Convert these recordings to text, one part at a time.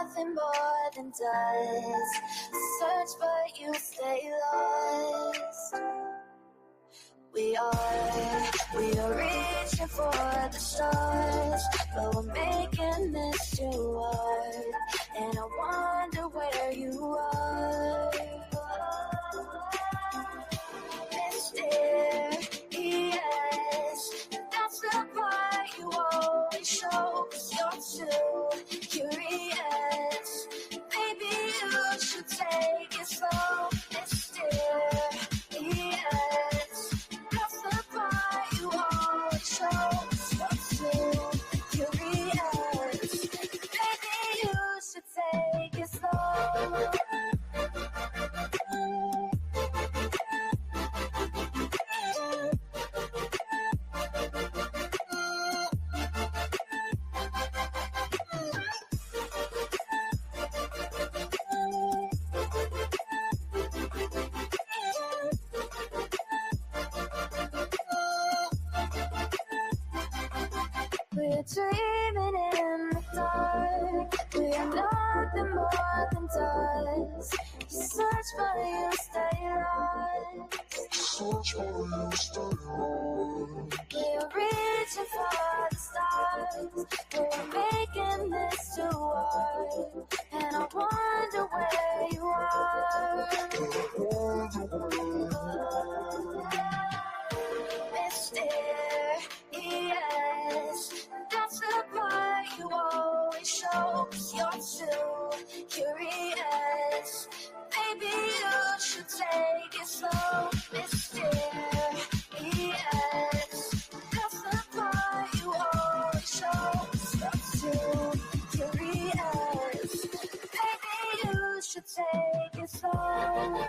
nothing more than dust. Search but you stay lost. We are reaching for the stars, but we're making this too hard. And I wonder where you are. Mysterious, that's the part you always show, 'cause you're too curious. Maybe you should take it slow. Mysterious, that's the part you always show, 'cause you're too curious. Maybe you should take it slow. We're dreaming in the dark. We're nothing more than dust. You search but you stay lost. We're reaching for the stars. We're making this too hard. And I wonder where you are. Mysterious, that's the part you always show, 'cause you're too curious. Maybe you should take it slow. Mysterious, that's the part you always show, 'cause you're too curious. Maybe you should take it slow.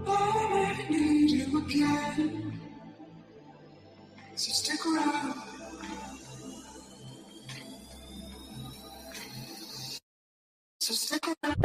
I need you again, so stick around. So stick around.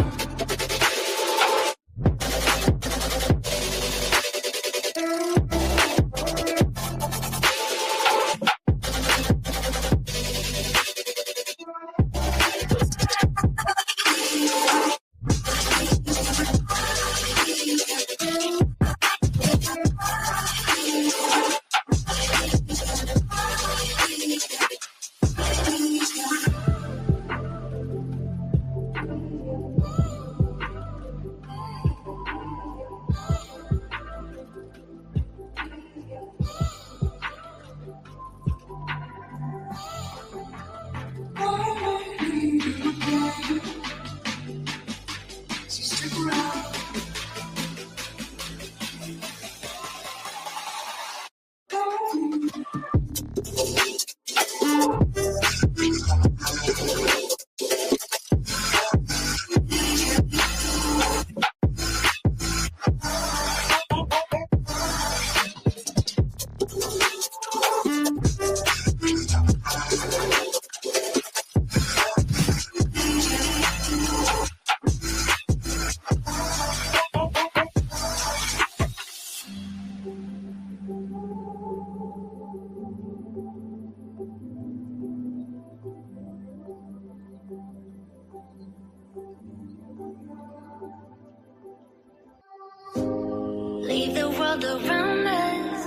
world around us.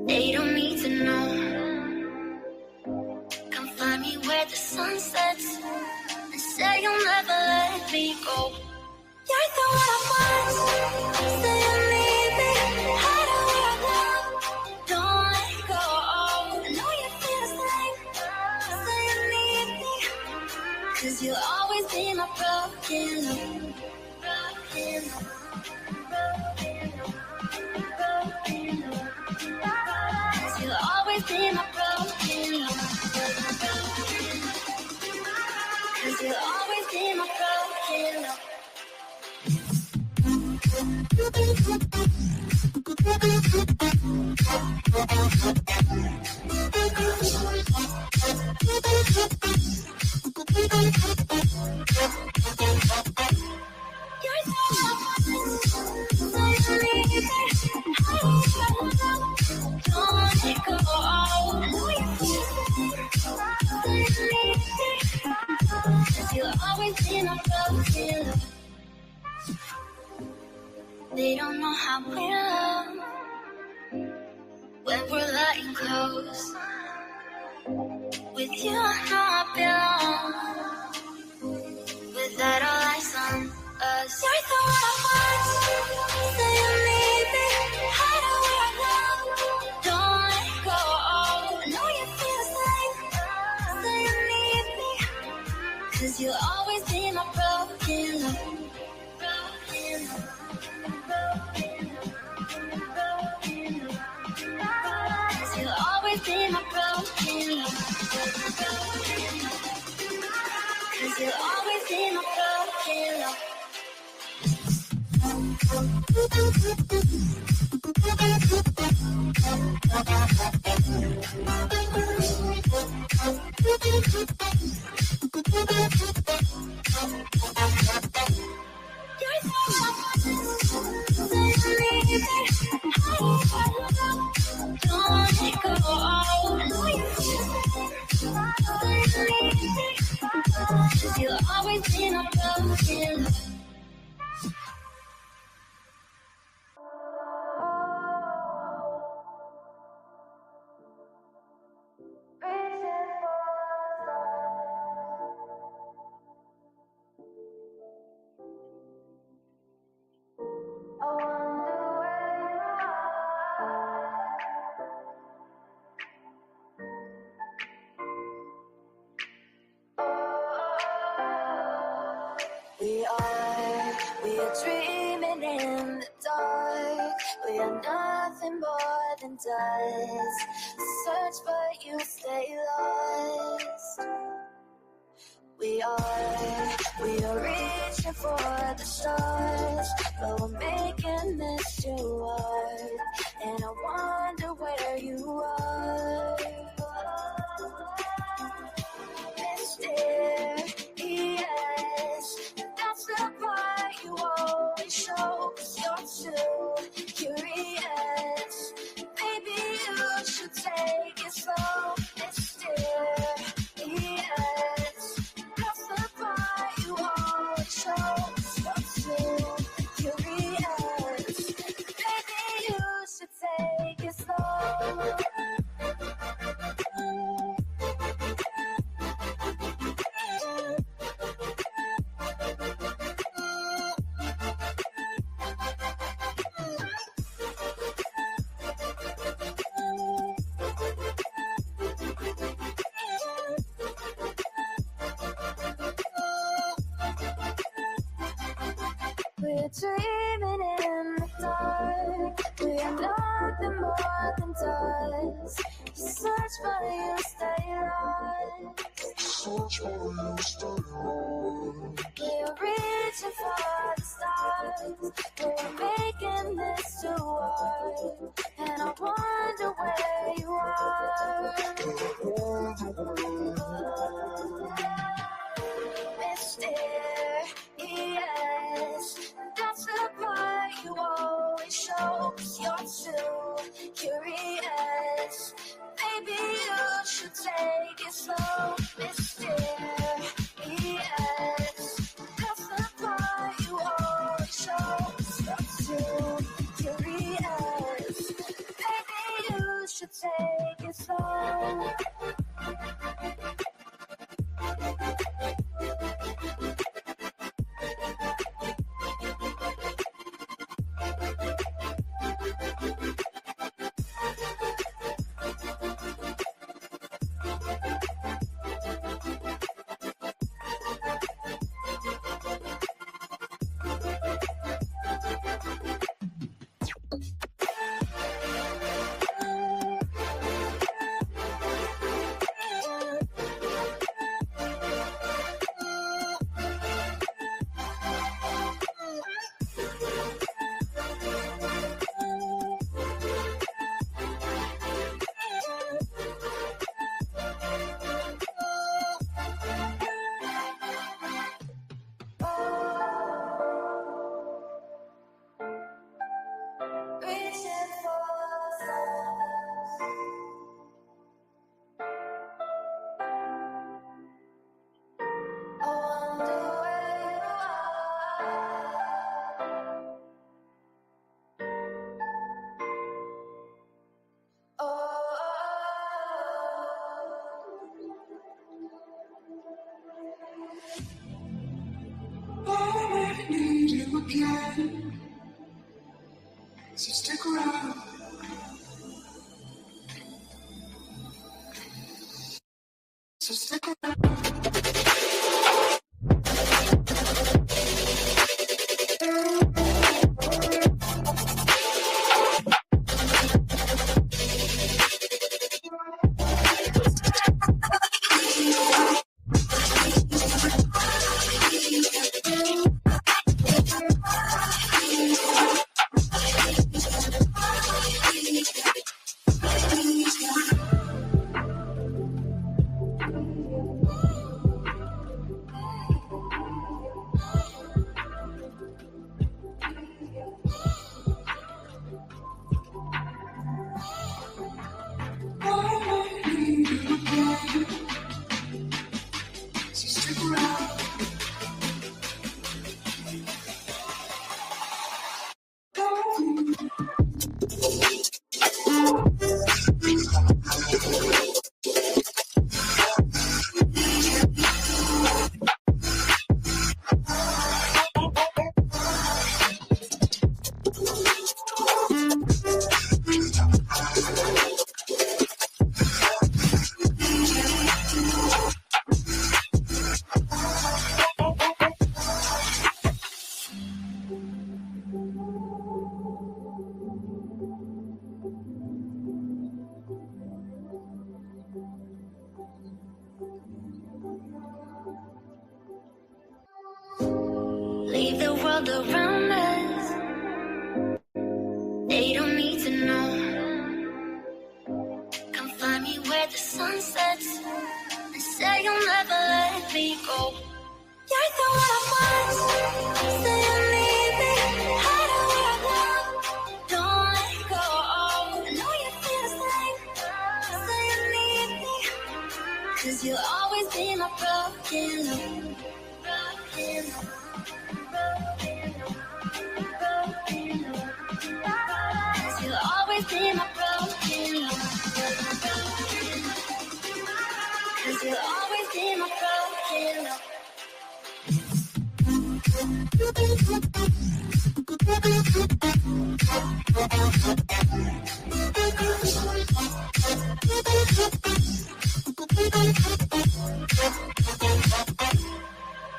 They don't need to know. Come find me where the sun sets and say you'll never let me go. You're the one I want. Say you need me. Hide where I love. Don't let go. I know you feel the same. Say you need me. 'Cause you'll always be my broken love. Broken love. You'll always be my broken love. 'Cause you'll always be my broken love. You're so don't let it go. I know you feel it. You'll always be my broken love. They don't know how we love when we're lying close. With you, I know I belong. Without all eyes on us, you're the one I want. Say you need me. Hide where I love. Don't let go. I know you feel the same. Say you need me. 'Cause you'll always be my broken love. Broken love. You'll always be my broken love. 'Cause you'll always be my broken love. You're so don't let it go. I know you feel it. You'll always be my broken love. We are dreaming in the dark. We are nothing more than dust. Search but you stay lost. We are reaching for the stars, but we're making this too hard. And I wonder where you are. Mysterious, that's the part you always show. 'Cause you're too curious. Maybe you should take it slow. Mysterious, that's the part you always show. 'Cause you're too curious. Maybe you should take it slow. We're dreaming in the dark. We are nothing more than dust. You search but you stay lost. Search for you, stay on. We're reaching for the stars. We're making this too hard. And I wonder where you are. Mysterious, that's the part you always show. 'Cause you're too curious. Maybe you should take it slow. Mysterious, that's the part you always show. 'Cause you're too it slow. I need you again, so stick around. So stick around. Leave the world around us. They don't need to know. Come find me where the sun sets and say you'll never let me go. You're the one I want. Say you need me. Hide where I want. Don't let go. I know you feel the same. Say you need me. 'Cause you'll always be my broken love. Broken love. Cause you'll always be my broken love. Cause you'll always be my broken love.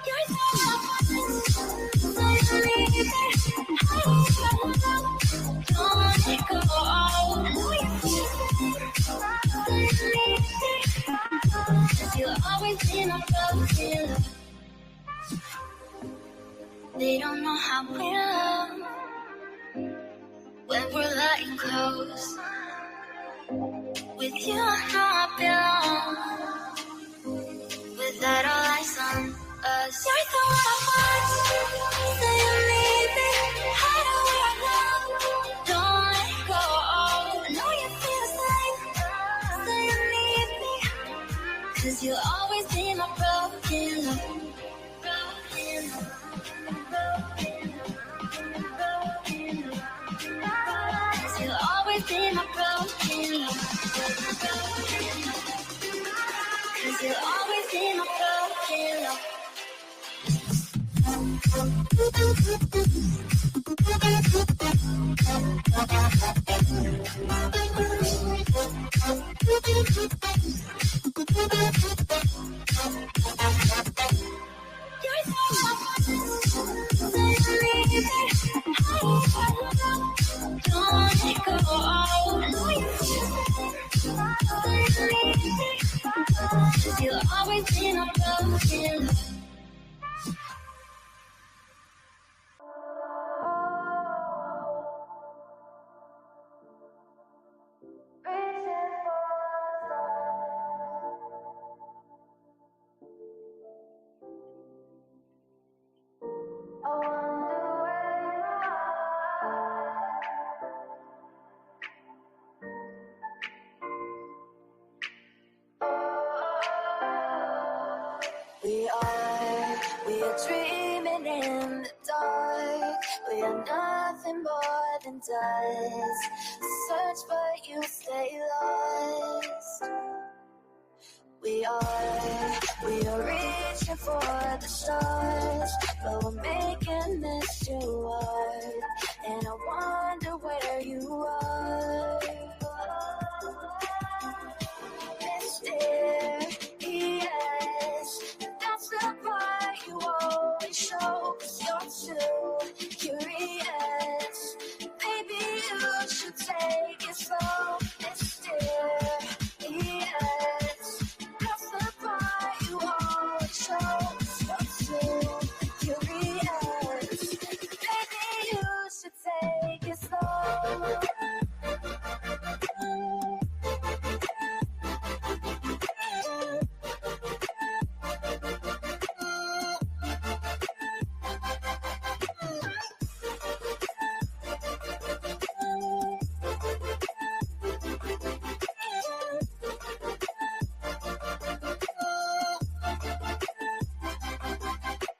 You're so you'll always be my broken love. They don't know how we love when we're lying close. With you, I know I belong. Without all eyes on us, you're the one I want. Say you need me, hide where I love. Don't let go. I know you feel the same. Say you need me, 'cause you'll always be my broken love. Broken love. Broken love. Broken love. 'Cause you'll always be my broken love. You'll always be my broken love. You'll always be my broken love. We are dreaming in the dark. We are nothing more than dust. Search but you stay lost. We are reaching for the stars, but we're making this too hard. And I wonder where you are. Mysterious, that's the part you always show, 'cause you're too curious. Maybe you should take it slow. Mysterious, that's the part you always show, 'cause you're too curious. Maybe you should take it slow.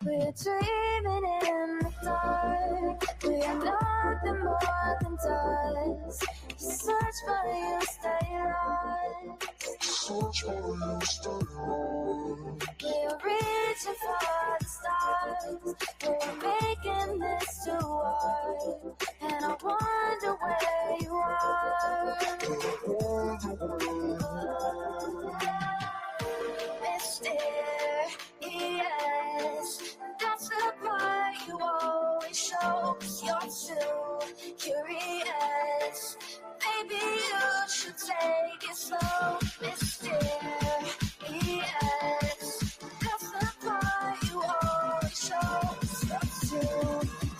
We're dreaming in the dark. We are nothing more than dust. You search but you stay lost. Search for you, stay on. We're reaching for the stars. We're making this too hard. And I wonder where you are. Mysterious, that's the part you always show, 'cause you're too curious. Maybe you should take it slow. Mysterious, that's the part you always show, 'cause you're too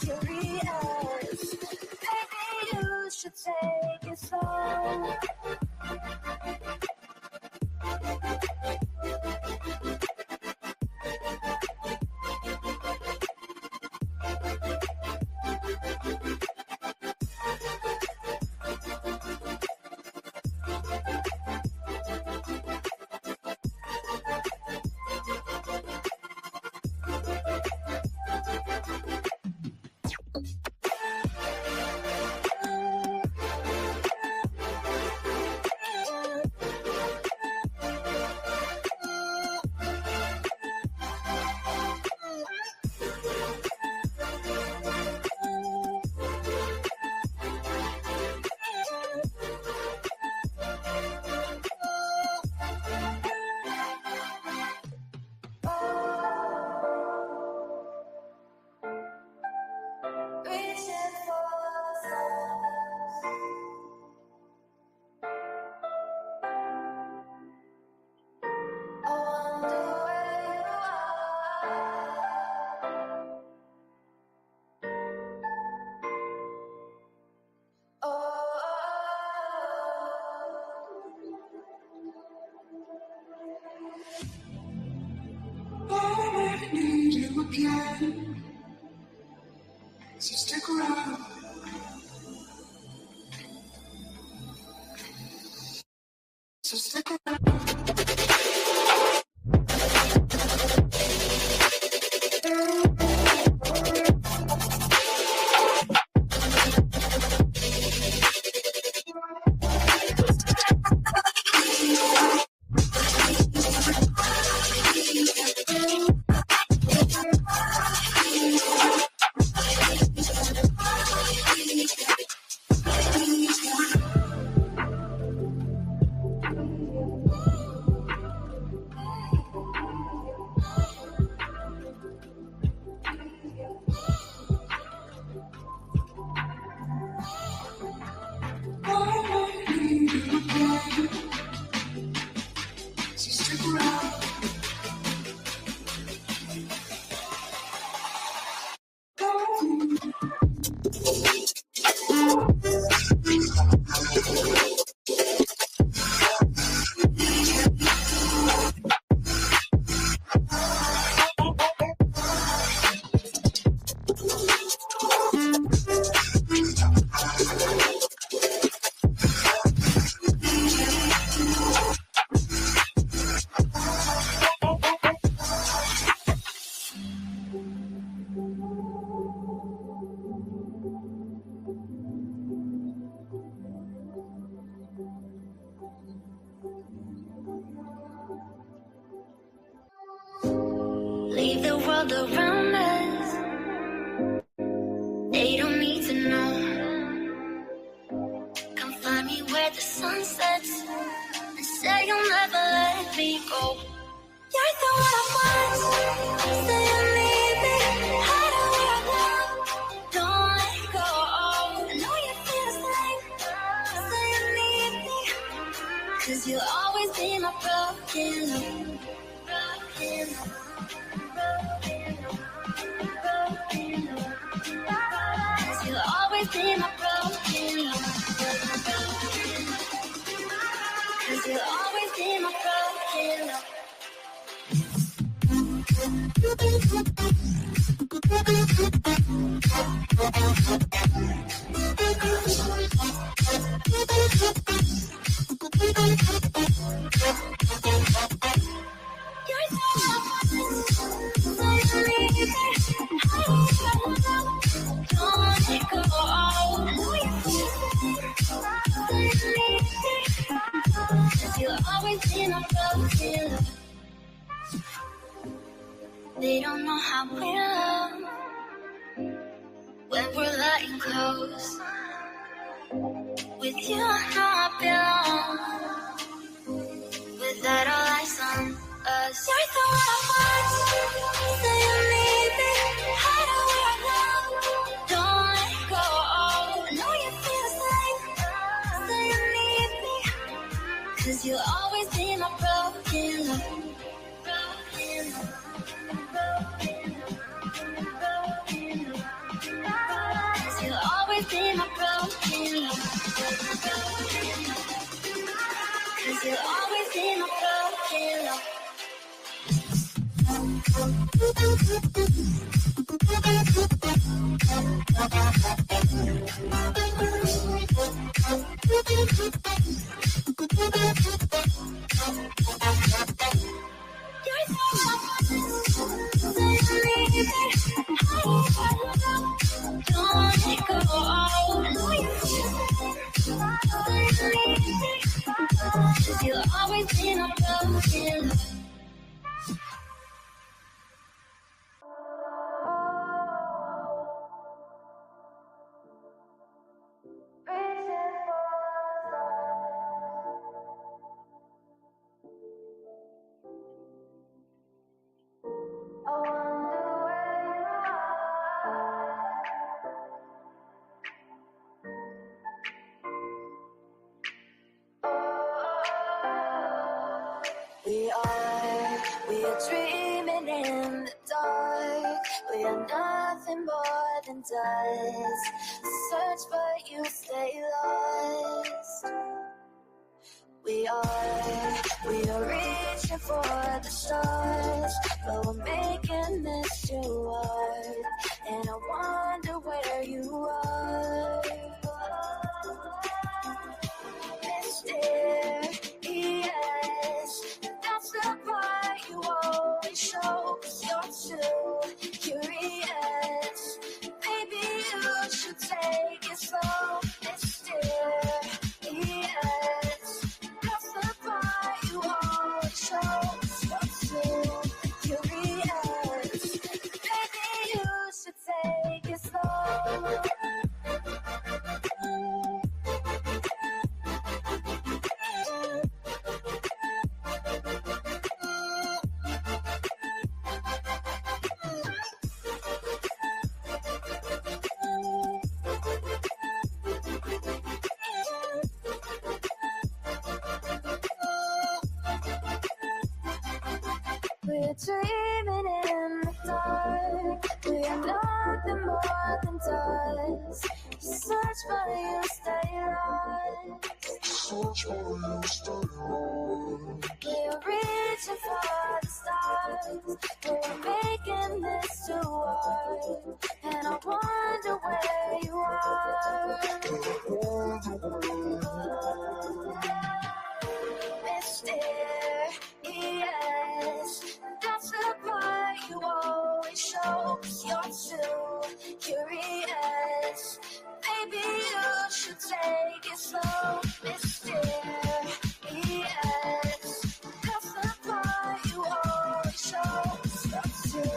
curious. Maybe you should take it slow. I need you again, so stick around. So stick around. world around us. They don't need to know. Come find me where the sun sets and say you'll never let me go. You're the one I want. Say you need me. Hide where I want. Don't let go. I know you feel the same. Say you need me. 'Cause you'll always be my broken love. Broken love. Broken love. Broken love. 'Cause you'll always be my broken love. 'Cause you'll always be my broken love. They don't know how we love when we're letting close. With you, I know I belong. Without all eyes on us, you're the one I want. Say you need me. Hide where I want. Don't let go. I know you feel the same. Say you need me. 'Cause you'll always be my broken love. Broken love. Cause you'll always be my broken love. Cause you'll always be my broken love. You'll always be my broken love. We are dreaming in the dark. We are nothing more than dust. Search but you stay lost. We are reaching for the stars, but we're making this too hard. And I wonder where you are. Mysterious, that's the part you always show. 'Cause you're too curious. Maybe you should take it slow. Mysterious, that's the part you always show. 'Cause you're too curious. Maybe you should take it slow. We're dreaming in the dark. We are nothing more than dust. You search but you stay lost. Search for you, stay lost. We're reaching for the stars. We're making this too hard. And I wonder where you are. Mysterious, that's the part you always show. 'Cause you're too curious. Maybe you should take it slow. Mysterious, that's the part you always show. 'Cause you're too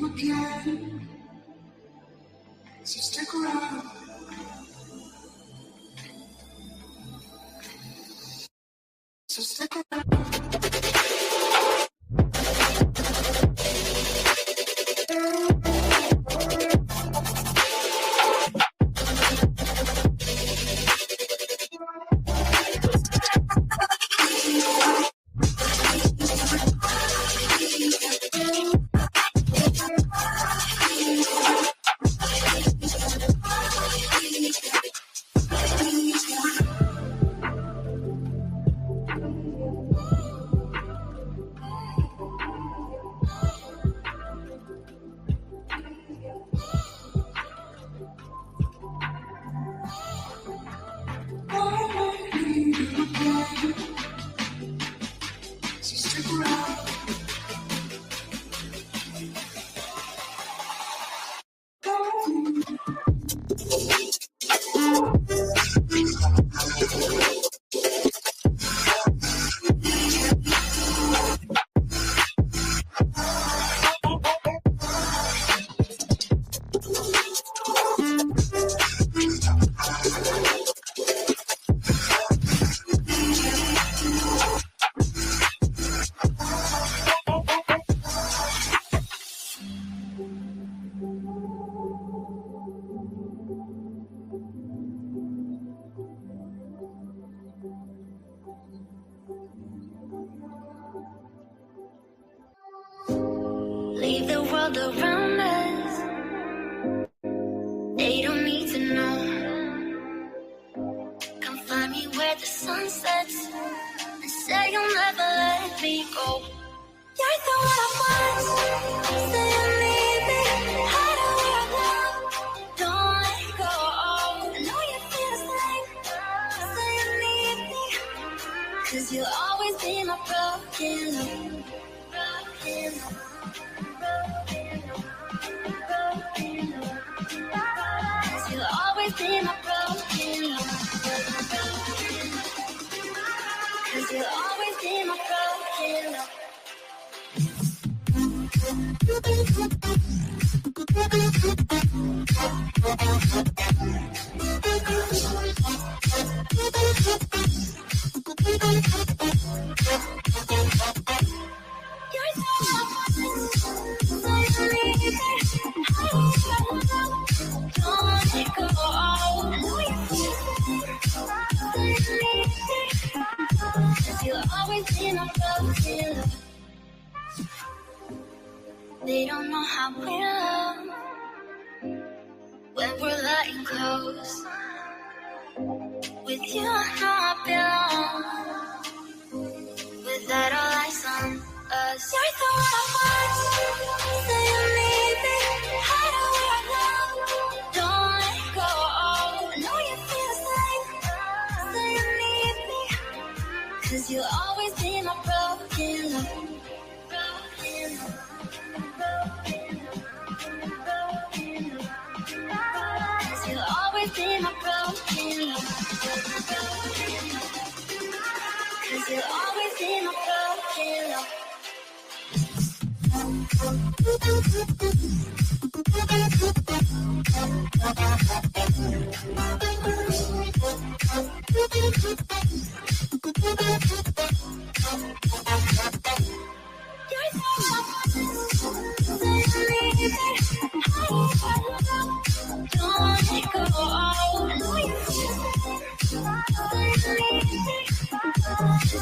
you again. So stick around. So stick around. So stick around. Leave the world around us. They don't need to know. Come find me where the sun sets and say you'll never let me go. You're the one I want. Say you need me. Hide away right now. Don't let go. I know you feel the same. Say you need me. 'Cause you'll always be my broken love. Broken love. Cause you'll always be my broken love. Cause you'll always be my broken love. You're so don't let it go. I know you feel it. Cause you'll always be my broken love. They don't know how we love when we're letting close. With you, I know I belong. Without all eyes on us, you're the one I want. Say you need me. Hide away right now. Don't let go. I know you feel the same. Say you need me. 'Cause you'll always be my broken love. Broken love. Cause you'll always be my broken love. Cause you'll always be my broken love.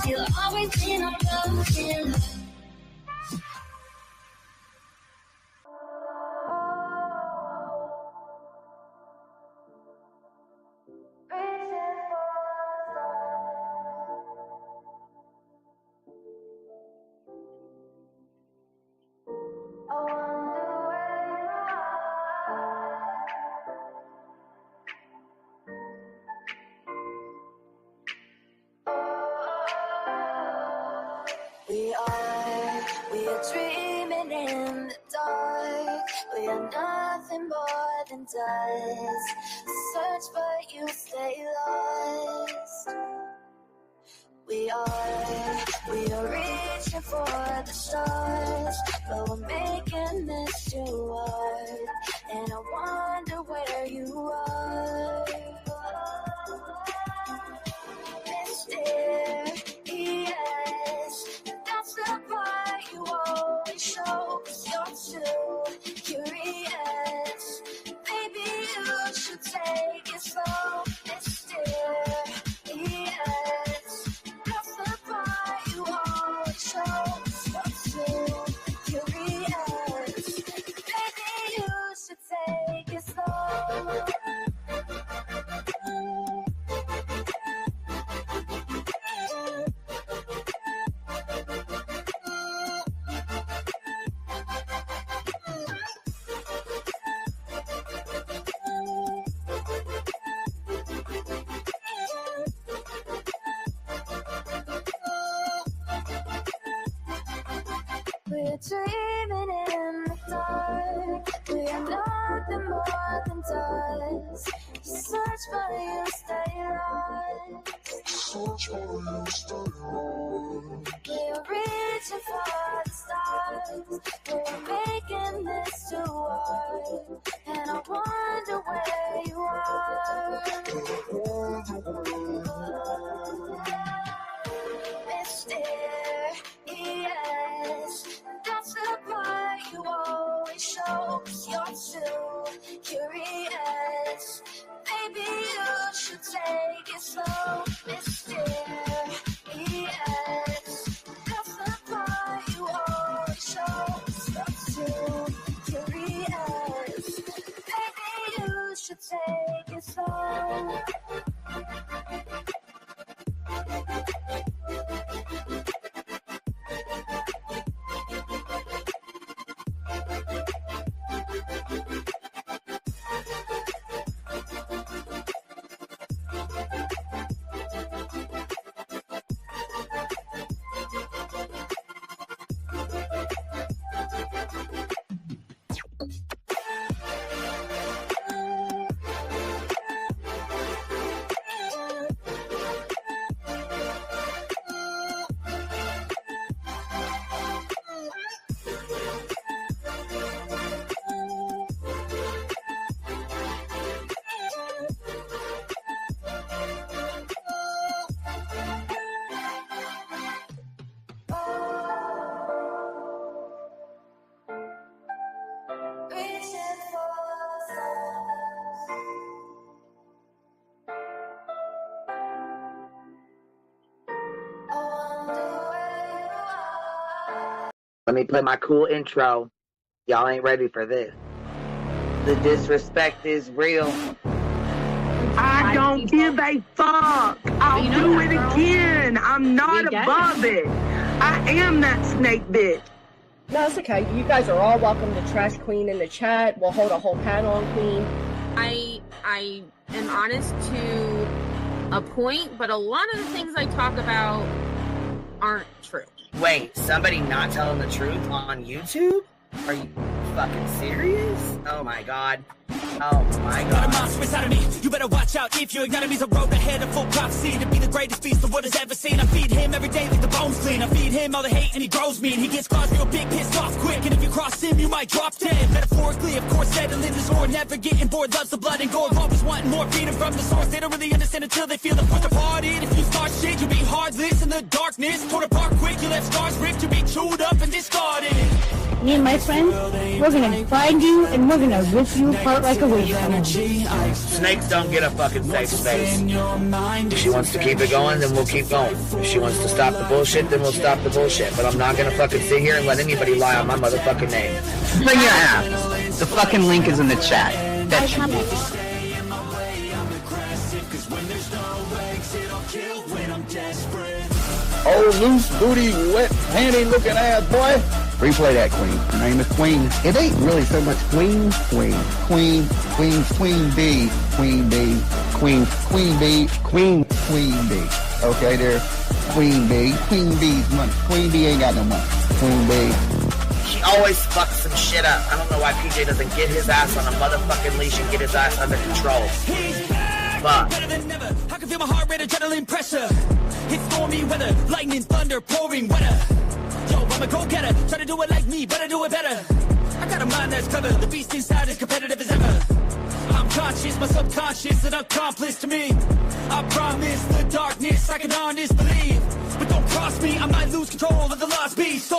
You'll always be my broken love. We are dreaming in the dark. We are nothing more than dust. Search but you stay lost. We are reaching for the stars, but we're making this too We're dreaming in the dark. We are nothing more than dust. Search for you, stay lost. Search for you, stay lost. We're reaching for the stars. We're making this too hard. And I wonder where you are. Mysterious. That's the part you always show. 'Cause you're too curious. Maybe you should take it slow. Mysterious. That's the part you always show. 'Cause you're too curious. Maybe you should take it slow. Let me play my cool intro. Y'all ain't ready for this. The disrespect is real. I don't give a fuck. I'll do it again. I'm not above it. I am that snake bitch. No, it's okay. You guys are all welcome to trash Queen in the chat. We'll hold a whole panel on Queen. I am honest to a point, but a lot of the things I talk about aren't true. Wait, somebody not telling the truth on YouTube? Are you fucking serious? Oh my god. Oh my god. Got a monster inside of me. You better watch out if your enemy's a road ahead of full prophecy to be the greatest beast the world has ever seen. I feed him every day like the bones clean. I feed him all the hate and he grows me. And he gets claws real big, pissed off quick. And if you cross him, you might drop dead. Metaphorically, of course, settling the score. Never getting bored, loves the blood and gore. Always wanting more freedom from the source. They don't really understand until they feel the force apart. If you start shit, you'll be heartless in the darkness. Torn apart quick, you left scars ripped. You'll be chewed up and discarded. Me and my friends, we're gonna find you and we're gonna rip you apart like a wasteland. Snakes don't get a fucking safe space. If she wants to keep it going, then we'll keep going. If she wants to stop the bullshit, then we'll stop the bullshit. But I'm not gonna fucking sit here and let anybody lie on my motherfucking name. Bring your ass. The fucking link is in the chat. That's Oh, loose booty, wet panty looking ass boy. Replay that, Queen. Her name is Queen. It ain't really so much Queen. Queen B. Queen B. Queen B. Okay, there. Queen B. Queen B's money. Queen B ain't got no money. Queen B. She always fucks some shit up. I don't know why PJ doesn't get his ass on a motherfucking leash and get his ass under control. Fuck. Better than never. I can feel my heart rate, adrenaline pressure. It's stormy weather, lightning, thunder, pouring weather. Yo, I'm a go-getter. Try to do it like me, but I do it better. I got a mind that's clever. The beast inside is competitive as ever. I'm conscious, my subconscious, an accomplice to me. I promise the darkness, I can honest believe. But don't cross me, I might lose control of the lost beast.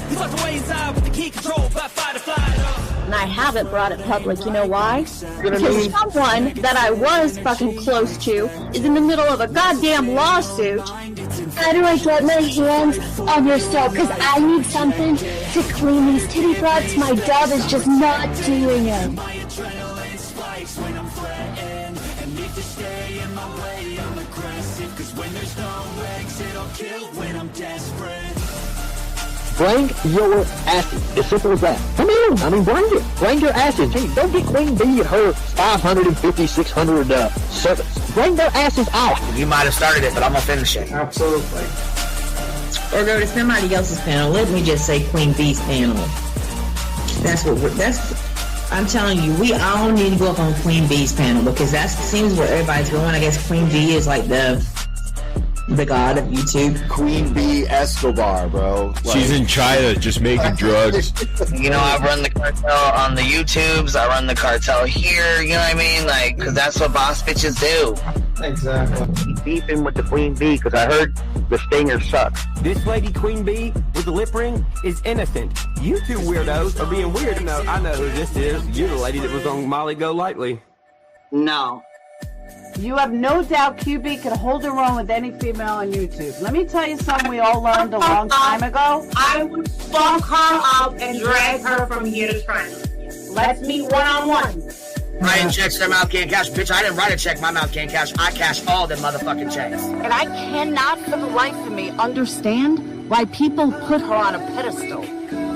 He's locked away inside with the key control by fight or flight. And I haven't brought it public, you know why? Because someone that I was fucking close to is in the middle of a goddamn lawsuit. How do I get my hands on your soap? Because I need something to clean these titty butts. My dove is just not doing it. Bring your asses. As simple as that. Come in. I mean, bring it. Bring your asses. Gee, don't get Queen B at her 550, 600 servants. Bring their asses out. You might have started it, but I'm gonna finish it. Absolutely. or go to somebody else's panel. Let me just say Queen B's panel. I'm telling you, we all need to go up on Queen B's panel because that seems where everybody's going. I guess Queen B is like the god of YouTube. Queen B Escobar, bro. She's in China just making drugs. You know, I run the cartel on the YouTubes. I run the cartel here. You know what I mean? Like, because that's what boss bitches do. Exactly. He's beefing with the Queen Bee because I heard the stinger sucks. This lady Queen Bee with the lip ring is innocent. You two weirdos are being weird. No, I know who this is. You're the lady that was on Molly Go Lightly. No. You have no doubt QB can hold her own with any female on YouTube. Let me tell you something we all learned a long time ago. I would funk her up and drag her from here to China. Let's meet one-on-one. Writing checks, their mouth can't cash. Bitch, I didn't write a check, my mouth can't cash. I cash all them motherfucking checks. And I cannot for the life of me understand why people put her on a pedestal.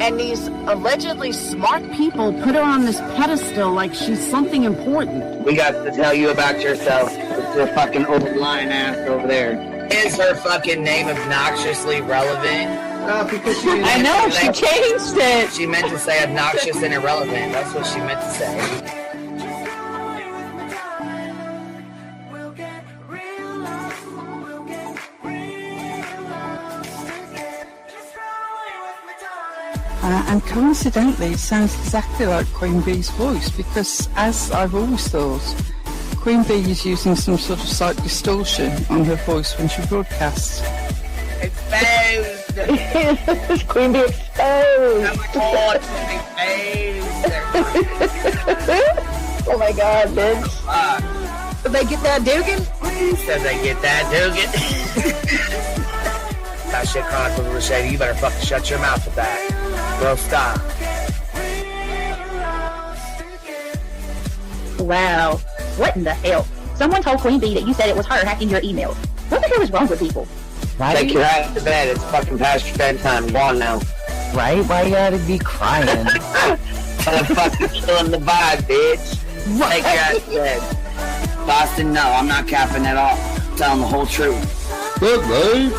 And these allegedly smart people put her on this pedestal like she's something important. We got to tell you about yourself. It's your fucking old lying ass over there. Is her fucking name obnoxiously relevant? Because I know, she changed it. She meant to say obnoxious and irrelevant. That's what she meant to say. And coincidentally, it sounds exactly like Queen Bee's voice because, as I've always thought, Queen Bee is using some sort of slight distortion on her voice when she broadcasts. Exposed! Queen Bee exposed! Oh my god, bitch. Did they get that Dugan? Said they get that Dugan. That shit chronicles with Shady. You better fucking shut your mouth with that. Bro, stop. Wow. What in the hell? Someone told Queen Bee that you said it was her hacking your emails. What the hell is wrong with people? Right? Take your ass to bed. It's fucking past your bedtime. Go on now. Right? Why you gotta be crying? I'm fucking killing the vibe, bitch. What? Take your ass to bed. Boston, no, I'm not capping at all. I'm telling the whole truth. Good, babe.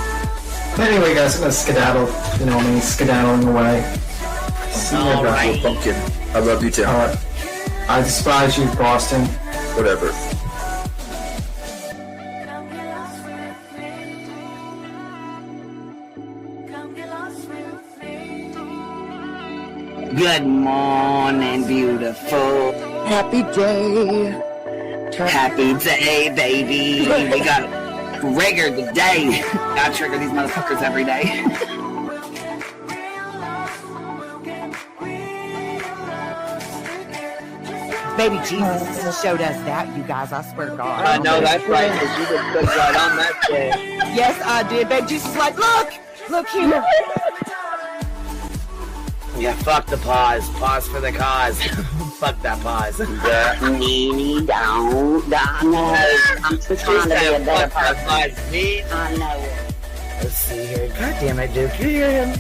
Anyway, guys, I'm gonna skedaddle. You know me, skedaddling away. All right. Pumpkin. I love you too. I despise you, Boston. Whatever. Good morning, beautiful. Happy day. Happy day, baby. We got trigger today. Gotta trigger these motherfuckers every day. Baby Jesus showed us that, you guys. I swear to God. I know that's right, because you just put right on that shit. Yes, I did. Baby Jesus was like, look here. Yeah, fuck the pause. Pause for the cause. Fuck that pause. I'm just trying to be a better person. I know it. Let's see here. God damn it, Duke. You hear him?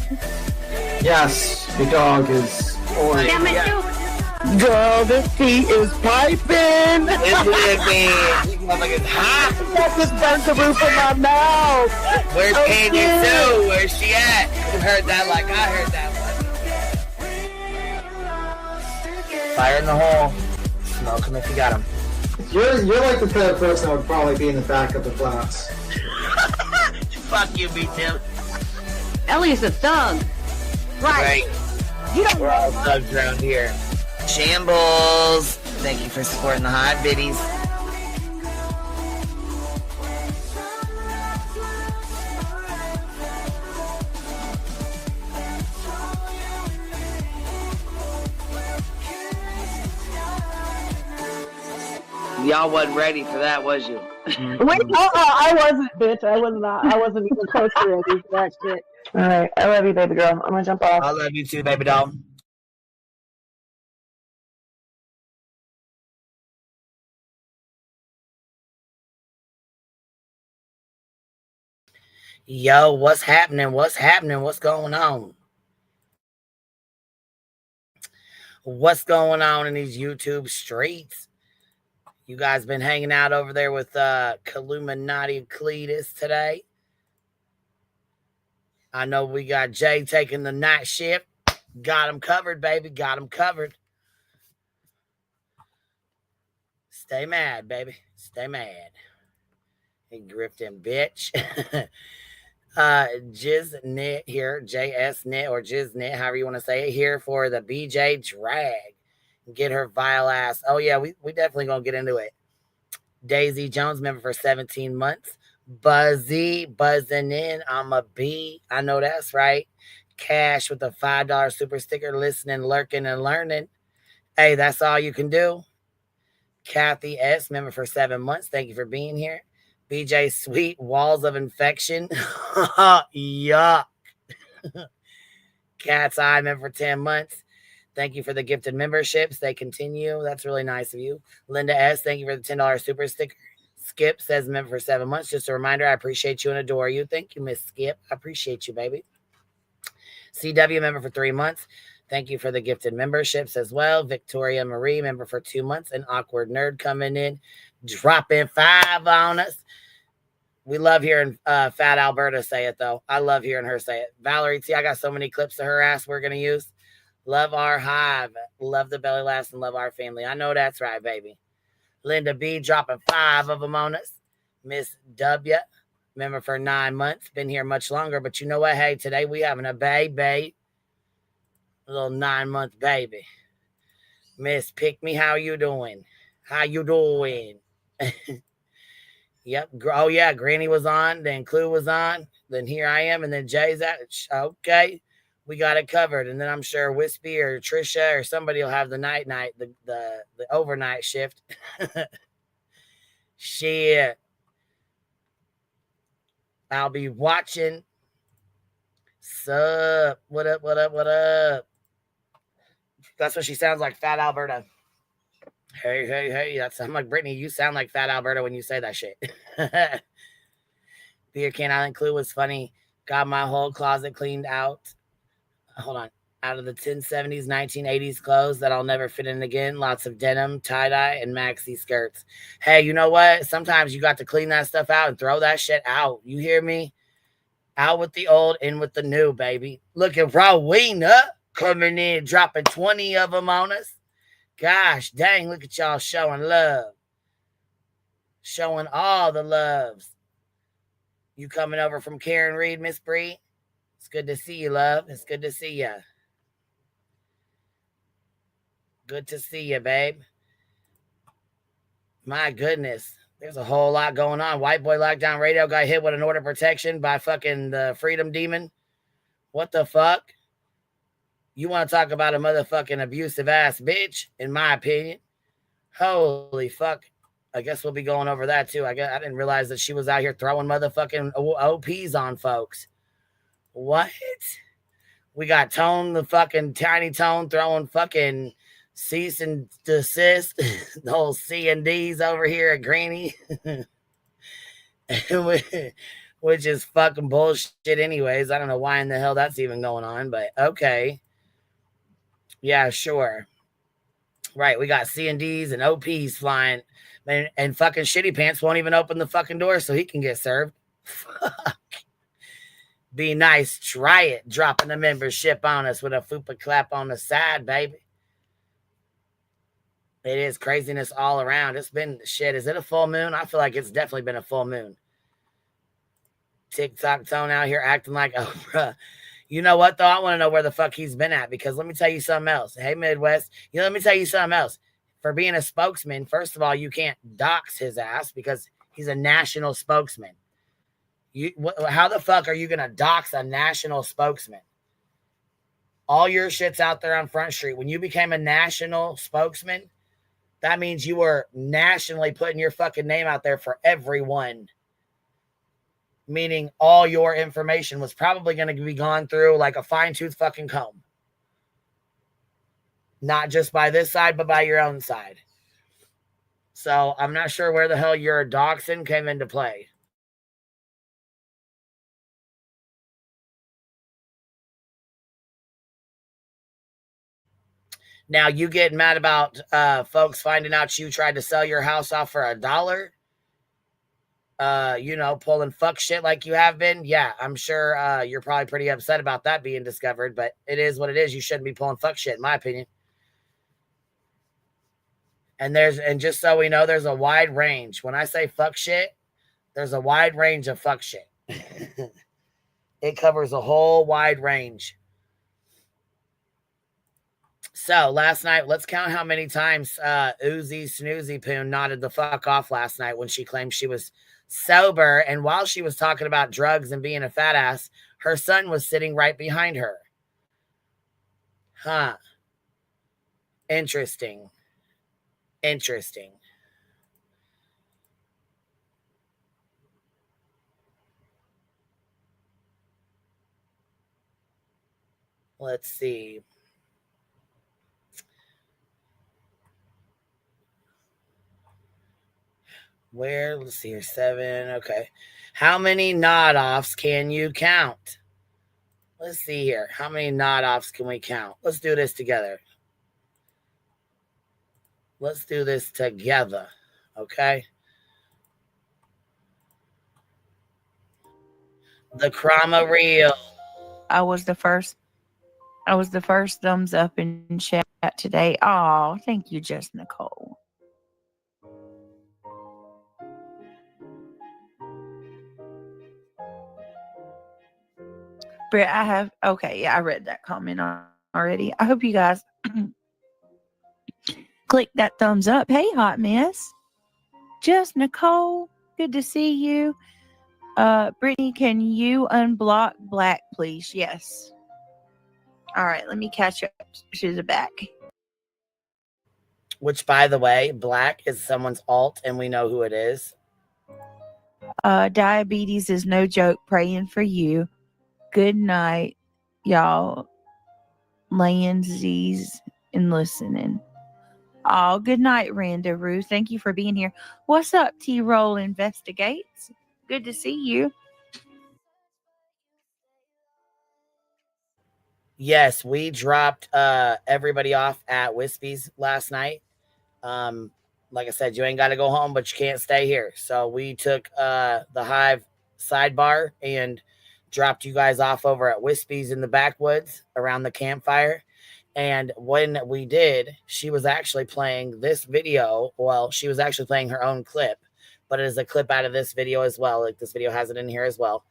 Yes, the dog is orange. Damn it, Duke. Girl, this tea is piping. It's living. These motherfuckers hot. That just burnt the roof of my mouth. Where's Candy Sue? Where's she at? You heard that like I heard that one. Fire in the hole. Smoke him if you got him. You're like the third person that would probably be in the back of the class. Fuck you, me too. Ellie's a thug. Right. You don't We're all thugs around here. Shambles. Thank you for supporting the hot biddies. Y'all wasn't ready for that, was you? Wait, I wasn't, bitch. I was not. I wasn't even close to ready for that shit. All right, I love you, baby girl. I'm gonna jump off. I love you too, baby doll. Yo, what's happening? What's happening? What's going on? What's going on in these YouTube streets? You guys been hanging out over there with Illuminati Cletus today? I know we got Jay taking the night shift. Got him covered, baby. Got him covered. Stay mad, baby. Stay mad. And grifting, bitch. Jiznit here, JSNit or Jiznit, however you want to say it, here for the BJ drag. Get her vile ass. Oh, yeah, we definitely going to get into it. Daisy Jones, member for 17 months. Buzzy, buzzing in. I'm a B. I know that's right. Cash with a $5 super sticker, listening, lurking, and learning. Hey, that's all you can do. Kathy S., member for 7 months. Thank you for being here. BJ Sweet, walls of infection. Yuck. Cat's Eye, member for 10 months. Thank you for the gifted memberships. They continue. That's really nice of you. Linda S., thank you for the $10 super sticker. Skip says member for 7 months. Just a reminder, I appreciate you and adore you. Thank you, Miss Skip. I appreciate you, baby. CW, member for 3 months. Thank you for the gifted memberships as well. Victoria Marie, member for 2 months. An awkward nerd coming in, dropping 5 on us. We love hearing Fat Alberta say it, though. I love hearing her say it. Valerie T., I got so many clips of her ass we're going to use. Love our hive. Love the belly laughs and love our family. I know that's right, baby. Linda B., dropping 5 of them on us. Miss W., member for 9 months. Been here much longer, but you know what? Hey, today we having a baby. A little 9-month baby. Miss Pick Me, how you doing? How you doing? Yep. Oh, yeah. Granny was on. Then Clue was on. Then here I am. And then Jay's out. Okay. We got it covered. And then I'm sure Wispy or Trisha or somebody will have the the overnight shift. Shit. I'll be watching. Sup? What up? What up? What up? That's what she sounds like, Fat Alberta. Hey, hey, hey. That sounds like Brittany. You sound like Fat Alberta when you say that shit. Beer Can Island Clue was funny. Got my whole closet cleaned out. Hold on. Out of the 1070s, 1980s clothes that I'll never fit in again. Lots of denim, tie-dye, and maxi skirts. Hey, you know what? Sometimes you got to clean that stuff out and throw that shit out. You hear me? Out with the old, in with the new, baby. Look at Rowena coming in, dropping 20 of them on us. Gosh, dang, look at y'all showing love. Showing all the loves. You coming over from Karen Reed, Miss Bree? It's good to see you, love. It's good to see you. Good to see you, babe. My goodness. There's a whole lot going on. White Boy Lockdown Radio got hit with an order of protection by fucking the Freedom Demon. What the fuck? You want to talk about a motherfucking abusive ass bitch, in my opinion. Holy fuck. I guess we'll be going over that too. I didn't realize that she was out here throwing motherfucking OPs on folks. What? We got Tone, the fucking Tiny Tone, throwing fucking cease and desist. The whole C&Ds over here at Greenie. Which is fucking bullshit anyways. I don't know why in the hell that's even going on, but okay. Yeah, sure. Right, we got C&Ds and OPs flying, and fucking Shitty Pants won't even open the fucking door so he can get served. Fuck. Be nice, try it. Dropping the membership on us with a fupa clap on the side, baby. It is craziness all around. It's been shit. Is it a full moon? I feel like it's definitely been a full moon. TikTok Tone out here acting like Oprah. You know what, though? I want to know where the fuck he's been at, because let me tell you something else. Hey, Midwest. Let me tell you something else. For being a spokesman, first of all, you can't dox his ass because he's a national spokesman. How the fuck are you going to dox a national spokesman? All your shit's out there on Front Street. When you became a national spokesman, that means you were nationally putting your fucking name out there for everyone. Meaning all your information was probably going to be gone through like a fine-tooth fucking comb. Not just by this side, but by your own side. So I'm not sure where the hell your doxing came into play. Now, you getting mad about folks finding out you tried to sell your house off for $1? pulling fuck shit like you have been, yeah, I'm sure you're probably pretty upset about that being discovered, but it is what it is. You shouldn't be pulling fuck shit, in my opinion. And just so we know, there's a wide range. When I say fuck shit, there's a wide range of fuck shit. It covers a whole wide range. So last night, let's count how many times Uzi Snoozy Poon nodded the fuck off last night when she claimed she was sober. And while she was talking about drugs and being a fat ass, her son was sitting right behind her. Huh. Interesting. Interesting. Let's see. Let's see here. 7. Okay. How many nod offs can you count? Let's see here. How many nod offs can we count? Let's do this together. Let's do this together. Okay. The Krama Reel. I was the first thumbs up in chat today. Oh, thank you, Just Nicole. Britt, I read that comment already. I hope you guys click that thumbs up. Hey, Hot Mess. Just Nicole, good to see you. Brittany, can you unblock Black, please? Yes. All right, let me catch up to the back. Which, by the way, Black is someone's alt, and we know who it is. Diabetes is no joke. Praying for you. Good night, y'all. Laying Z's and listening. Oh, good night, Randaroo. Thank you for being here. What's up, T-Roll Investigates? Good to see you. Yes, we dropped everybody off at Wispy's last night. Like I said, you ain't got to go home, but you can't stay here. So we took the Hive sidebar and dropped you guys off over at Wispy's in the backwoods around the campfire. And when we did, she was actually playing this video. Well, she was actually playing her own clip, but it is a clip out of this video as well. Like, this video has it in here as well.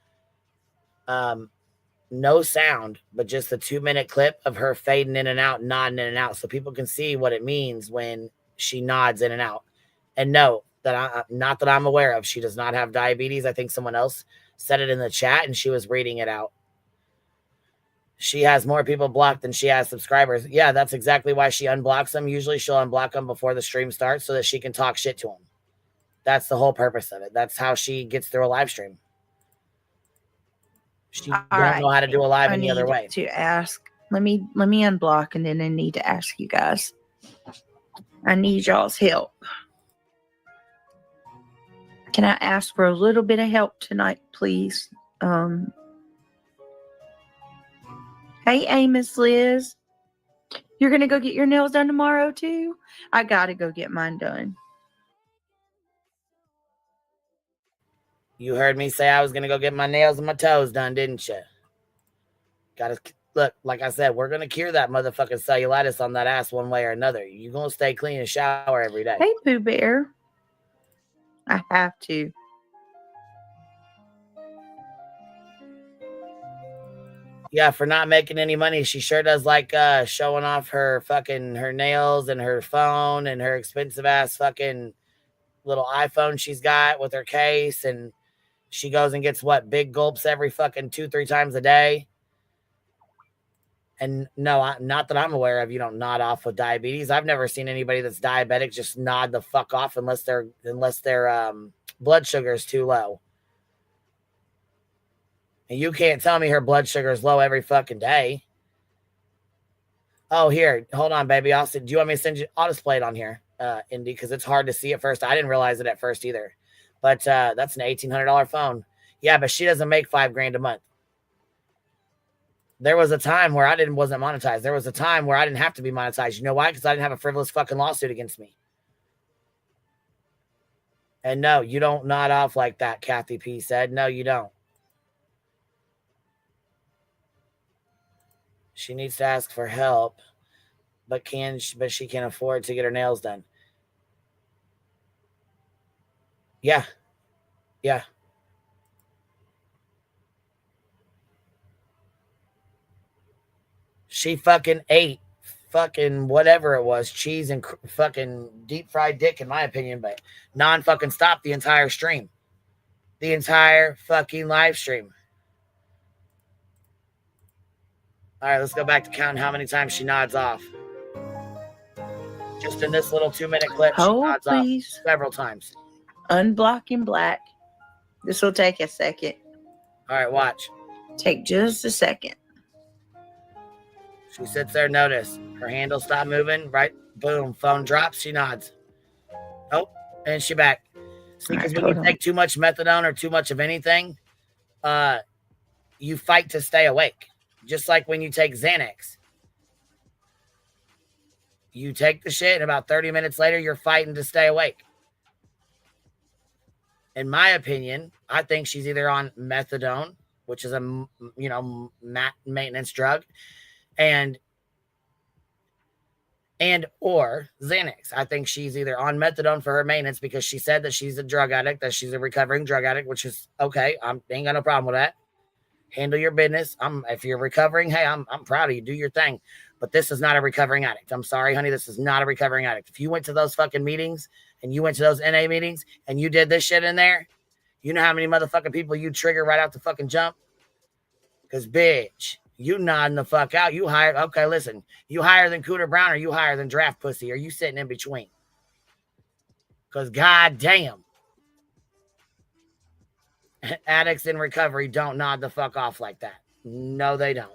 No sound, but just a 2-minute clip of her fading in and out, nodding in and out, so people can see what it means when she nods in and out. And no, not that I'm aware of, she does not have diabetes. I think someone else said it in the chat, and she was reading it out. She has more people blocked than she has subscribers. Yeah, that's exactly why she unblocks them. Usually she'll unblock them before the stream starts so that she can talk shit to them. That's the whole purpose of it. That's how she gets through a live stream. She don't know how to do a live any other way. To ask, let me unblock, and then I need to ask you guys. I need y'all's help. Can I ask for a little bit of help tonight, please? Hey, Amos Liz. You're going to go get your nails done tomorrow, too? I got to go get mine done. You heard me say I was going to go get my nails and my toes done, didn't you? Look, like I said, we're going to cure that motherfucking cellulitis on that ass one way or another. You're going to stay clean and shower every day. Hey, Pooh Bear. I have to. Yeah, for not making any money. She sure does like showing off her nails and her phone and her expensive ass fucking little iPhone she's got with her case. And she goes and gets big gulps every fucking 2-3 times a day. And no, not that I'm aware of. You don't nod off with diabetes. I've never seen anybody that's diabetic just nod the fuck off unless their blood sugar is too low. And you can't tell me her blood sugar is low every fucking day. Oh, here, hold on, baby. Do you want me to send you? I'll display it on here, Indy, because it's hard to see at first. I didn't realize it at first either. But that's an $1,800 phone. Yeah, but she doesn't make $5,000 a month. There was a time where wasn't monetized. There was a time where I didn't have to be monetized. You know why? Because I didn't have a frivolous fucking lawsuit against me. And no, you don't nod off like that, Kathy P said. No, you don't. She needs to ask for help, but she can't afford to get her nails done. Yeah. Yeah. She fucking ate fucking whatever it was, cheese and fucking deep fried dick, in my opinion, but non-fucking stop the entire stream. The entire fucking live stream. All right, let's go back to counting how many times she nods off. Just in this little 2-minute clip, she nods please. off several times. Unblocking Black. This will take a second. All right, watch. Take just a second. She sits there, notice. Her handle stop moving, right? Boom, phone drops, she nods. Oh, and she back. See, because when you take too much methadone or too much of anything, you fight to stay awake. Just like when you take Xanax. You take the shit, and about 30 minutes later, you're fighting to stay awake. In my opinion, I think she's either on methadone, which is a maintenance drug, and or Xanax. I think she's either on methadone for her maintenance because she said that she's a drug addict, that she's a recovering drug addict, which is okay. I ain't got no problem with that. Handle your business. If you're recovering, hey, I'm proud of you. Do your thing. But this is not a recovering addict. I'm sorry, honey. This is not a recovering addict. If you went to those fucking meetings and you went to those NA meetings and you did this shit in there, you know how many motherfucking people you trigger right out the fucking jump? Because, bitch, you nodding the fuck out. You higher. Okay, listen. You higher than Cooter Brown or you higher than Draft Pussy? Or you sitting in between? Because, goddamn. Addicts in recovery don't nod the fuck off like that. No, they don't.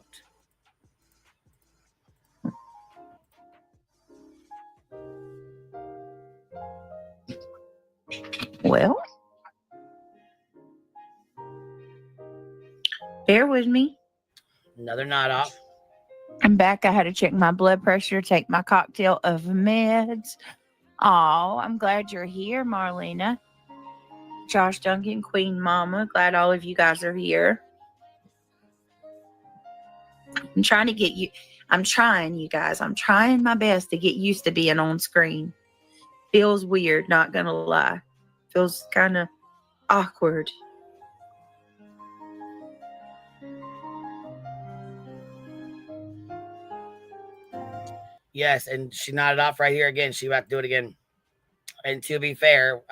Well, bear with me. Another nod off. I'm back. I had to check my blood pressure, take my cocktail of meds. Oh, I'm glad you're here, Marlena. Josh Duncan, Queen Mama. Glad all of you guys are here. I'm trying to get you. I'm trying, you guys. I'm trying my best to get used to being on screen. Feels weird, not gonna lie. Feels kind of awkward. Yes, and she nodded off right here again. She about to do it again. And to be fair,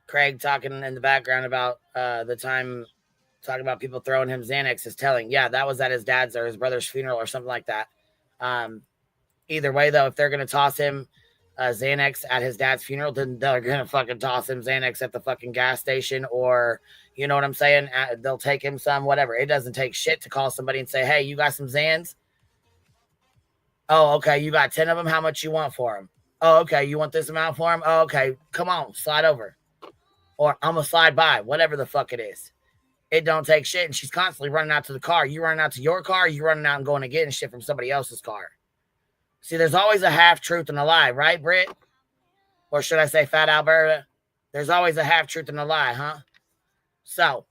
Craig talking in the background about the time, talking about people throwing him Xanax is telling. Yeah, that was at his dad's or his brother's funeral or something like that. Either way, though, if they're going to toss him Xanax at his dad's funeral, then they're going to fucking toss him Xanax at the fucking gas station, or, you know what I'm saying? They'll take him some, whatever. It doesn't take shit to call somebody and say, hey, you got some Xans? Oh, okay, you got 10 of them. How much you want for them? Oh, okay, you want this amount for them? Oh, okay, come on, slide over. Or I'm going to slide by, whatever the fuck it is. It don't take shit, and she's constantly running out to the car. You running out to your car, you running out and going and getting shit from somebody else's car. See, there's always a half-truth and a lie, right, Britt? Or should I say Fat Alberta? There's always a half-truth and a lie, huh? So,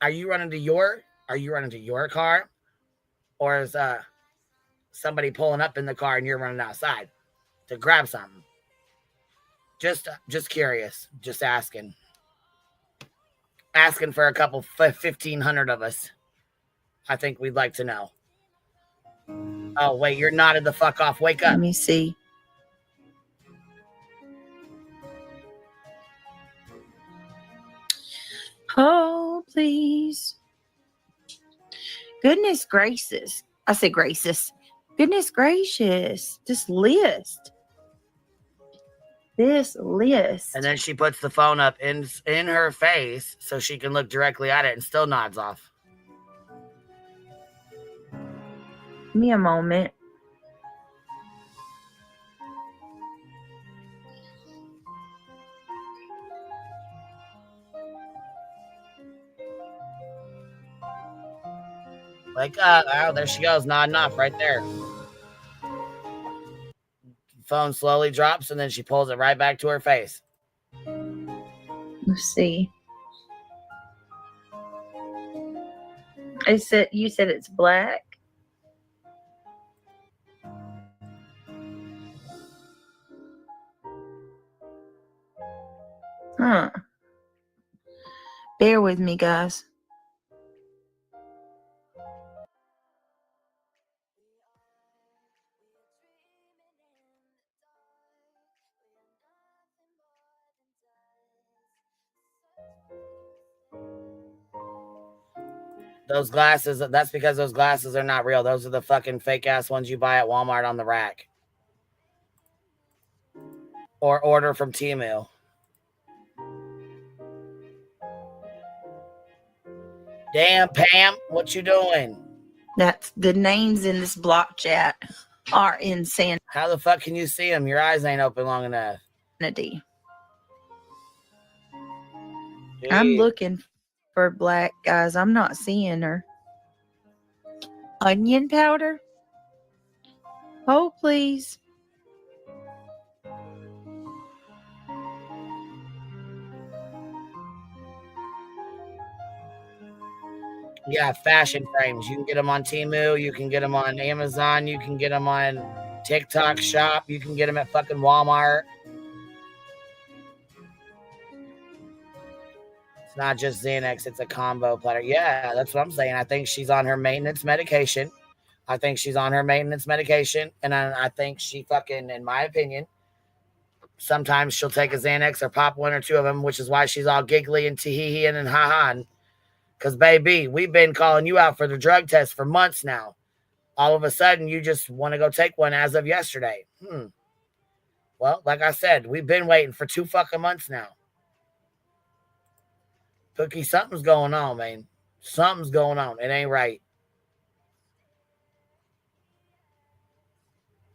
are you running to your car? Or is somebody pulling up in the car and you're running outside to grab something? Just curious, just asking for a couple 1,500 of us. I think we'd like to know. Oh wait, you're nodded the fuck off. Wake up. Let me see. Oh, please. Goodness gracious. I said gracious. Goodness gracious. This list. And then she puts the phone up in her face so she can look directly at it and still nods off. Give me a moment. Wake up. Oh, there she goes, nodding off right there. Phone slowly drops and then she pulls it right back to her face. Let's see. You said it's black. Huh. Bear with me, guys. Those glasses, that's because those glasses are not real. Those are the fucking fake ass ones you buy at Walmart on the rack. Or order from Temu. Damn, Pam, what you doing? That's the names in this block chat are insanity. How the fuck can you see them? Your eyes ain't open long enough. I'm looking for black, guys. I'm not seeing her. Onion powder? Oh, please. Yeah, fashion frames. You can get them on Temu. You can get them on Amazon. You can get them on TikTok Shop. You can get them at fucking Walmart. It's not just Xanax. It's a combo platter. Yeah, that's what I'm saying. I think she's on her maintenance medication. And I think she fucking, in my opinion, sometimes she'll take a Xanax or pop one or two of them, which is why she's all giggly and tee-hee-hee and ha-ha. Because, baby, we've been calling you out for the drug test for months now. All of a sudden, you just want to go take one as of yesterday. Well, like I said, we've been waiting for 2 fucking months now. Cookie, something's going on, man. Something's going on. It ain't right.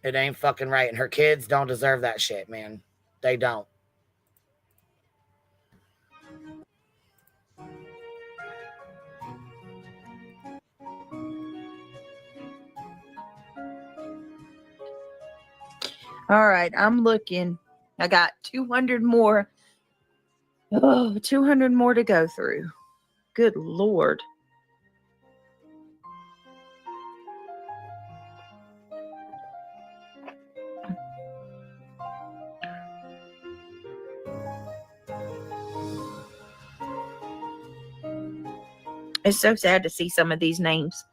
It ain't fucking right. And her kids don't deserve that shit, man. They don't. All right, I'm looking. I got 200 more. Oh, 200 more to go through. Good Lord. It's so sad to see some of these names.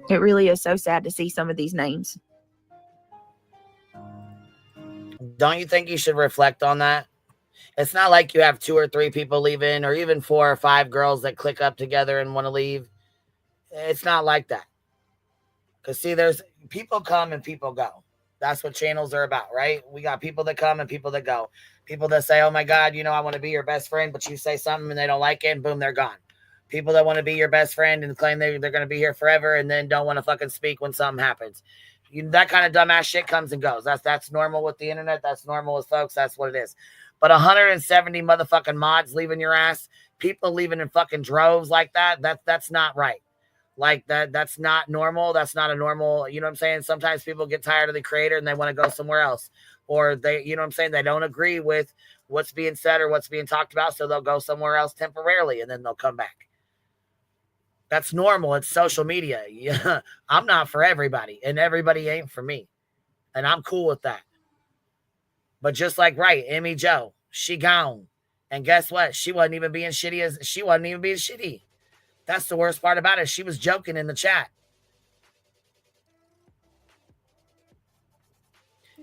It really is so sad to see some of these names. Don't you think you should reflect on that? It's not like you have 2 or 3 people leaving or even 4 or 5 girls that click up together and want to leave. It's not like that. Because, see, there's people come and people go. That's what channels are about, right? We got people that come and people that go. People that say, oh, my God, I want to be your best friend, but you say something and they don't like it, and boom, they're gone. People that want to be your best friend and claim they're going to be here forever and then don't want to fucking speak when something happens. That kind of dumbass shit comes and goes. That's normal with the internet. That's normal with folks. That's what it is. But 170 motherfucking mods leaving your ass, people leaving in fucking droves like that's not right. Like that's not normal. That's not a normal, you know what I'm saying? Sometimes people get tired of the creator and they want to go somewhere else. Or they, you know what I'm saying? They don't agree with what's being said or what's being talked about. So they'll go somewhere else temporarily and then they'll come back. That's normal. It's social media. Yeah, I'm not for everybody and everybody ain't for me. And I'm cool with that. But just like, right, Emmy Joe, she gone. And guess what? She wasn't even being shitty. That's the worst part about it. She was joking in the chat.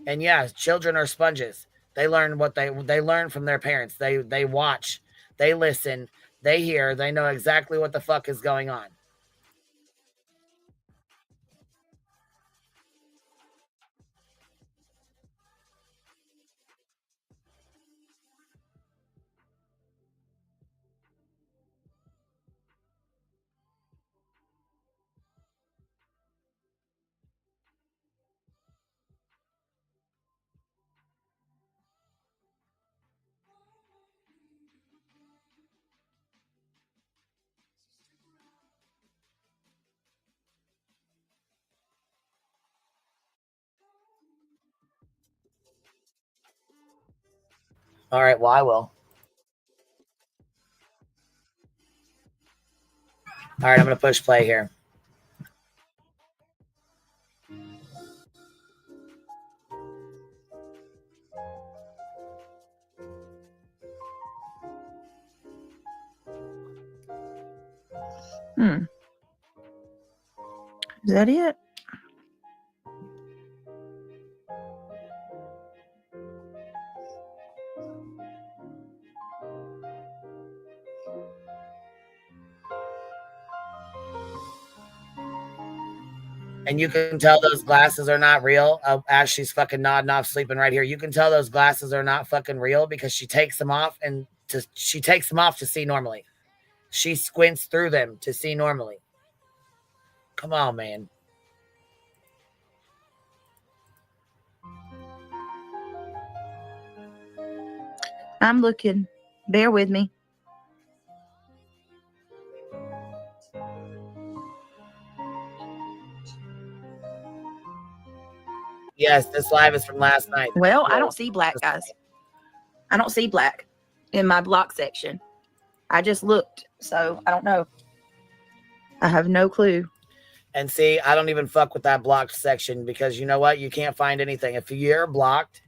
And yeah, children are sponges. They learn what they learn from their parents. They watch, they listen, they hear, they know exactly what the fuck is going on. All right, well, I will. All right, I'm going to push play here. Is that it? And you can tell those glasses are not real. As she's fucking nodding off, sleeping right here. You can tell those glasses are not fucking real because she takes them off she takes them off to see normally. She squints through them to see normally. Come on, man. I'm looking. Bear with me. Yes, this live is from last night. Well, I don't see black, guys. I don't see black in my block section. I just looked, so I don't know. I have no clue. And see, I don't even fuck with that blocked section because you know what? You can't find anything. If you're blocked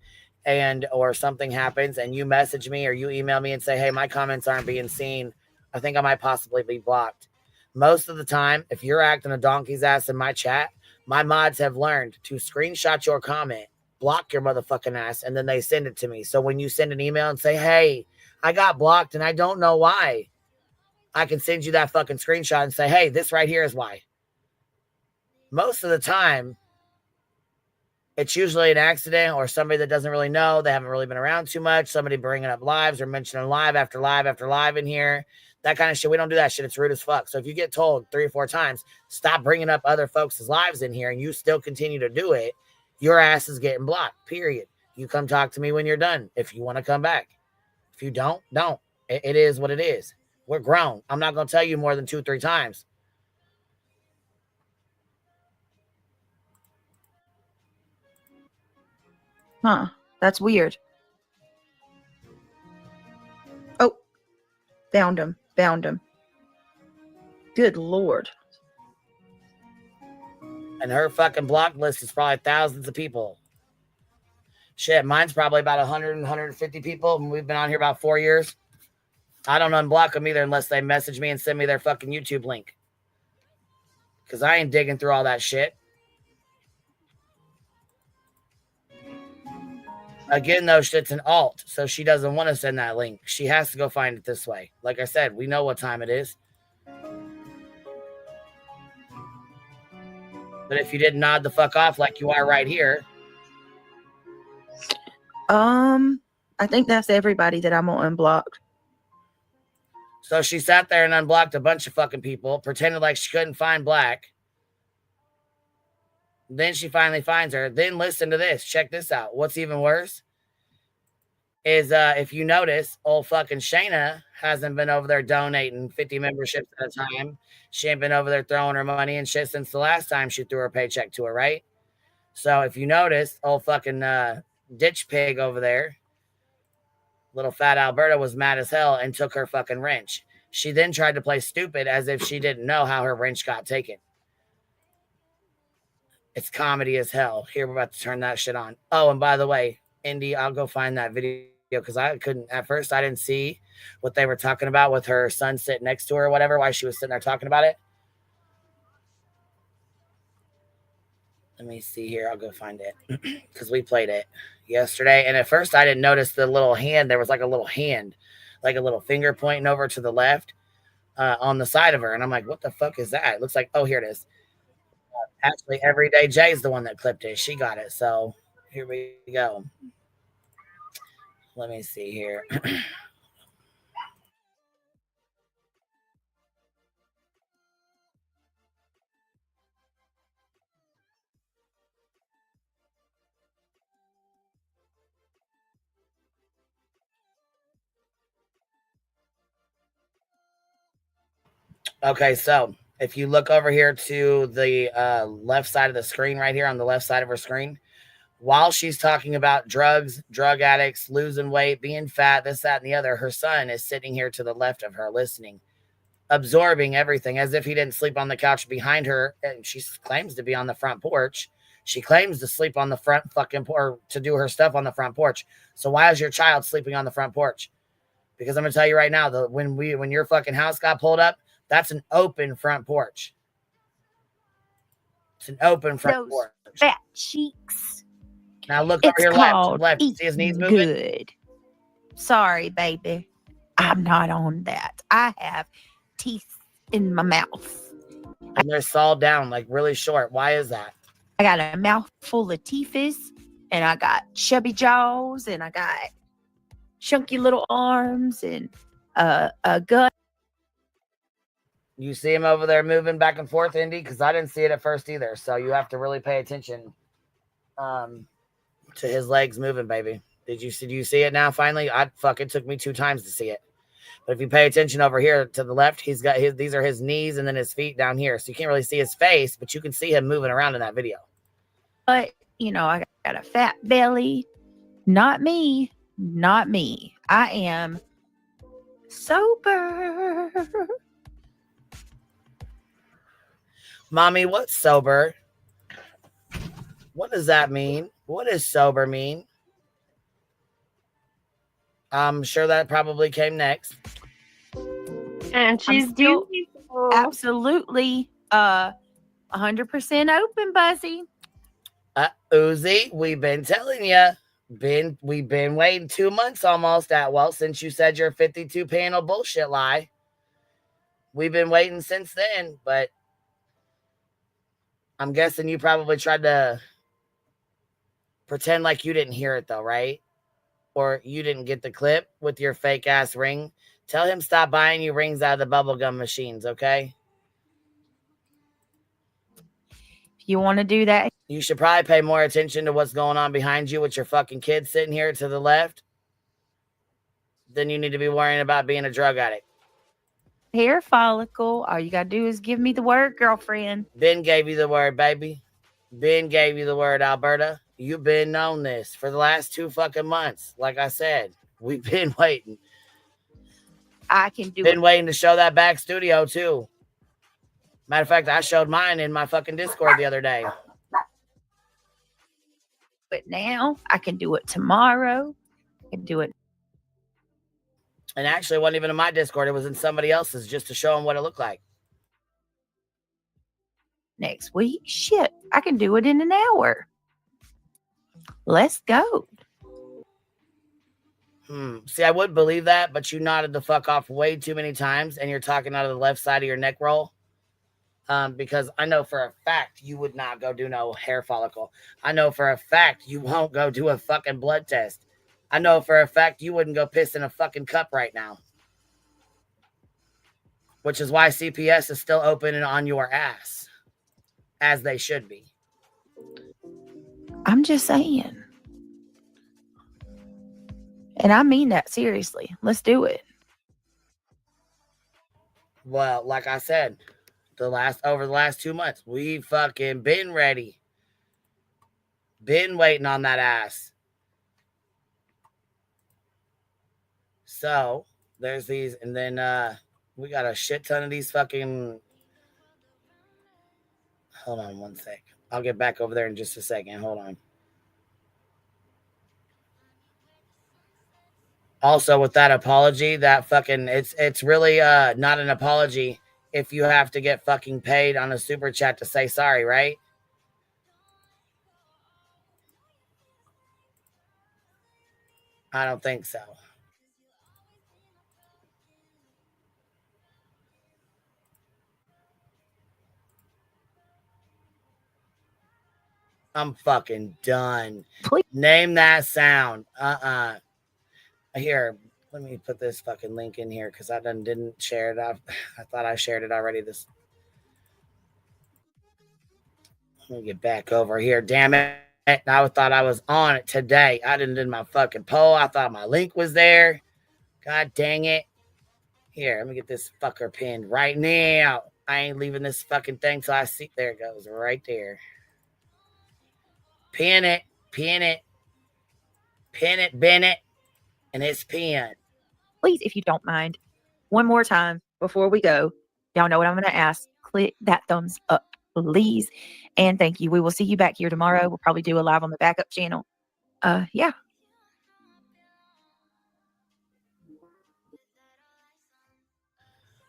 or something happens and you message me or you email me and say, hey, my comments aren't being seen, I think I might possibly be blocked. Most of the time, if you're acting a donkey's ass in my chat, my mods have learned to screenshot your comment, block your motherfucking ass, and then they send it to me. So when you send an email and say, hey, I got blocked and I don't know why, I can send you that fucking screenshot and say, hey, this right here is why. Most of the time, it's usually an accident or somebody that doesn't really know. They haven't really been around too much. Somebody bringing up lives or mentioning live after live after live in here. That kind of shit. We don't do that shit. It's rude as fuck. So if you get told 3 or 4 times, stop bringing up other folks' lives in here and you still continue to do it, your ass is getting blocked, period. You come talk to me when you're done if you want to come back. If you don't. It is what it is. We're grown. I'm not going to tell you more than 2 or 3 times. Huh. That's weird. Oh. Found him. Good Lord. And her fucking block list is probably thousands of people. Shit, mine's probably about 100 and 150 people. And we've been on here about 4 years. I don't unblock them either unless they message me and send me their fucking YouTube link. Because I ain't digging through all that shit. Again, though, shit's an alt, so she doesn't want to send that link. She has to go find it this way. Like I said, we know what time it is. But if you didn't nod the fuck off like you are right here. I think that's everybody that I'm on unblocked. So she sat there and unblocked a bunch of fucking people, pretended like she couldn't find black. Then she finally finds her. Then listen to this. Check this out. What's even worse is if you notice, old fucking Shayna hasn't been over there donating 50 memberships at a time. She ain't been over there throwing her money and shit since the last time she threw her paycheck to her, right? So if you notice, old fucking ditch pig over there, little fat Alberta, was mad as hell and took her fucking wrench. She then tried to play stupid as if she didn't know how her wrench got taken. It's comedy as hell. Here, we're about to turn that shit on. Oh, and by the way, Indy, I'll go find that video because I couldn't, at first, I didn't see what they were talking about with her son sitting next to her or whatever, while she was sitting there talking about it. Let me see here. I'll go find it because we played it yesterday. And at first, I didn't notice the little hand. There was like a little hand, like a little finger pointing over to the left on the side of her. And I'm like, what the fuck is that? It looks like, oh, here it is. Actually, Everyday Jay's the one that clipped it. She got it. So here we go. Let me see here. Okay, so if you look over here to the left side of the screen right here on the left side of her screen, while she's talking about drugs, drug addicts, losing weight, being fat, this, that, and the other, her son is sitting here to the left of her listening, absorbing everything as if he didn't sleep on the couch behind her. And she claims to be on the front porch. She claims to sleep on the front fucking or to do her stuff on the front porch. So why is your child sleeping on the front porch? Because I'm going to tell you right now, when your fucking house got pulled up, that's an open front porch. It's an open front porch. Fat cheeks. Now look It's over your called left. See his knees moving? Good. Sorry, baby. I'm not on that. I have teeth in my mouth. And they're sawed down, like really short. Why is that? I got a mouth full of teeths, and I got chubby jaws, and I got chunky little arms, and a gut. You see him over there moving back and forth, Indy? Because I didn't see it at first either. So you have to really pay attention to his legs moving, baby. Do you see it now finally? It took me 2 times to see it. But if you pay attention over here to the left, these are his knees and then his feet down here. So you can't really see his face, but you can see him moving around in that video. But, I got a fat belly. Not me. Not me. I am sober. Mommy, what's sober? What does that mean? What does sober mean? I'm sure that probably came next. And she's beautiful. Absolutely 100% open, Buzzy. Uzi, we've been telling you. We've been waiting 2 months almost since you said your 52 panel bullshit lie. We've been waiting since then, but I'm guessing you probably tried to pretend like you didn't hear it though, right? Or you didn't get the clip with your fake ass ring. Tell him stop buying you rings out of the bubblegum machines, okay? If you want to do that, you should probably pay more attention to what's going on behind you with your fucking kids sitting here to the left. Then you need to be worrying about being a drug addict. Hair follicle. All you got to do is give me the word, girlfriend. Ben gave you the word, baby. Ben gave you the word, Alberta. You've been on this for the last 2 fucking months. Like I said, we've been waiting. I can do Been waiting to show that back studio, too. Matter of fact, I showed mine in my fucking Discord the other day. But now I can do it tomorrow. I can do it. And actually, it wasn't even in my Discord. It was in somebody else's just to show them what it looked like. Next week? Shit, I can do it in an hour. Let's go. See, I would believe that, but you nodded the fuck off way too many times, and you're talking out of the left side of your neck roll. Because I know for a fact you would not go do no hair follicle. I know for a fact you won't go do a fucking blood test. I know for a fact you wouldn't go piss in a fucking cup right now. Which is why CPS is still open and on your ass. As they should be. I'm just saying. And I mean that seriously. Let's do it. Well, like I said, over the last 2 months, we fucking been ready. Been waiting on that ass. So, there's these, and then we got a shit ton of these fucking... Hold on one sec. I'll get back over there in just a second. Hold on. Also, with that apology, that fucking... It's really not an apology if you have to get fucking paid on a super chat to say sorry, right? I don't think so. I'm fucking done. Please. Name that sound. Here, let me put this fucking link in here because I didn't share it. I thought I shared it already. Let me get back over here. Damn it. I thought I was on it today. I didn't do my fucking poll. I thought my link was there. God dang it. Here, let me get this fucker pinned right now. I ain't leaving this fucking thing till I see. There it goes. Right there. Pin it. Pin it, Bennett, and it's pinned. Please, if you don't mind, one more time before we go, y'all know what I'm going to ask. Click that thumbs up, please. And thank you. We will see you back here tomorrow. We'll probably do a live on the backup channel. Yeah.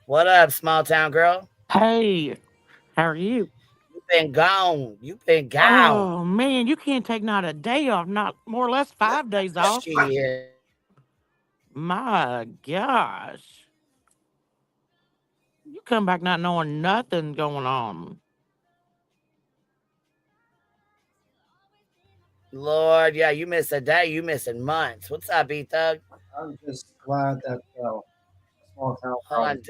What up, small town girl? Hey, how are you? You've been gone. You've been gone. Oh, man, you can't take not a day off, not more or less 5 days off. Shit. My gosh. You come back not knowing nothing going on. Lord, yeah, you miss a day. You missing months. What's up, E-Thug? I'm just glad that small town. Hold on.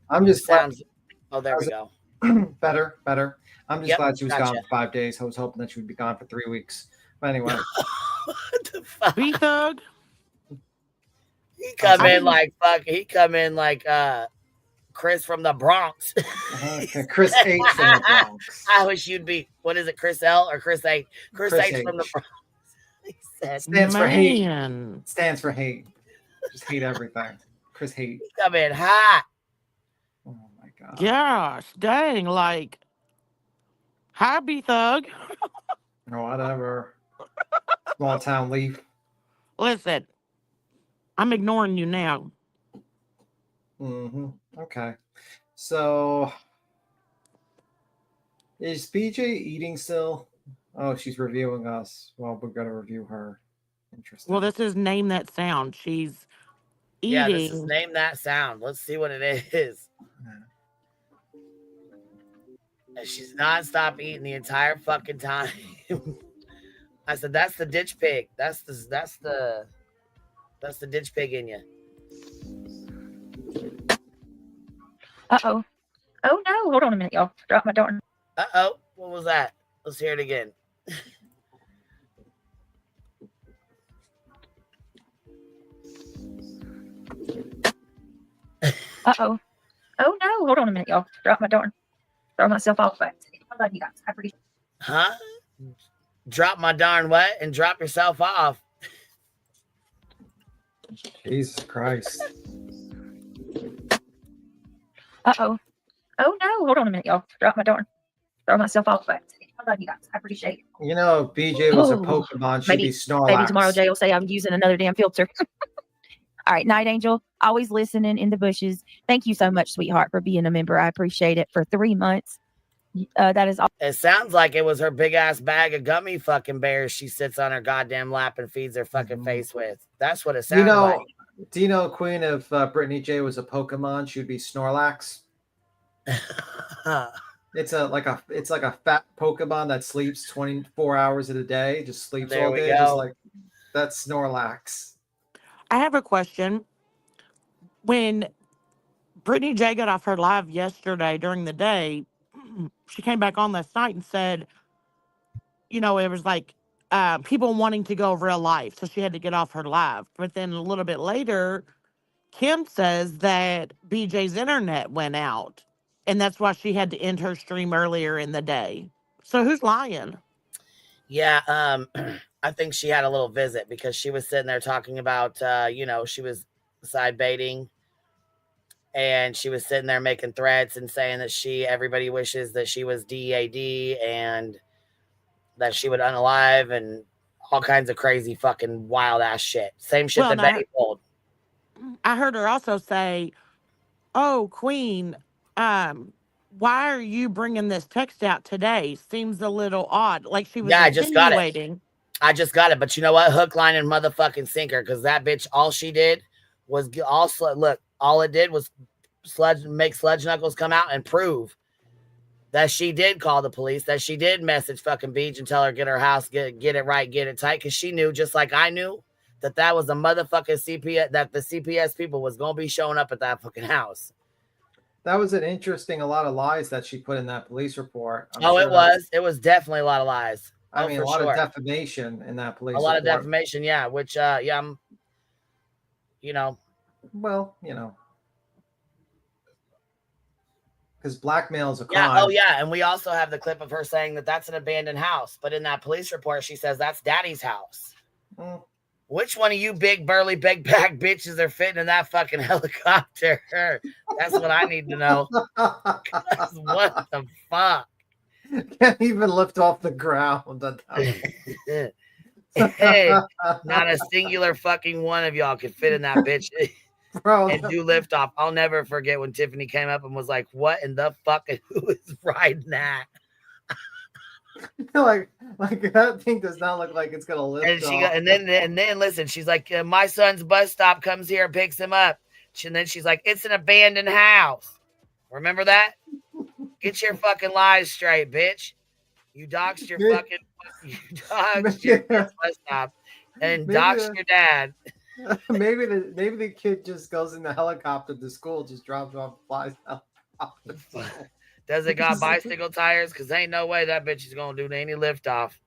I'm just glad. Oh, there we go. Better. I'm just glad she was gotcha. gone for 5 days. I was hoping that she would be gone for 3 weeks. But anyway. What the fuck? B-Thug? He come in like Chris from the Bronx. Chris H from the Bronx. I wish you'd be, what is it, Chris L or Chris H? Chris H from the Bronx. He said, Stands for hate. Stands for hate. Just hate everything. Chris Hate. He come in hot. Oh my God. Gosh, dang, like, hi, B-Thug. Or whatever. Small town leaf. Listen, I'm ignoring you now. Okay. So, is BJ eating still? Oh, she's reviewing us. Well, we're going to review her. Interesting. Well, this is Name That Sound. She's eating. Yeah, this is Name That Sound. Let's see what it is. And she's non-stop eating the entire fucking time. I said, that's the ditch pig. That's the ditch pig in you. Uh-oh. Oh, no. Hold on a minute, y'all. Drop my darn. Uh-oh. What was that? Let's hear it again. Uh-oh. Oh, no. Hold on a minute, y'all. Drop my darn. Throw myself off. I love you guys. I appreciate it. Huh? Drop my darn what and drop yourself off. Jesus Christ. Uh-oh. Oh, no. Hold on a minute, y'all. Drop my darn. Throw myself off. I love you guys. I appreciate it. You know, if BJ was a Pokemon, she'd be Snorlax. Maybe tomorrow Jay will say I'm using another damn filter. All right, Night Angel, always listening in the bushes. Thank you so much, sweetheart, for being a member. I appreciate it. For 3 months. That is all. It sounds like it was her big ass bag of gummy fucking bears she sits on her goddamn lap and feeds her fucking face with. That's what it sounds like. Do you know, Queen, if Brittany J was a Pokemon, she'd be Snorlax? It's like a fat Pokemon that sleeps 24 hours of the day, just sleeps all day. Just like that's Snorlax. I have a question. When Brittany J got off her live yesterday during the day, she came back on last night and said, you know, it was like people wanting to go real life, so she had to get off her live. But then a little bit later, Kim says that BJ's internet went out, and that's why she had to end her stream earlier in the day. So who's lying? Yeah, I think she had a little visit because she was sitting there talking about, you know, she was side baiting. And she was sitting there making threats and saying that everybody wishes that she was DAD and that she would unalive and all kinds of crazy fucking wild ass shit. Same shit that Betty pulled. I heard her also say, "Oh, Queen, why are you bringing this text out today? Seems a little odd." Like she was insinuating. I just got it. But you know what? Hook, line, and motherfucking sinker. Because that bitch, all she did was all it did was make Sludge Knuckles come out and prove that she did call the police, that she did message fucking Beach and tell her get her house, get it right, get it tight. Because she knew, just like I knew, that was a motherfucking CPS, that the CPS people was going to be showing up at that fucking house. That was a lot of lies that she put in that police report. It was definitely a lot of lies. I mean, a lot of defamation in that police report. A lot of defamation, yeah, which, I'm, you know. Well, you know. Because blackmail is a crime. Yeah. Oh, yeah. And we also have the clip of her saying that that's an abandoned house. But in that police report, she says that's daddy's house. Mm. Which one of you big, burly, big back bitches are fitting in that fucking helicopter? That's what I need to know. What the fuck? Can't even lift off the ground. Hey, not a singular fucking one of y'all could fit in that bitch. Bro, and do lift off. I'll never forget when Tiffany came up and was like, "What in the fuck? Who is riding that?" like that thing does not look like it's gonna lift. And and then listen, she's like, "My son's bus stop comes here and picks him up." And then she's like, "It's an abandoned house." Remember that? Get your fucking lies straight, bitch. You doxed your fucking. You doxed your bus stop and doxed your dad. Maybe the kid just goes in the helicopter to school, just drops off, flies helicopter. Does it got bicycle tires? Because ain't no way that bitch is gonna do any lift off.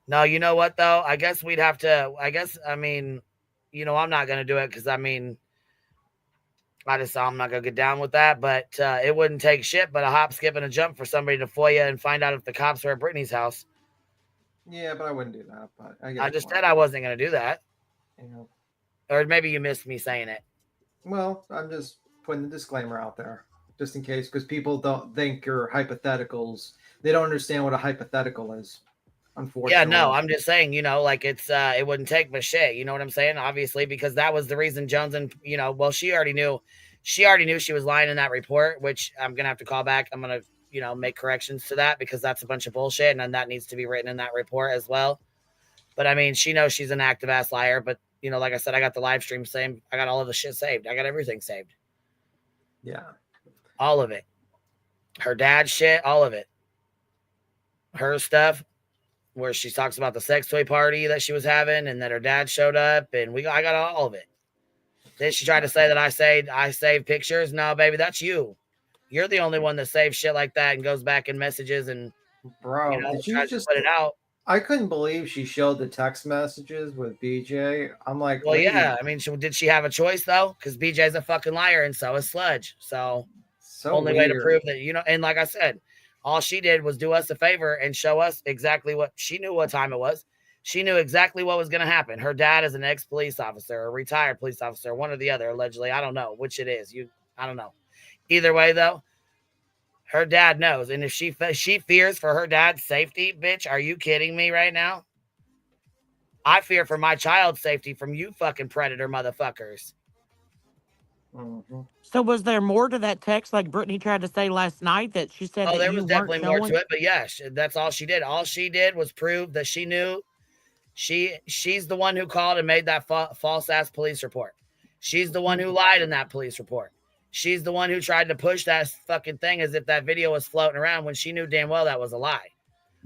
No, you know what though? I guess we'd have to. I mean, I'm not gonna do it because I'm not gonna get down with that. But it wouldn't take shit but a hop, skip, and a jump for somebody to FOIA and find out if the cops were at Brittany's house. Yeah, but I wouldn't do that. But I just said I wasn't going to do that. Yeah. Or maybe you missed me saying it. Well, I'm just putting the disclaimer out there just in case, because people don't think your hypotheticals. They don't understand what a hypothetical is. Unfortunately. Yeah, no, I'm just saying, like it's it wouldn't take but shit. You know what I'm saying? Obviously, because that was the reason Jones and she already knew she was lying in that report, which I'm gonna have to call back. I'm gonna make corrections to that because that's a bunch of bullshit, and then that needs to be written in that report as well. But I mean, she knows she's an active ass liar. But like I said, I got the live stream saved. I got all of the shit saved. I got everything saved. Yeah, all of it. Her dad's shit, all of it. Her stuff, where she talks about the sex toy party that she was having, and that her dad showed up, and I got all of it. Then she tried to say that I saved pictures. No, baby, that's you. You're the only one that saves shit like that and goes back in messages and did you just put it out. I couldn't believe she showed the text messages with BJ. I'm like, well, yeah. I mean, did she have a choice though? Because BJ's a fucking liar, and so is Sludge. So only way to prove that And like I said, all she did was do us a favor and show us exactly what she knew. What time it was. She knew exactly what was going to happen. Her dad is an ex-police officer, a retired police officer, one or the other, allegedly. I don't know which it is. I don't know. Either way, though, her dad knows. And if she fears for her dad's safety, bitch, are you kidding me right now? I fear for my child's safety from you fucking predator motherfuckers. Mm-hmm. So was there more to that text like Brittany tried to say last night that she said that there you was definitely more showing? to it, but yeah, that's all she did. All she did was prove that she knew she's the one who called and made that false ass police report. She's the one who lied in that police report. She's the one who tried to push that fucking thing as if that video was floating around when she knew damn well that was a lie.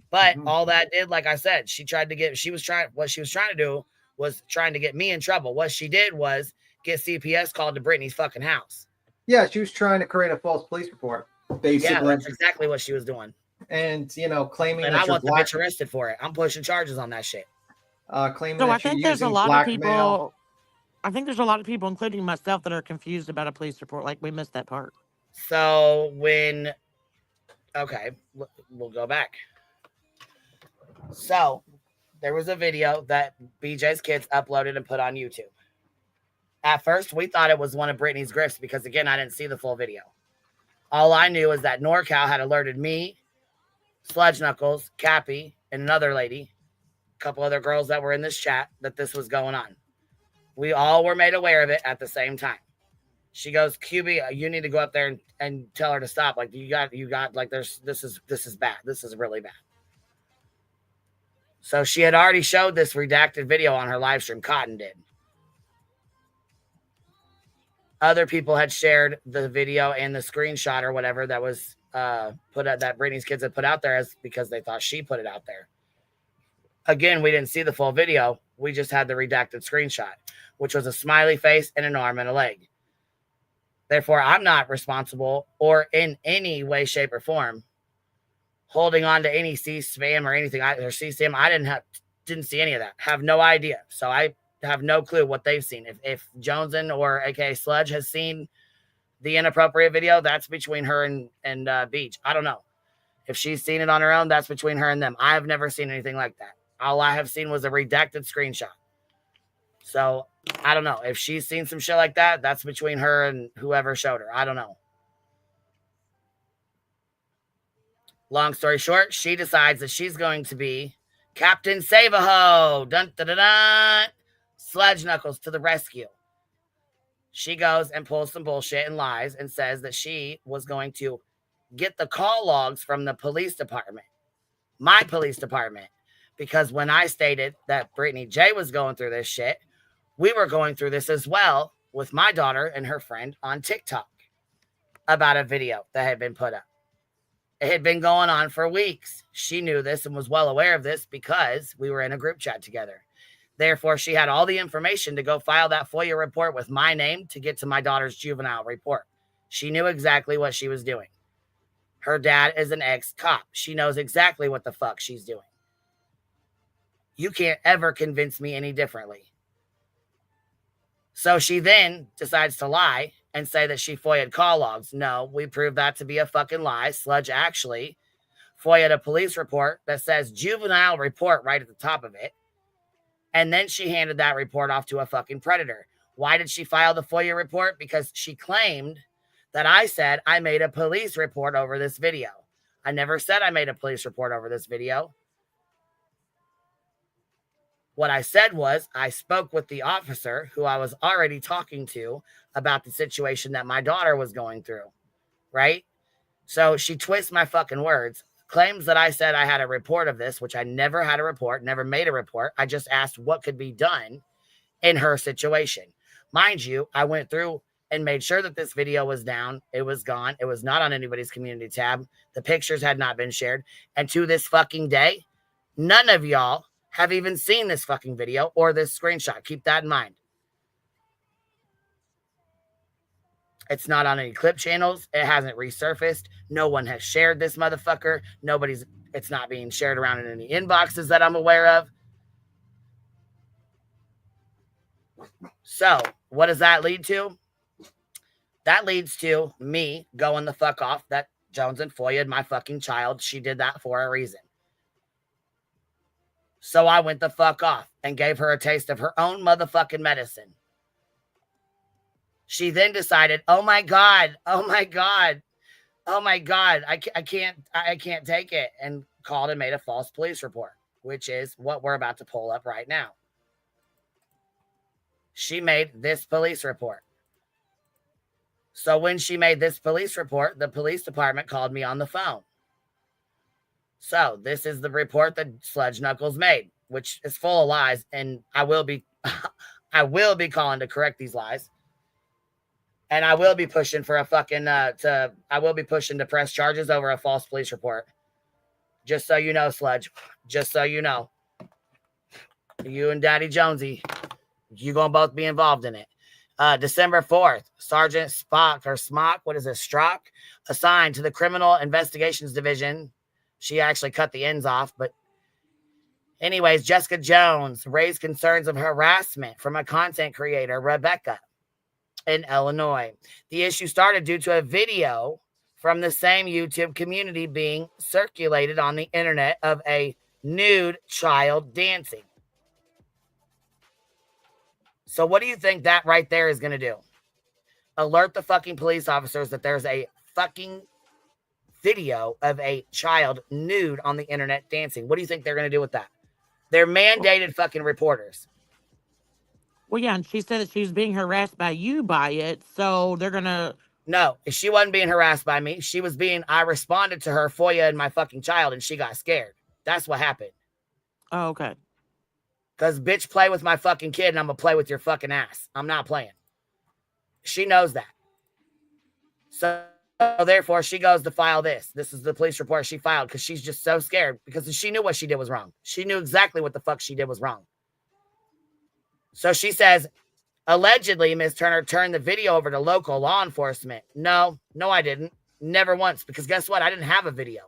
But all that did, like I said, what she was trying to do was trying to get me in trouble. What she did was get CPS called to Brittany's fucking house. Yeah, she was trying to create a false police report, basically. Yeah, that's exactly what she was doing. And, claiming that I want the bitch arrested for it. I'm pushing charges on that shit. Claiming so that I think there's a lot of people, including myself, that are confused about a police report. Like, we missed that part. So we'll go back. So there was a video that BJ's kids uploaded and put on YouTube. At first, we thought it was one of Brittany's grifts because, again, I didn't see the full video. All I knew is that NorCal had alerted me, Sludge Knuckles, Cappy, and another lady, a couple other girls that were in this chat, that this was going on. We all were made aware of it at the same time. She goes, QB, you need to go up there and tell her to stop. Like, you got like, this is bad. This is really bad. So she had already showed this redacted video on her live stream. Cotton did. Other people had shared the video and the screenshot or whatever that was put out, that Brittany's kids had put out there, as because they thought she put it out there. Again, we didn't see the full video. We just had the redacted screenshot, which was a smiley face and an arm and a leg. Therefore, I'm not responsible or in any way, shape, or form holding on to any CSAM or anything. Or CSAM, I didn't see any of that. Have no idea. So I have no clue what they've seen. If Joneson or aka Sludge has seen the inappropriate video, that's between her and Beach. I don't know. If she's seen it on her own, that's between her and them. I have never seen anything like that. All I have seen was a redacted screenshot. So I don't know. If she's seen some shit like that, that's between her and whoever showed her. I don't know. Long story short, she decides that she's going to be Captain Save-A-Ho. Dun, dun, dun, dun. Sludge Knuckles to the rescue. She goes and pulls some bullshit and lies and says that she was going to get the call logs from the police department. My police department. Because when I stated that Brittany J was going through this shit, we were going through this as well with my daughter and her friend on TikTok about a video that had been put up. It had been going on for weeks. She knew this and was well aware of this because we were in a group chat together. Therefore, she had all the information to go file that FOIA report with my name to get to my daughter's juvenile report. She knew exactly what she was doing. Her dad is an ex-cop. She knows exactly what the fuck she's doing. You can't ever convince me any differently. So she then decides to lie and say that she FOIA'd call logs. No, we proved that to be a fucking lie. Sludge actually FOIA'd a police report that says juvenile report right at the top of it. And then she handed that report off to a fucking predator. Why did she file the FOIA report? Because she claimed that I said I made a police report over this video. I never said I made a police report over this video. What I said was I spoke with the officer who I was already talking to about the situation that my daughter was going through, right? So she twists my fucking words, claims that I said I had a report of this, which I never had a report, never made a report. I just asked what could be done in her situation. Mind you, I went through and made sure that this video was down. It was gone. It was not on anybody's community tab. The pictures had not been shared. And to this fucking day, none of y'all have even seen this fucking video or this screenshot. Keep that in mind. It's not on any clip channels. It hasn't resurfaced. No one has shared this motherfucker. It's not being shared around in any inboxes that I'm aware of. So what does that lead to? That leads to me going the fuck off that Joneson FOIA'd my fucking child. She did that for a reason. So I went the fuck off and gave her a taste of her own motherfucking medicine. She then decided, oh my God, I can't take it, and called and made a false police report, which is what we're about to pull up right now. She made this police report. So when she made this police report, the police department called me on the phone. So this is the report that Sludge Knuckles made, which is full of lies, and I will be calling to correct these lies. And I will be pushing for a fucking I will be pushing to press charges over a false police report. Just so you know, Sludge. Just so you know. You and Daddy Jonesy, you gonna both be involved in it. December 4th, Sergeant Strock, assigned to the Criminal Investigations Division. She actually cut the ends off, but anyways, Jessica Jones raised concerns of harassment from a content creator, Rebecca, in Illinois. The issue started due to a video from the same YouTube community being circulated on the internet of a nude child dancing. So what do you think that right there is going to do? Alert the fucking police officers that there's a fucking video of a child nude on the internet dancing. What do you think they're going to do with that? They're mandated fucking reporters. Well, yeah, and she said that she was being harassed by you by it, so they're going to... No, she wasn't being harassed by me. I responded to her FOIA and my fucking child, and she got scared. That's what happened. Oh, okay. Because bitch, play with my fucking kid, and I'm going to play with your fucking ass. I'm not playing. She knows that. So therefore, she goes to file this. This is the police report she filed because she's just so scared because she knew what she did was wrong. She knew exactly what the fuck she did was wrong. So she says, allegedly, Ms. Turner turned the video over to local law enforcement. No, I didn't. Never once. Because guess what? I didn't have a video.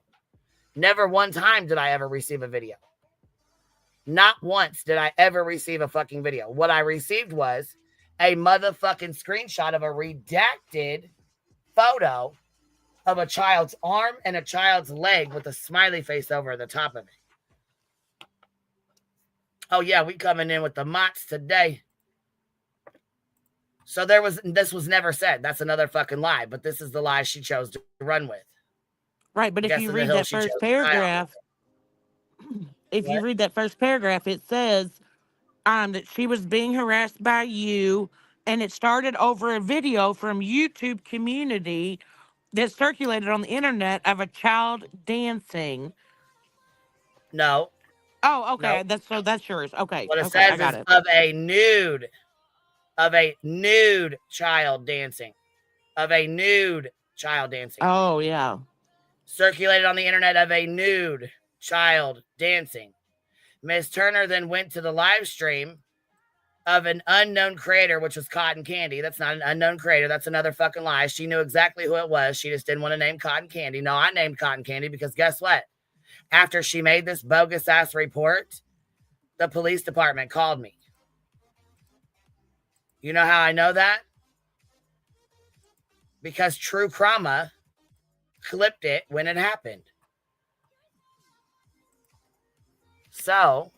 Never one time did I ever receive a video. Not once did I ever receive a fucking video. What I received was a motherfucking screenshot of a redacted photo of a child's arm and a child's leg with a smiley face over the top of it. Oh yeah, we coming in with the mots today. So this was never said. That's another fucking lie, but this is the lie she chose to run with. Right, but if you read that first paragraph, it says that she was being harassed by you, and it started over a video from YouTube community that circulated on the internet of a child dancing. No. Oh, okay. No. That's yours. Okay. What it okay, says is of a nude child dancing. Of a nude child dancing. Oh, yeah. Circulated on the internet of a nude child dancing. Miss Turner then went to the live stream of an unknown creator, which was Cotton Candy. That's not an unknown creator. That's another fucking lie. She knew exactly who it was. She just didn't want to name Cotton Candy. No, I named Cotton Candy because guess what? After she made this bogus ass report, the police department called me. You know how I know that? Because True Crama clipped it when it happened. So,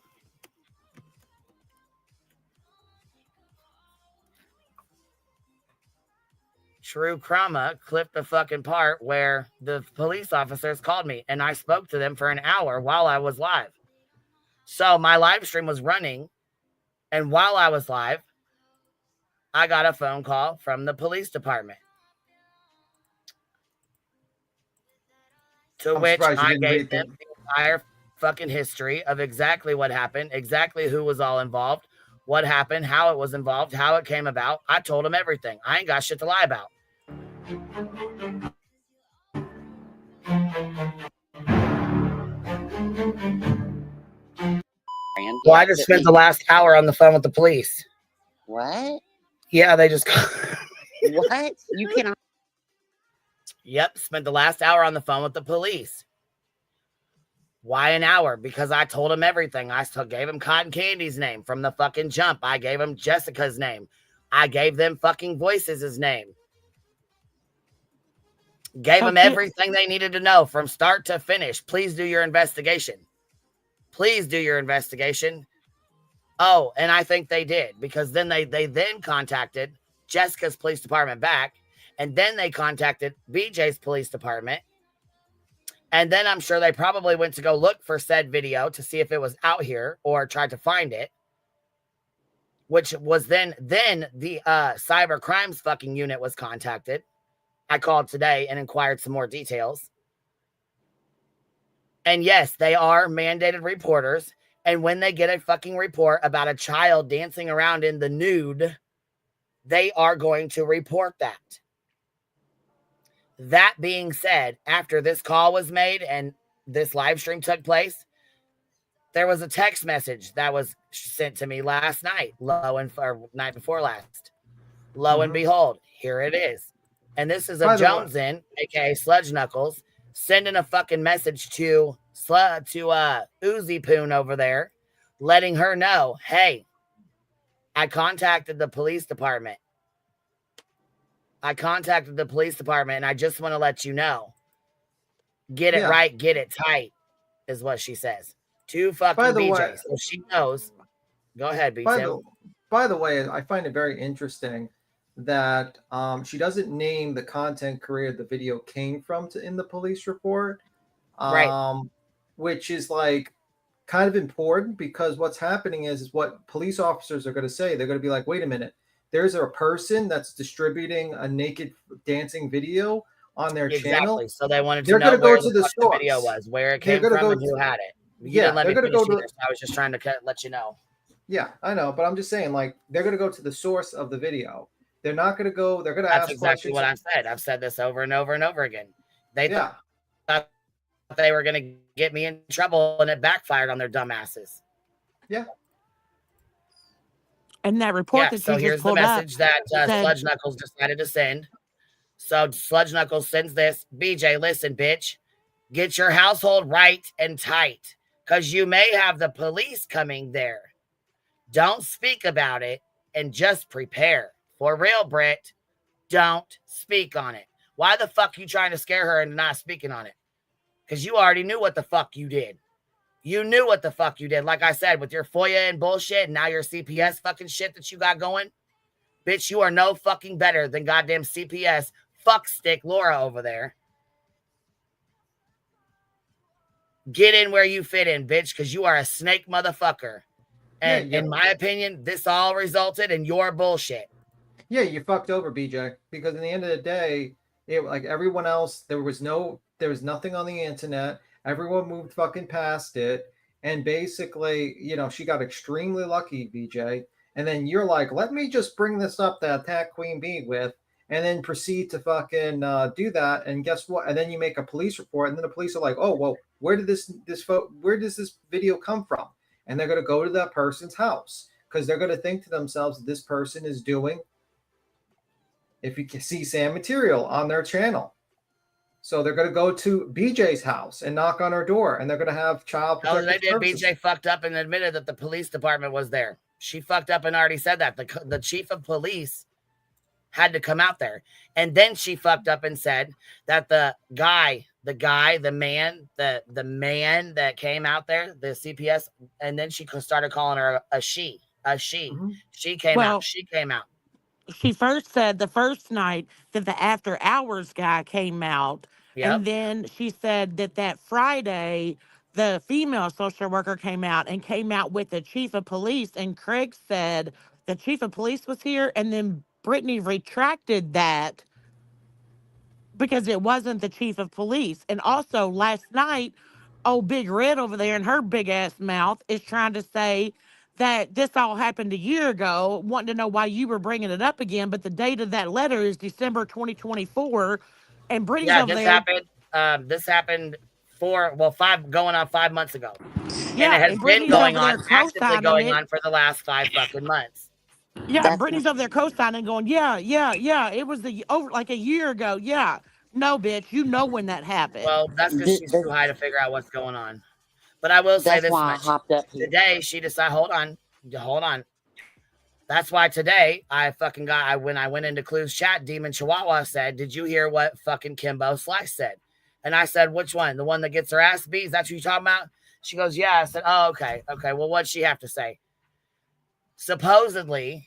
True Crama clipped the fucking part where the police officers called me and I spoke to them for an hour while I was live. So my live stream was running, and while I was live, I got a phone call from the police department. To which I gave them the entire fucking history of exactly what happened, exactly who was all involved, what happened, how it was involved, how it came about. I told them everything. I ain't got shit to lie about. Well, I just spent the last hour on the phone with the police. What? Yeah, they just... What? You cannot... Yep, spent the last hour on the phone with the police. Why an hour? Because I told him everything. I still gave him Cotton Candy's name from the fucking jump. I gave him Jessica's name. I gave them fucking Voices' name. Gave them everything they needed to know from start to finish. Please do your investigation. Please do your investigation. Oh, and I think they did, because then they then contacted Jessica's police department back, and then they contacted BJ's police department. And then I'm sure they probably went to go look for said video to see if it was out here or tried to find it, which was then the cyber crimes fucking unit was contacted. I called today and inquired some more details. And yes, they are mandated reporters. And when they get a fucking report about a child dancing around in the nude, they are going to report that. That being said, after this call was made and this live stream took place, there was a text message that was sent to me last night, or night before last. Lo and behold, here it is. And this is a Jonesin, aka Sludge Knuckles, sending a fucking message to Uzi Poon over there, letting her know, hey, I contacted the police department. And I just want to let you know. Get it right, get it tight, is what she says. To fucking BJ. So she knows. Go ahead, BJ. By the way, I find it very interesting that she doesn't name the content creator the video came from in the police report. Right. Which is like kind of important, because what's happening is what police officers are going to say. They're going to be like, wait a minute, there's a person that's distributing a naked dancing video on their channel. So they wanted to know where the video was, where it came from, and who had it. You didn't let me finish either, so I was just trying to let you know. Yeah, I know, but I'm just saying, like, they're going to go to the source of the video. They're not going to go. They're going to ask questions. That's exactly what I said. I've said this over and over and over again. They thought they were going to get me in trouble, and it backfired on their dumbasses. Yeah. And that report that so you here's just pulled the message that said, Sludge Knuckles decided to send. So Sludge Knuckles sends this. BJ, listen, bitch. Get your household right and tight. because you may have the police coming there. Don't speak about it and just prepare. For real, Britt, don't speak on it. Why the fuck you trying to scare her and not speaking on it? Because you already knew what the fuck you did. You knew what the fuck you did. Like I said, with your FOIA and bullshit, and now your CPS fucking shit that you got going. Bitch, you are no fucking better than goddamn CPS fuckstick Laura over there. Get in where you fit in, bitch, because you are a snake motherfucker. And in my opinion, this all resulted in your bullshit. Yeah, you fucked over, BJ, because in the end of the day, it like everyone else, there was nothing on the internet. Everyone moved fucking past it. And basically, you know, she got extremely lucky, BJ. And then you're like, let me just bring this up to attack Queen Bee with, and then proceed to fucking do that. And guess what? And then you make a police report, and then the police are like, oh, well, where does this video come from? And they're going to go to that person's house because they're going to think to themselves, this person is doing, if you can see CSAM material on their channel. So they're going to go to BJ's house and knock on her door, and they're going to have child protective services. BJ fucked up and admitted that the police department was there. She fucked up and already said that. The chief of police had to come out there. And then she fucked up and said that the man that came out there, the CPS, and then she started calling her a she. Mm-hmm. She came out. She first said the first night that the after hours guy came out. Yep. And then she said that Friday, the female social worker came out with the chief of police. And Craig said the chief of police was here. And then Brittany retracted that because it wasn't the chief of police. And also last night, old Big Red over there in her big ass mouth is trying to say that this all happened a year ago, wanting to know why you were bringing it up again. But the date of that letter is December 2024. And Brittany's over there. This happened 5 months ago. Yeah, and it has been going on, actively going on for the last 5 fucking months. Yeah, Brittany's over there co-signing, going, yeah. It was like a year ago. Yeah, no, bitch, you know when that happened. Well, that's because she's too high to figure out what's going on. But I will say this much: today she decided. Hold on. That's why today when I went into Clue's chat, Demon Chihuahua said, "Did you hear what fucking Kimbo Slice said?" And I said, "Which one? The one that gets her ass beat? That's what you talking about?" She goes, "Yeah." I said, "Oh, okay. Well, what'd she have to say?" Supposedly,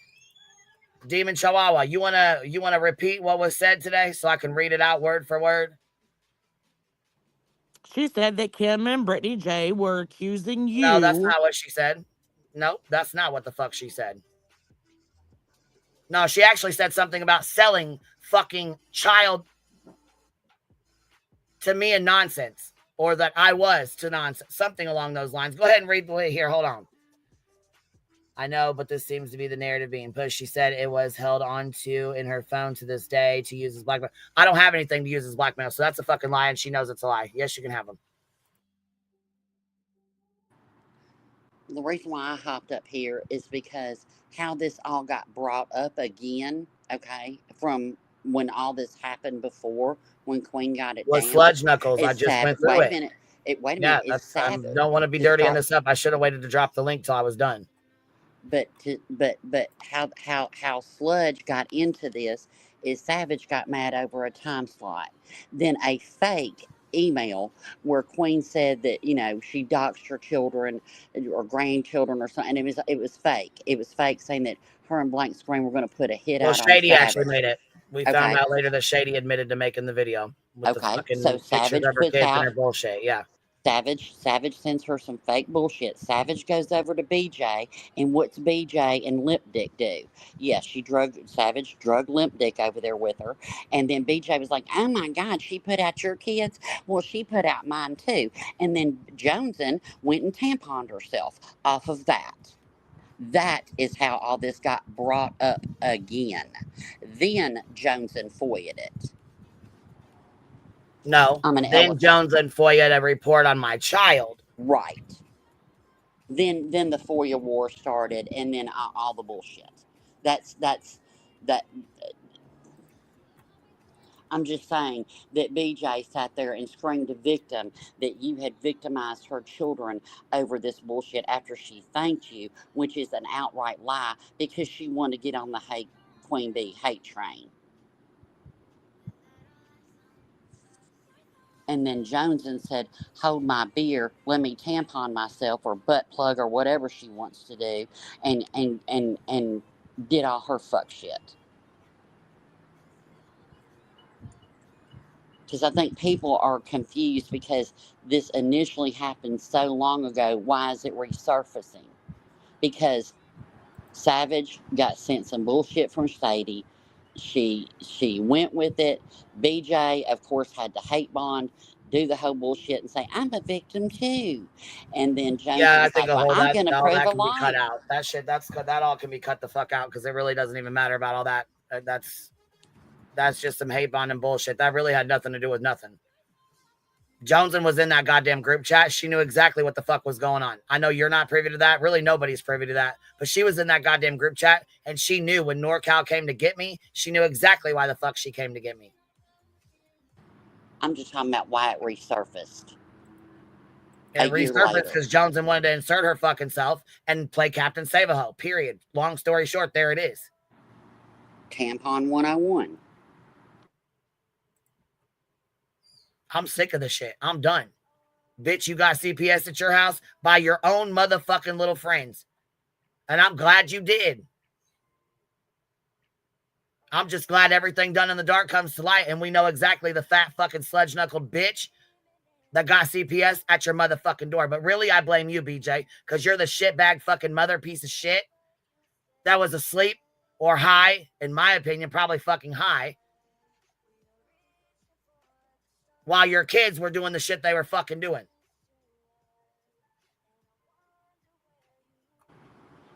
Demon Chihuahua, you wanna repeat what was said today so I can read it out word for word? She said that Kim and Brittany J were accusing you. No, that's not what she said. No, that's not what the fuck she said. No, she actually said something about selling fucking child to me in nonsense, or that I was to nonsense, something along those lines. Go ahead and read the here. Hold on. I know, but this seems to be the narrative being pushed. She said it was held onto in her phone to this day to use as blackmail. I don't have anything to use as blackmail, so that's a fucking lie, and she knows it's a lie. Yes, you can have them. The reason why I hopped up here is because how this all got brought up again, okay, from when all this happened before, when Queen got it down. Sludge Knuckles. I just went through it. Wait a minute. I don't want to be dirtying this up. I should have waited to drop the link till I was done. But how Sludge got into this is Savage got mad over a time slot. Then a fake email where Queen said that, you know, she doxed her children or grandchildren or something. And it was fake. It was fake, saying that her and Blank Screen were going to put a hit out on Shady actually made it. We found out later that Shady admitted to making the video. With the fucking so Savage puts out her bullshit. Yeah. Savage sends her some fake bullshit. Savage goes over to BJ, and what's BJ and Limp Dick do? Yes, Savage drug Limp Dick over there with her, and then BJ was like, "Oh my God, she put out your kids? Well, she put out mine too." And then Joneson went and tamponed herself off of that. That is how all this got brought up again. Then Joneson FOIA'd it. No, then Jones and FOIA a report on my child. Right. Then the FOIA war started, and then all the bullshit. That's that. I'm just saying that BJ sat there and screamed to victim that you had victimized her children over this bullshit after she thanked you, which is an outright lie because she wanted to get on the hate Queen Bee hate train. And then Joneson said, hold my beer, let me tampon myself or butt plug or whatever she wants to do, and did all her fuck shit. Because I think people are confused because this initially happened so long ago. Why is it resurfacing? Because Savage got sent some bullshit from Sadie. She went with it. BJ, of course, had to hate bond, do the whole bullshit and say, I'm a victim too. And then Jones Yeah, I was think like, well, I'm going to all prove that a can be cut lie. out. That shit, that all can be cut the fuck out because it really doesn't even matter about all that. That's just some hate bond and bullshit. That really had nothing to do with nothing. Joneson was in that goddamn group chat. She knew exactly what the fuck was going on. I know you're not privy to that. Really, nobody's privy to that. But she was in that goddamn group chat, and she knew when NorCal came to get me, she knew exactly why the fuck she came to get me. I'm just talking about why it resurfaced. It resurfaced because Joneson wanted to insert her fucking self and play Captain Save-A-Ho, period. Long story short, there it is. Tampon 101. I'm sick of this shit. I'm done. Bitch, you got CPS at your house by your own motherfucking little friends. And I'm glad you did. I'm just glad everything done in the dark comes to light and we know exactly the fat fucking sludge-knuckled bitch that got CPS at your motherfucking door. But really, I blame you, BJ, because you're the shitbag fucking mother piece of shit that was asleep or high, in my opinion, probably fucking high, while your kids were doing the shit they were fucking doing.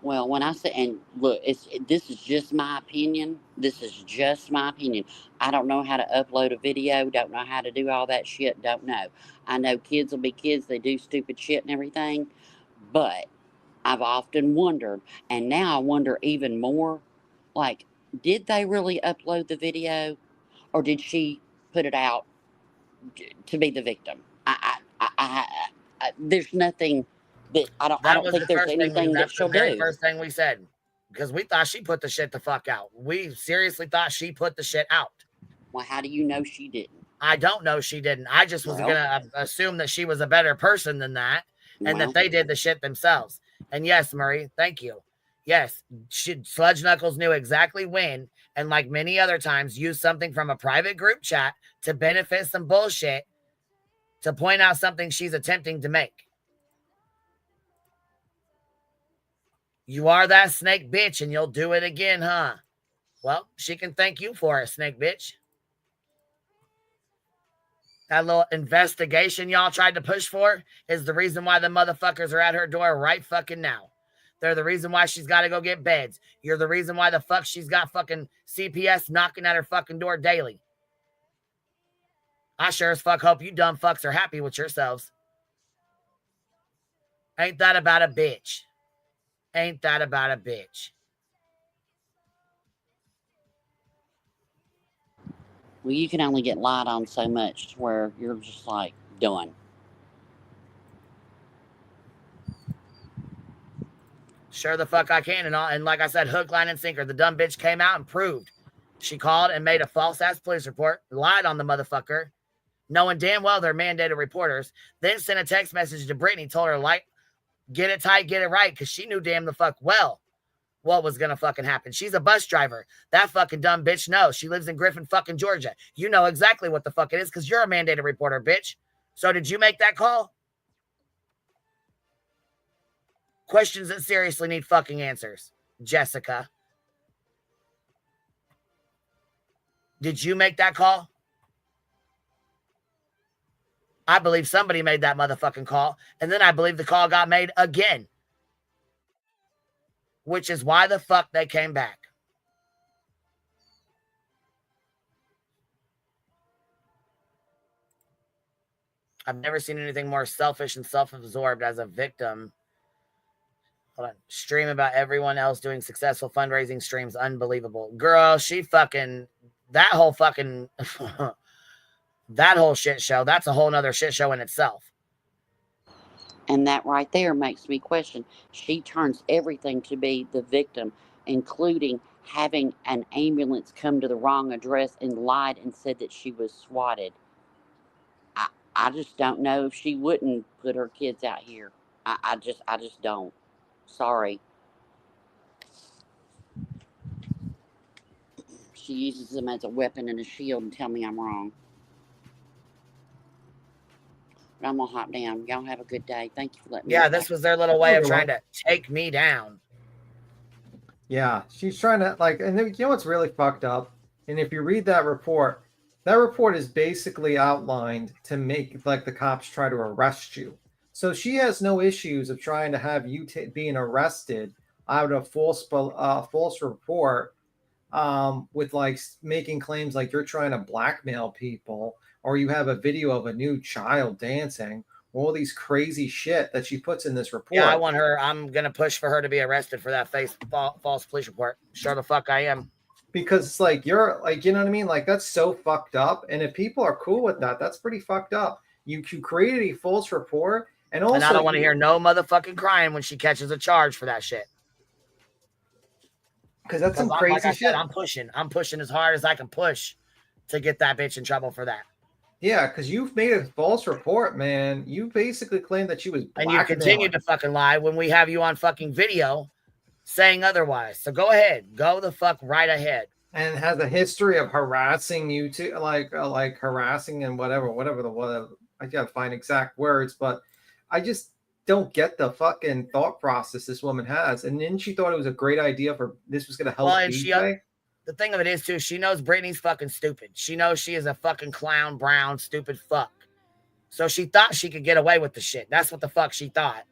Well, when I say, and look, this is just my opinion. This is just my opinion. I don't know how to upload a video. Don't know how to do all that shit. Don't know. I know kids will be kids. They do stupid shit and everything. But I've often wondered, and now I wonder even more, like, did they really upload the video, or did she put it out to be the victim? There's nothing that I don't think there's anything that she'll do. That's the very first thing we said, because we thought she put the shit the fuck out. We seriously thought she put the shit out. Well, how do you know she didn't? I don't know she didn't. I just was gonna assume that she was a better person than that, and that they did the shit themselves. And yes, Murray, thank you. Yes, Sludge Knuckles knew exactly when, and like many other times, used something from a private group chat to benefit some bullshit to point out something she's attempting to make. You are that snake bitch, and you'll do it again, huh? Well, she can thank you for it, snake bitch. That little investigation y'all tried to push for is the reason why the motherfuckers are at her door right fucking now. They're the reason why she's got to go get beds. You're the reason why the fuck she's got fucking CPS knocking at her fucking door daily. I sure as fuck hope you dumb fucks are happy with yourselves. Ain't that about a bitch? Ain't that about a bitch? Well, you can only get lied on so much where you're just like, done. Sure the fuck I can. And like I said, hook, line, and sinker. The dumb bitch came out and proved. She called and made a false-ass police report, lied on the motherfucker, knowing damn well they're mandated reporters, then sent a text message to Brittany, told her, like, get it tight, get it right, because she knew damn the fuck well what was going to fucking happen. She's a bus driver. That fucking dumb bitch knows. She lives in Griffin fucking Georgia. You know exactly what the fuck it is because you're a mandated reporter, bitch. So did you make that call? Questions that seriously need fucking answers. Jessica. Did you make that call? I believe somebody made that motherfucking call. And then I believe the call got made again. Which is why the fuck they came back. I've never seen anything more selfish and self-absorbed as a victim. Hold on. Stream about everyone else doing successful fundraising streams. Unbelievable. Girl, she fucking that whole fucking that whole shit show, that's a whole nother shit show in itself. And that right there makes me question. She turns everything to be the victim, including having an ambulance come to the wrong address and lied and said that she was swatted. I just don't know if she wouldn't put her kids out here. I just don't. Sorry. She uses them as a weapon and a shield and tell me I'm wrong. I'm gonna hop down. Y'all have a good day. Thank you for letting me. Yeah, this was their little way of trying to take me down. Yeah, she's trying to like, and you know what's really fucked up? And if you read that report is basically outlined to make like the cops try to arrest you. So she has no issues of trying to have you being arrested out of false report, with like making claims like you're trying to blackmail people, or you have a video of a new child dancing, all these crazy shit that she puts in this report. Yeah, I want her. I'm gonna push for her to be arrested for that false police report. Sure the fuck I am. Because it's like you're like, you know what I mean? Like that's so fucked up. And if people are cool with that, that's pretty fucked up. You created a false report, and also I don't want to hear no motherfucking crying when she catches a charge for that shit. Because that's some crazy like shit. I'm pushing as hard as I can push to get that bitch in trouble for that. Yeah, because you've made a false report, man. You basically claimed that she was blackmailing. And you continue to fucking lie when we have you on fucking video saying otherwise. So go ahead. Go the fuck right ahead. And has a history of harassing you too, like harassing and whatever. I gotta find exact words, but I just don't get the fucking thought process this woman has. And then she thought it was a great idea for this was gonna help BJ. The thing of it is, too, she knows Brittany's fucking stupid. She knows she is a fucking clown, brown, stupid fuck. So she thought she could get away with the shit. That's what the fuck she thought.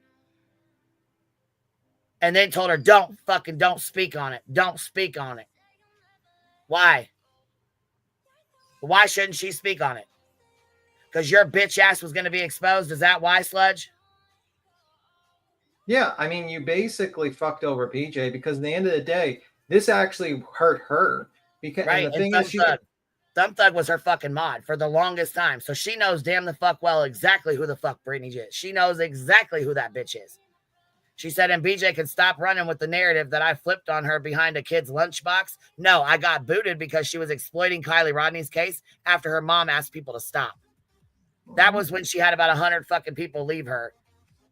And then told her, don't speak on it. Don't speak on it. Why? Why shouldn't she speak on it? Because your bitch ass was going to be exposed. Is that why, Sludge? Yeah, I mean, you basically fucked over PJ because at the end of the day, this actually hurt her. Because right. And the thing is, Thumb Thug was her fucking mod for the longest time. So she knows damn the fuck well exactly who the fuck Brittany is. She knows exactly who that bitch is. She said, and BJ can stop running with the narrative that I flipped on her behind a kid's lunchbox. No, I got booted because she was exploiting Kylie Rodney's case after her mom asked people to stop. That was when she had about 100 fucking people leave her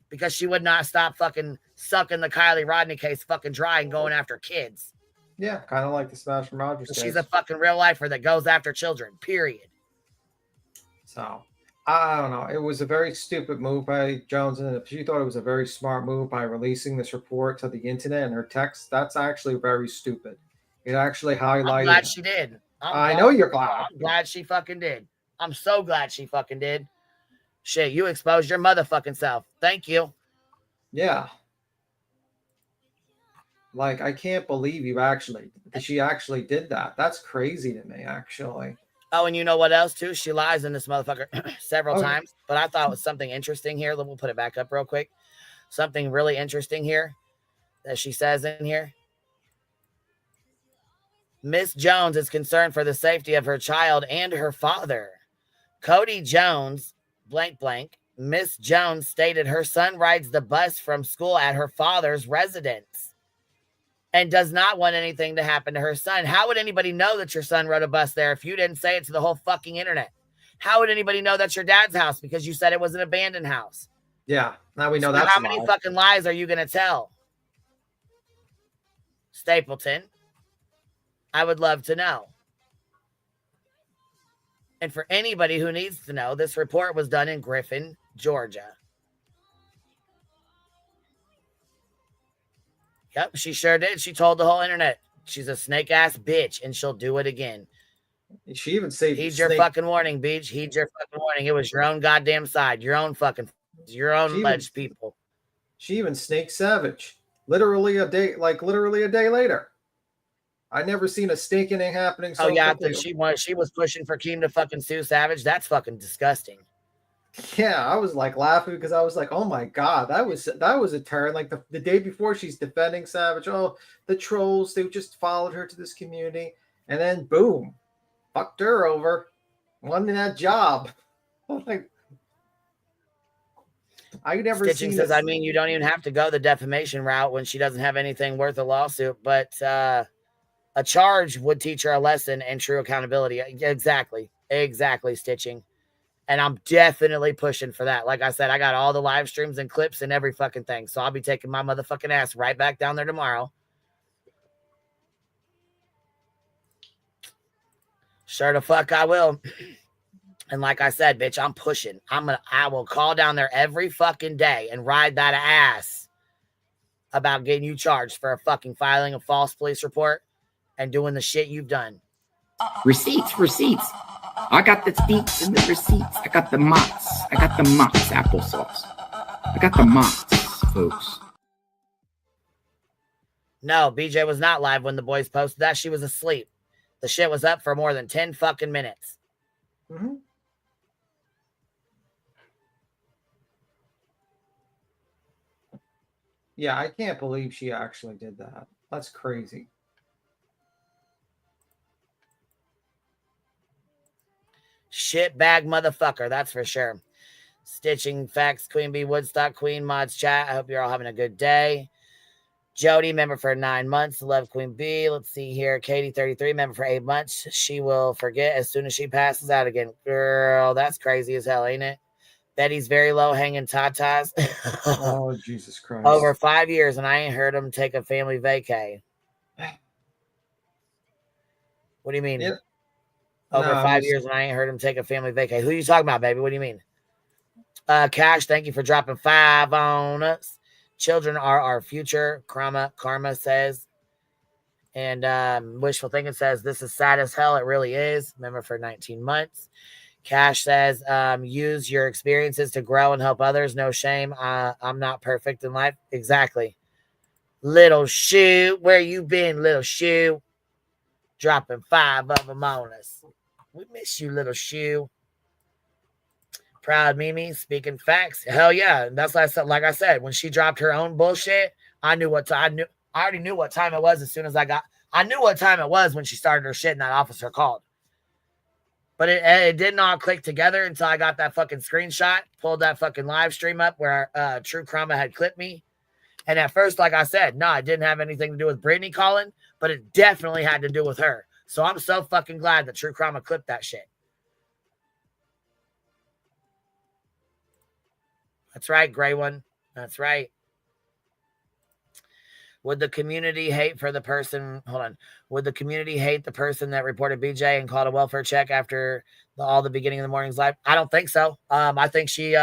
because she would not stop fucking sucking the Kylie Rodney case fucking dry and going after kids. Yeah, kind of like the Smash and Rogers case. She's a fucking real lifer that goes after children, period. So, I don't know. It was a very stupid move by Jones, and she thought it was a very smart move by releasing this report to the internet and her text. That's actually very stupid. It actually highlighted. I'm glad she did. I know you're glad. I'm glad she fucking did. I'm so glad she fucking did. Shit, you exposed your motherfucking self. Thank you. Yeah. Like, I can't believe she actually did that. That's crazy to me, actually. Oh, and you know what else, too? She lies in this motherfucker several times. But I thought it was something interesting here. We'll put it back up real quick. Something really interesting here that she says in here. Miss Jones is concerned for the safety of her child and her father. Cody Jones, blank, blank. Miss Jones stated her son rides the bus from school at her father's residence and does not want anything to happen to her son. How would anybody know that your son rode a bus there if you didn't say it to the whole fucking internet? How would anybody know that's your dad's house because you said it was an abandoned house? Yeah, now we know So that's how many fucking lies are you going to tell? Stapleton, I would love to know. And for anybody who needs to know, this report was done in Griffin, Georgia. Yep, she sure did. She told the whole internet she's a snake ass bitch and she'll do it again. She even said, heed your fucking warning, Beach. Heed your fucking warning. It was your own goddamn side, your own alleged people. She even snake savage. Literally a day later. I never seen a snaking happening. So quickly. She was pushing for Keem to fucking sue Savage. That's fucking disgusting. Yeah, I was like laughing because I was like, oh my God, that was a turn. Like the day before she's defending Savage. Oh, the trolls, they just followed her to this community. And then boom, fucked her over. Wanting that job. Like, I never Stitching seen says, this. I mean, you don't even have to go the defamation route when she doesn't have anything worth a lawsuit, but a charge would teach her a lesson and true accountability. Exactly, Stitching. And I'm definitely pushing for that. Like I said, I got all the live streams and clips and every fucking thing. So I'll be taking my motherfucking ass right back down there tomorrow. Sure the fuck I will. And like I said, bitch, I'm pushing. I will call down there every fucking day and ride that ass about getting you charged for a fucking filing a false police report and doing the shit you've done. Receipts. I got the steaks and the receipts. I got the Mott's applesauce. I got the Mott's, folks. No, BJ was not live when the boys posted that. She was asleep. The shit was up for more than 10 fucking minutes. Mm-hmm. Yeah, I can't believe she actually did that. That's crazy. Shitbag motherfucker, that's for sure. Stitching facts, Queen Bee, Woodstock, Queen Mods chat. I hope you're all having a good day. Jody, member for 9 months. Love Queen Bee. Let's see here. Katie, 33, member for 8 months. She will forget as soon as she passes out again. Girl, that's crazy as hell, ain't it? Betty's very low hanging tatas. Oh, Jesus Christ. Over 5 years, and I ain't heard him take a family vacay. What do you mean? Yep. Over 5 years, and I ain't heard him take a family vacay. Who you talking about, baby? What do you mean? Cash, thank you for dropping 5 on us. Children are our future. Karma says. And Wishful Thinking says, this is sad as hell. It really is. Member for 19 months. Cash says, use your experiences to grow and help others. No shame. I'm not perfect in life. Exactly. Little Shoe. Where you been, Little Shoe? Dropping 5 of them on us. We miss you, Little Shoe. Proud Mimi, speaking facts. Hell yeah. That's like I said, when she dropped her own bullshit, I already knew what time it was as soon as I knew what time it was when she started her shit and that officer called. But it did not click together until I got that fucking screenshot, pulled that fucking live stream up where True Crama had clipped me. And at first, like I said, no, it didn't have anything to do with Brittany calling, but it definitely had to do with her. So I'm so fucking glad that True Crama clipped that shit. That's right, Gray One. That's right. Would the community hate for the person? Hold on. Would the community hate the person that reported BJ and called a welfare check after all the beginning of the morning's live? I don't think so. I think she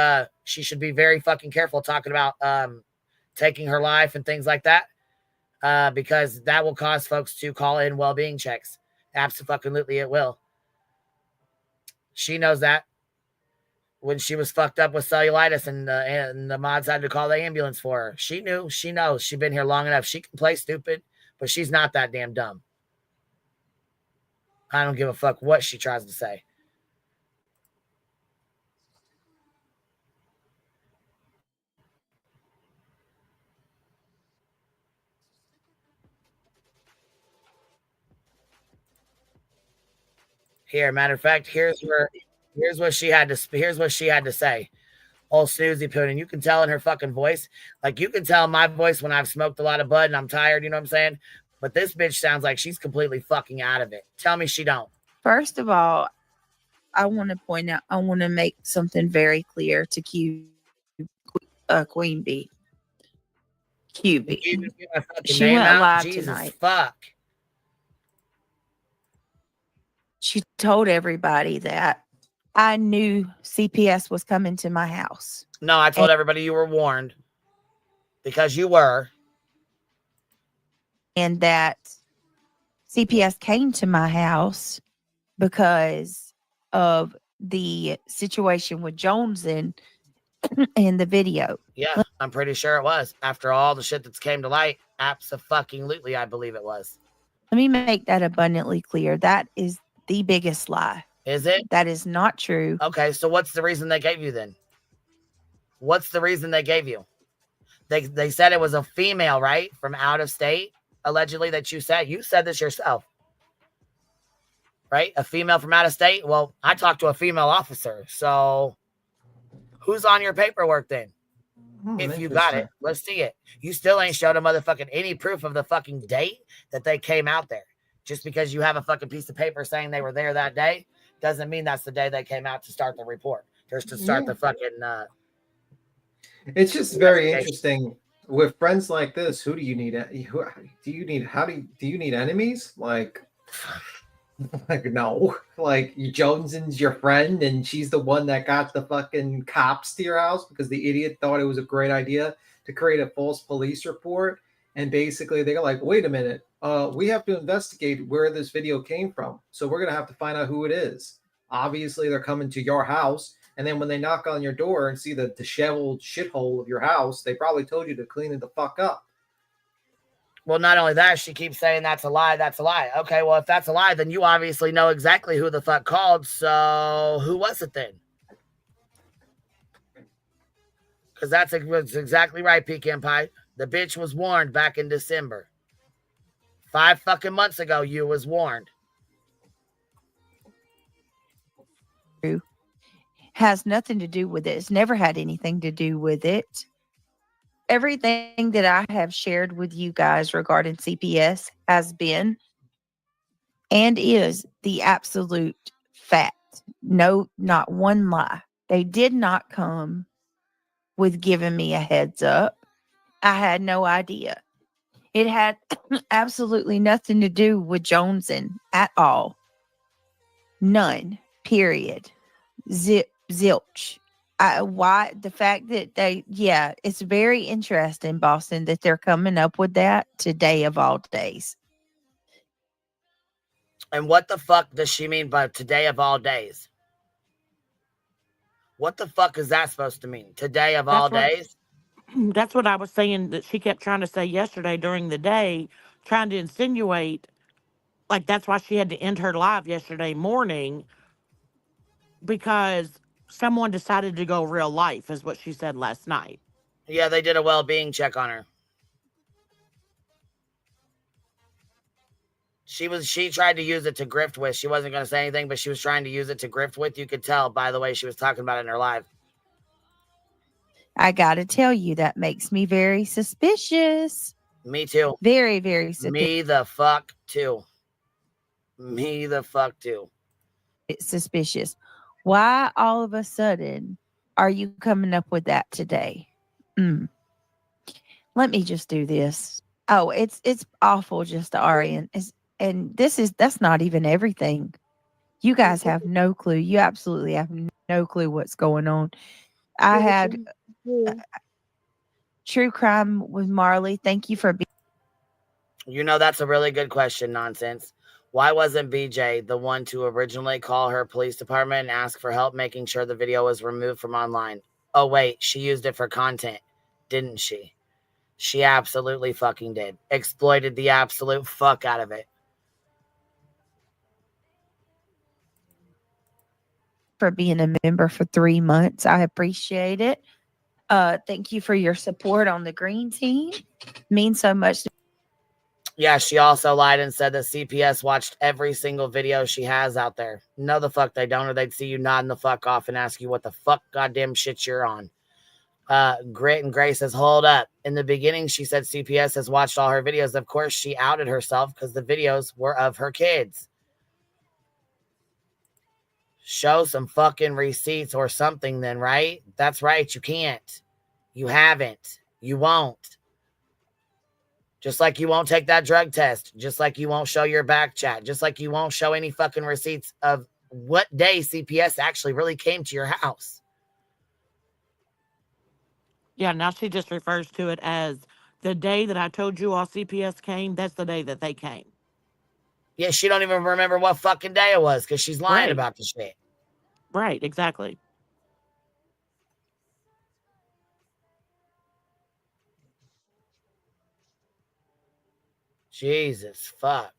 should be very fucking careful talking about taking her life and things like that, because that will cause folks to call in well-being checks. Absolutely, it will. She knows that. When she was fucked up with cellulitis and the mods had to call the ambulance for her. She knew. She knows. She's been here long enough. She can play stupid, but she's not that damn dumb. I don't give a fuck what she tries to say. Here, matter of fact, here's what she had to say. Old snoozy pudding. You can tell in her fucking voice. Like, you can tell my voice when I've smoked a lot of bud and I'm tired, you know what I'm saying? But this bitch sounds like she's completely fucking out of it. Tell me she don't. First of all, I want to point out, I want to make something very clear to Queen Bee. QB. She went live Jesus tonight. Fuck. She told everybody that I knew CPS was coming to my house. No, I told everybody you were warned because you were. And that CPS came to my house because of the situation with Jones in the video. Yeah, I'm pretty sure it was. After all the shit that's came to light, absolutely, I believe it was. Let me make that abundantly clear. That is the biggest lie. Is it? That is not true. Okay, so what's the reason they gave you then? What's the reason they gave you? They said it was a female, right? From out of state, allegedly, that you said. You said this yourself. right? A female from out of state. Well, I talked to a female officer. So who's on your paperwork then? If you got it, let's see it. You still ain't showed a motherfucking any proof of the fucking date that they came out there. Just because you have a fucking piece of paper saying they were there that day doesn't mean that's the day they came out to start the report. Just to start the fucking it's just very interesting with friends like this. Who do you need? Do you need enemies? Like no, like Joneson's your friend and she's the one that got the fucking cops to your house because the idiot thought it was a great idea to create a false police report. And basically they're like, wait a minute, we have to investigate where this video came from. So we're going to have to find out who it is. Obviously they're coming to your house. And then when they knock on your door and see the disheveled shithole of your house, they probably told you to clean it the fuck up. Well, not only that, she keeps saying that's a lie. That's a lie. Okay, well, if that's a lie, then you obviously know exactly who the fuck called. So who was it then? Because that's exactly right, Pecan Pie. The bitch was warned back in December. 5 fucking months ago, you was warned. Has nothing to do with it. It's never had anything to do with it. Everything that I have shared with you guys regarding CPS has been and is the absolute fact. No, not one lie. They did not come with giving me a heads up. I had no idea. It had absolutely nothing to do with Joneson at all. None. Period. Zilch. Why the fact that it's very interesting, Boston, that they're coming up with that today of all days. And what the fuck does she mean by today of all days? What the fuck is that supposed to mean? Today of all days? That's what I was saying that she kept trying to say yesterday during the day, trying to insinuate, like that's why she had to end her live yesterday morning, because someone decided to go real life, is what she said last night. Yeah, they did a well-being check on her. She tried to use it to grift with. She wasn't going to say anything, but she was trying to use it to grift with. You could tell by the way she was talking about it in her live. I got to tell you, that makes me very suspicious. Me too. Very, very suspicious. Me the fuck too. Me the fuck too. It's suspicious. Why all of a sudden are you coming up with that today? Let me just do this. Oh, it's awful, just Arian. That's not even everything. You guys have no clue. You absolutely have no clue what's going on. I had True Crime with Marley. Thank you for being. You know, that's a really good question, Nonsense. Why wasn't BJ the one to originally call her police department and ask for help making sure the video was removed from online? Oh, wait, she used it for content, didn't she? She absolutely fucking did. Exploited the absolute fuck out of it. For being a member for 3 months. I appreciate it. Thank you for your support on the green team. Means so much. Yeah, she also lied and said that CPS watched every single video she has out there. No, the fuck they don't, or they'd see you nodding the fuck off and ask you what the fuck goddamn shit you're on. Grit and Grace says, hold up. In the beginning, she said CPS has watched all her videos. Of course, she outed herself because the videos were of her kids. Show some fucking receipts or something then, right? That's right. You can't. You haven't. You won't. Just like you won't take that drug test. Just like you won't show your back chat. Just like you won't show any fucking receipts of what day CPS actually really came to your house. Yeah, now she just refers to it as the day that I told you all CPS came, that's the day that they came. Yeah, she don't even remember what fucking day it was because she's lying about the shit. Right, exactly. Jesus, fuck.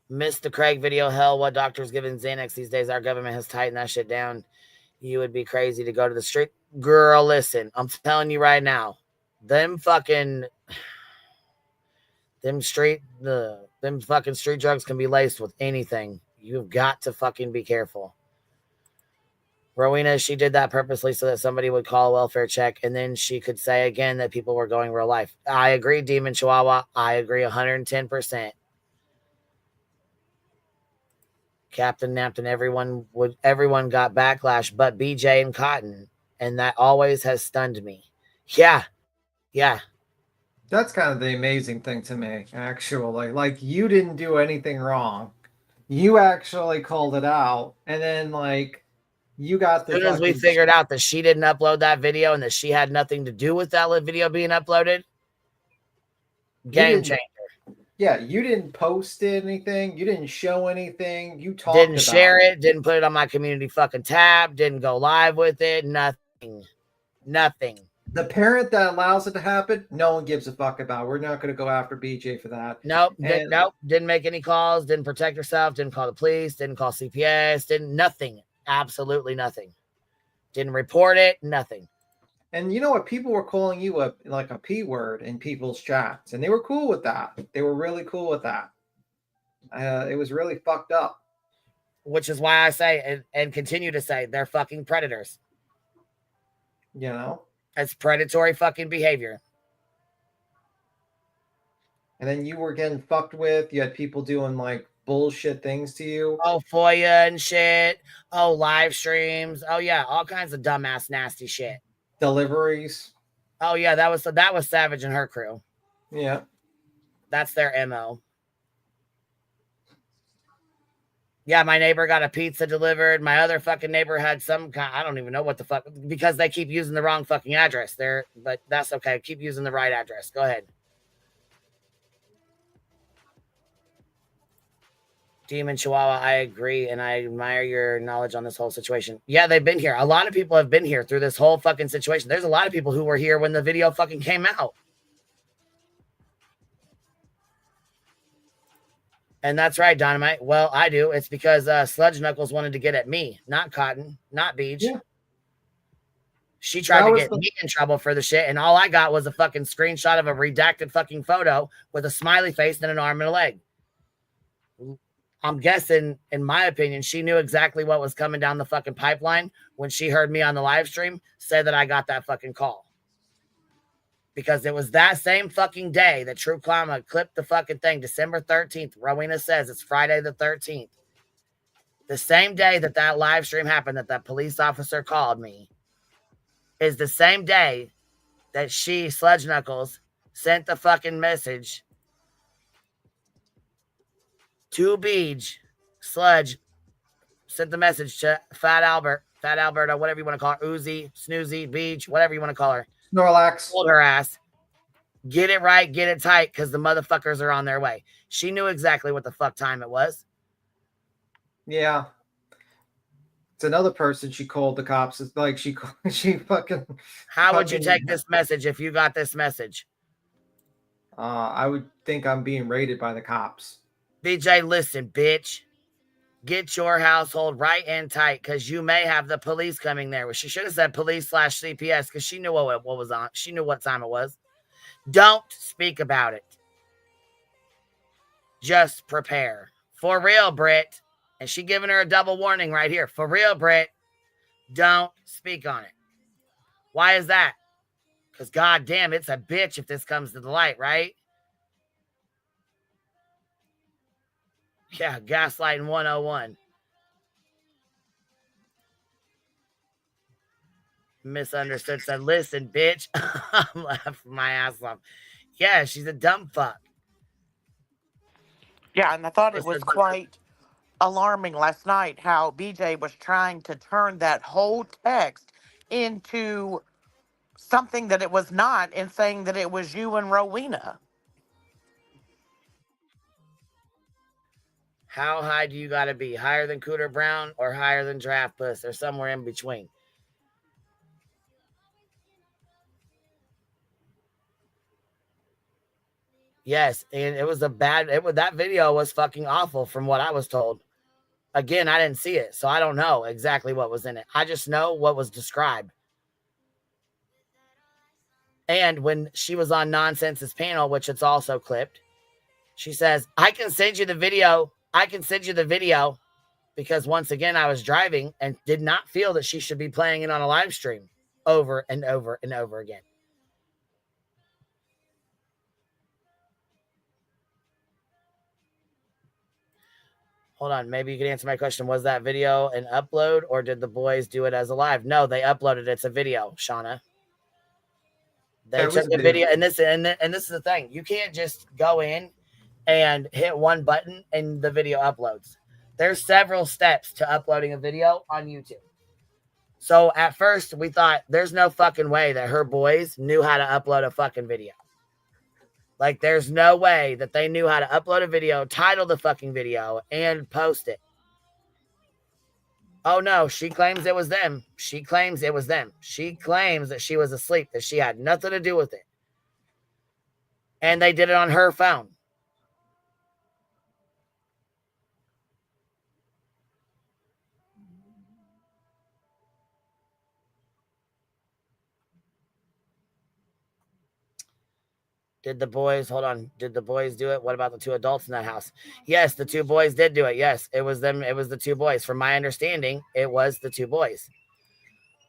Missed the Craig video. Hell, what doctors giving Xanax these days? Our government has tightened that shit down. You would be crazy to go to the street. Girl, listen, I'm telling you right now, them fucking... Them fucking street drugs can be laced with anything. You've got to fucking be careful. Rowena, she did that purposely so that somebody would call a welfare check, and then she could say again that people were going real life. I agree, Demon Chihuahua. I agree 110%. Captain Napton, everyone got backlash, but BJ and Cotton, and that always has stunned me. Yeah. That's kind of the amazing thing to me, actually. Like, you didn't do anything wrong. You actually called it out, and then, like, you got the as soon as we figured out that she didn't upload that video and that she had nothing to do with that video being uploaded, game changer. Yeah, you didn't post anything. You didn't show anything. You talked didn't about share it. Didn't put it on my community fucking tab. Didn't go live with it. Nothing. The parent that allows it to happen, no one gives a fuck about. We're not going to go after BJ for that. Nope. Didn't make any calls. Didn't protect herself. Didn't call the police. Didn't call CPS. Nothing. Absolutely nothing. Didn't report it. Nothing. And you know what? People were calling you a P word in people's chats, and they were cool with that. They were really cool with that. It was really fucked up. Which is why I say and continue to say they're fucking predators. You know? It's predatory fucking behavior. And then you were getting fucked with. You had people doing like bullshit things to you. Oh, FOIA and shit. Oh, live streams. Oh yeah, all kinds of dumbass nasty shit. Deliveries. Oh yeah, that was Savage and her crew. Yeah. That's their MO. Yeah, my neighbor got a pizza delivered. My other fucking neighbor had some kind, I don't even know what the fuck, because they keep using the wrong fucking address there, but that's okay. Keep using the right address. Go ahead. Demon Chihuahua, I agree, and I admire your knowledge on this whole situation. Yeah, they've been here. A lot of people have been here through this whole fucking situation. There's a lot of people who were here when the video fucking came out. And that's right, Dynamite. Well, I do. It's because Sludge Knuckles wanted to get at me, not Cotton, not Beach. Yeah. She tried to get me in trouble for the shit, and all I got was a fucking screenshot of a redacted fucking photo with a smiley face and an arm and a leg. I'm guessing, in my opinion, she knew exactly what was coming down the fucking pipeline when she heard me on the live stream say that I got that fucking call. Because it was that same fucking day that True Karma clipped the fucking thing, December 13th. Rowena says it's Friday the 13th. The same day that that live stream happened, that police officer called me, is the same day that she, Sludge Knuckles, sent the fucking message to Beach. Sludge sent the message to Fat Alberta, whatever you want to call her, Uzi, Snoozy, Beach, whatever you want to call her. Snorlax. Told her ass, get it right, get it tight, because the motherfuckers are on their way. She knew exactly what the fuck time it was. Yeah. It's another person she called the cops. It's like she fucking... How would you take this message if you got this message? I would think I'm being raided by the cops. BJ, listen, bitch. Get your household right and tight, because you may have the police coming there. Well, she should have said police/CPS, because she knew what was on. She knew what time it was. Don't speak about it. Just prepare. For real, Britt. And she giving her a double warning right here. For real, Britt. Don't speak on it. Why is that? Because goddamn, it's a bitch if this comes to the light, right? Yeah, gaslighting 101. Misunderstood said, listen, bitch. I'm laughing my ass off. Yeah, she's a dumb fuck. Yeah, and I thought it was quite alarming last night how BJ was trying to turn that whole text into something that it was not, and saying that it was you and Rowena. How high do you got to be? Higher than Cooter Brown or higher than Draft Puss, or somewhere in between? Yes, and it was that video was fucking awful from what I was told. Again, I didn't see it, so I don't know exactly what was in it. I just know what was described. And when she was on Nonsense's panel, which it's also clipped, She says, I can send you the video. I can send you the video because once again, I was driving and did not feel that she should be playing it on a live stream over and over and over again. Hold on. Maybe you can answer my question. Was that video an upload or did the boys do it as a live? No, they uploaded it. It's a video, Shauna. They took the video. And this is the thing. You can't just go in and hit one button and the video uploads. There's several steps to uploading a video on YouTube. So at first we thought there's no fucking way that her boys knew how to upload a fucking video. Like there's no way that they knew how to upload a video, title the fucking video, and post it. Oh no, she claims it was them. She claims it was them. She claims that she was asleep, that she had nothing to do with it. And they did it on her phone. Did the boys, hold on, did the boys do it? What about the two adults in that house? Yes, the two boys did do it. Yes, it was them. It was the two boys. From my understanding, it was the two boys.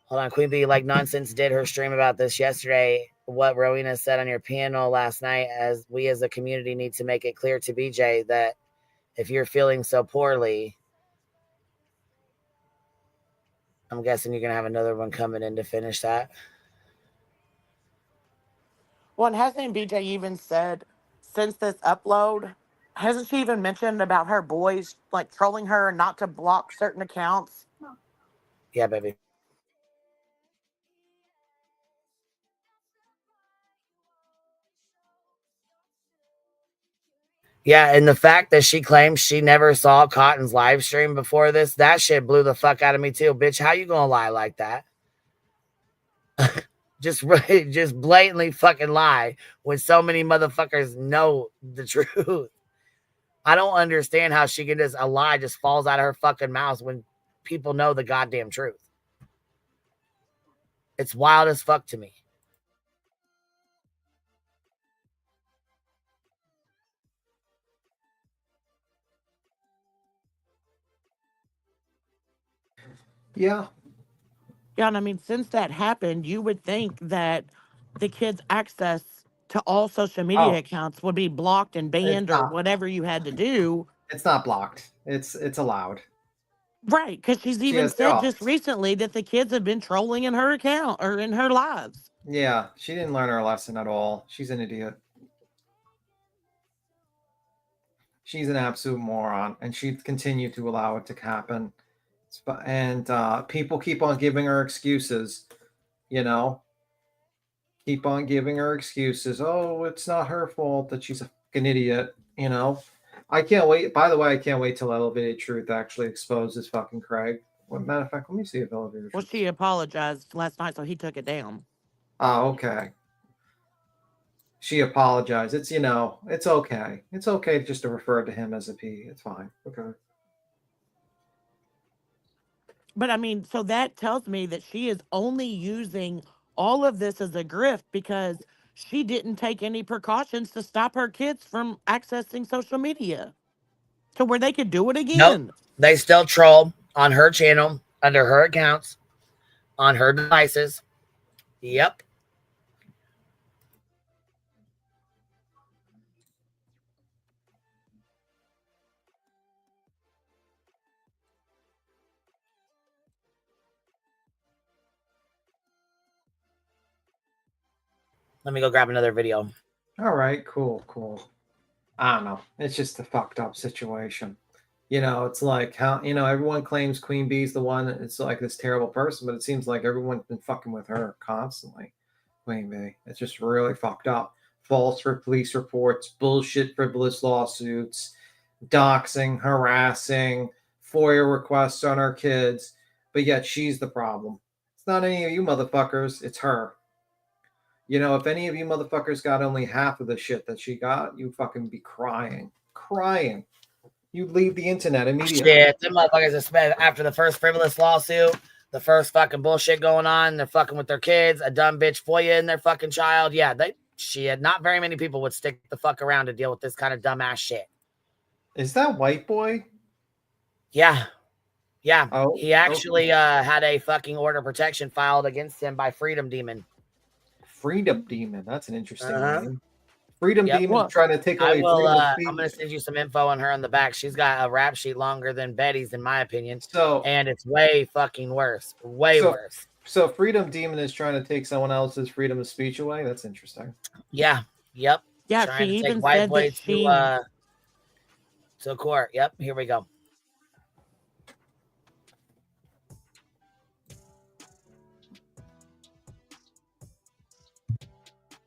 Hold on, Queen Bee, like nonsense, did her stream about this yesterday. What Rowena said on your panel last night, as we as a community need to make it clear to BJ that if you're feeling so poorly, I'm guessing you're going to have another one coming in to finish that. Well, and hasn't BJ even said since this upload, hasn't she even mentioned about her boys like trolling her not to block certain accounts? Yeah, baby. Yeah, and the fact that she claims she never saw Cotton's live stream before this, that shit blew the fuck out of me too. Bitch, how you gonna lie like that? just blatantly fucking lie when so many motherfuckers know the truth. I don't understand how she can a lie just falls out of her fucking mouth when people know the goddamn truth. It's wild as fuck to me. Yeah. Yeah, and I mean, since that happened, you would think that the kids' access to all social media accounts would be blocked and banned or whatever you had to do. It's not blocked. It's allowed. Right, because she's even said just recently that the kids have been trolling in her account or in her lives. Yeah, she didn't learn her lesson at all. She's an idiot. She's an absolute moron, and she continued to allow it to happen. And people keep on giving her excuses, you know. Keep on giving her excuses. Oh, it's not her fault that she's a fucking idiot, you know. I can't wait. By the way, I can't wait till Elevated Truth actually exposes fucking Craig. Well, matter of fact, let me see if Elevated Truth. Well, she apologized last night, so he took it down. Oh, okay. She apologized. It's, you know, it's okay. It's okay just to refer to him as a P. It's fine. Okay. But I mean, so that tells me that she is only using all of this as a grift because she didn't take any precautions to stop her kids from accessing social media to where they could do it again. Nope. They still troll on her channel, under her accounts, on her devices. Yep. Let me go grab another video. All right, cool. I don't know. It's just a fucked up situation. You know, it's like how, you know, everyone claims Queen Bee's the one. It's like this terrible person, but it seems like everyone's been fucking with her constantly. Queen Bee. It's just really fucked up. False for police reports, bullshit frivolous lawsuits, doxing, harassing, FOIA requests on our kids, but yet she's the problem. It's not any of you motherfuckers, it's her. You know, if any of you motherfuckers got only half of the shit that she got, you fucking be crying. You'd leave the internet immediately. Shit, them motherfuckers have spent after the first frivolous lawsuit, the first fucking bullshit going on, they're fucking with their kids, a dumb bitch FOIA in their fucking child. Yeah, Not very many people would stick the fuck around to deal with this kind of dumbass shit. Is that white boy? Yeah. Yeah. Oh, he actually had a fucking order of protection filed against him by Freedom Demon. Freedom Demon. That's an interesting name. Freedom Yep. Demon trying to take away freedom of speech. I'm going to send you some info on her on the back. She's got a rap sheet longer than Betty's, in my opinion. And it's way fucking worse. Way worse. So Freedom Demon is trying to take someone else's freedom of speech away? That's interesting. Yeah. Yep. Yeah, trying she to even take white said boy that she... to court. Yep. Here we go.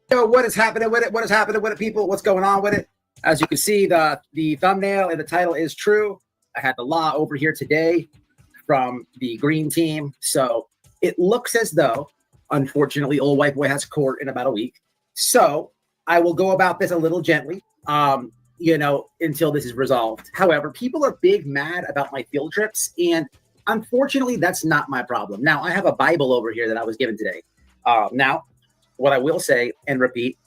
Yo, what is happening with it? What is happening with it, people? What's going on with it? As you can see, the thumbnail and the title is true. I had the law over here today from the green team. So it looks as though, unfortunately, old white boy has court in about a week. So I will go about this a little gently, until this is resolved. However, people are big mad about my field trips. And unfortunately, that's not my problem. Now, I have a Bible over here that I was given today. Now, what I will say and repeat,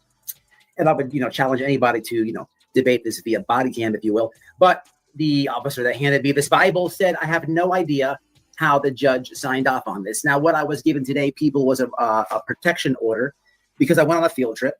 and I would, challenge anybody to, debate this via body cam, if you will. But the officer that handed me this Bible said, I have no idea how the judge signed off on this. Now, what I was given today, people, was a protection order because I went on a field trip.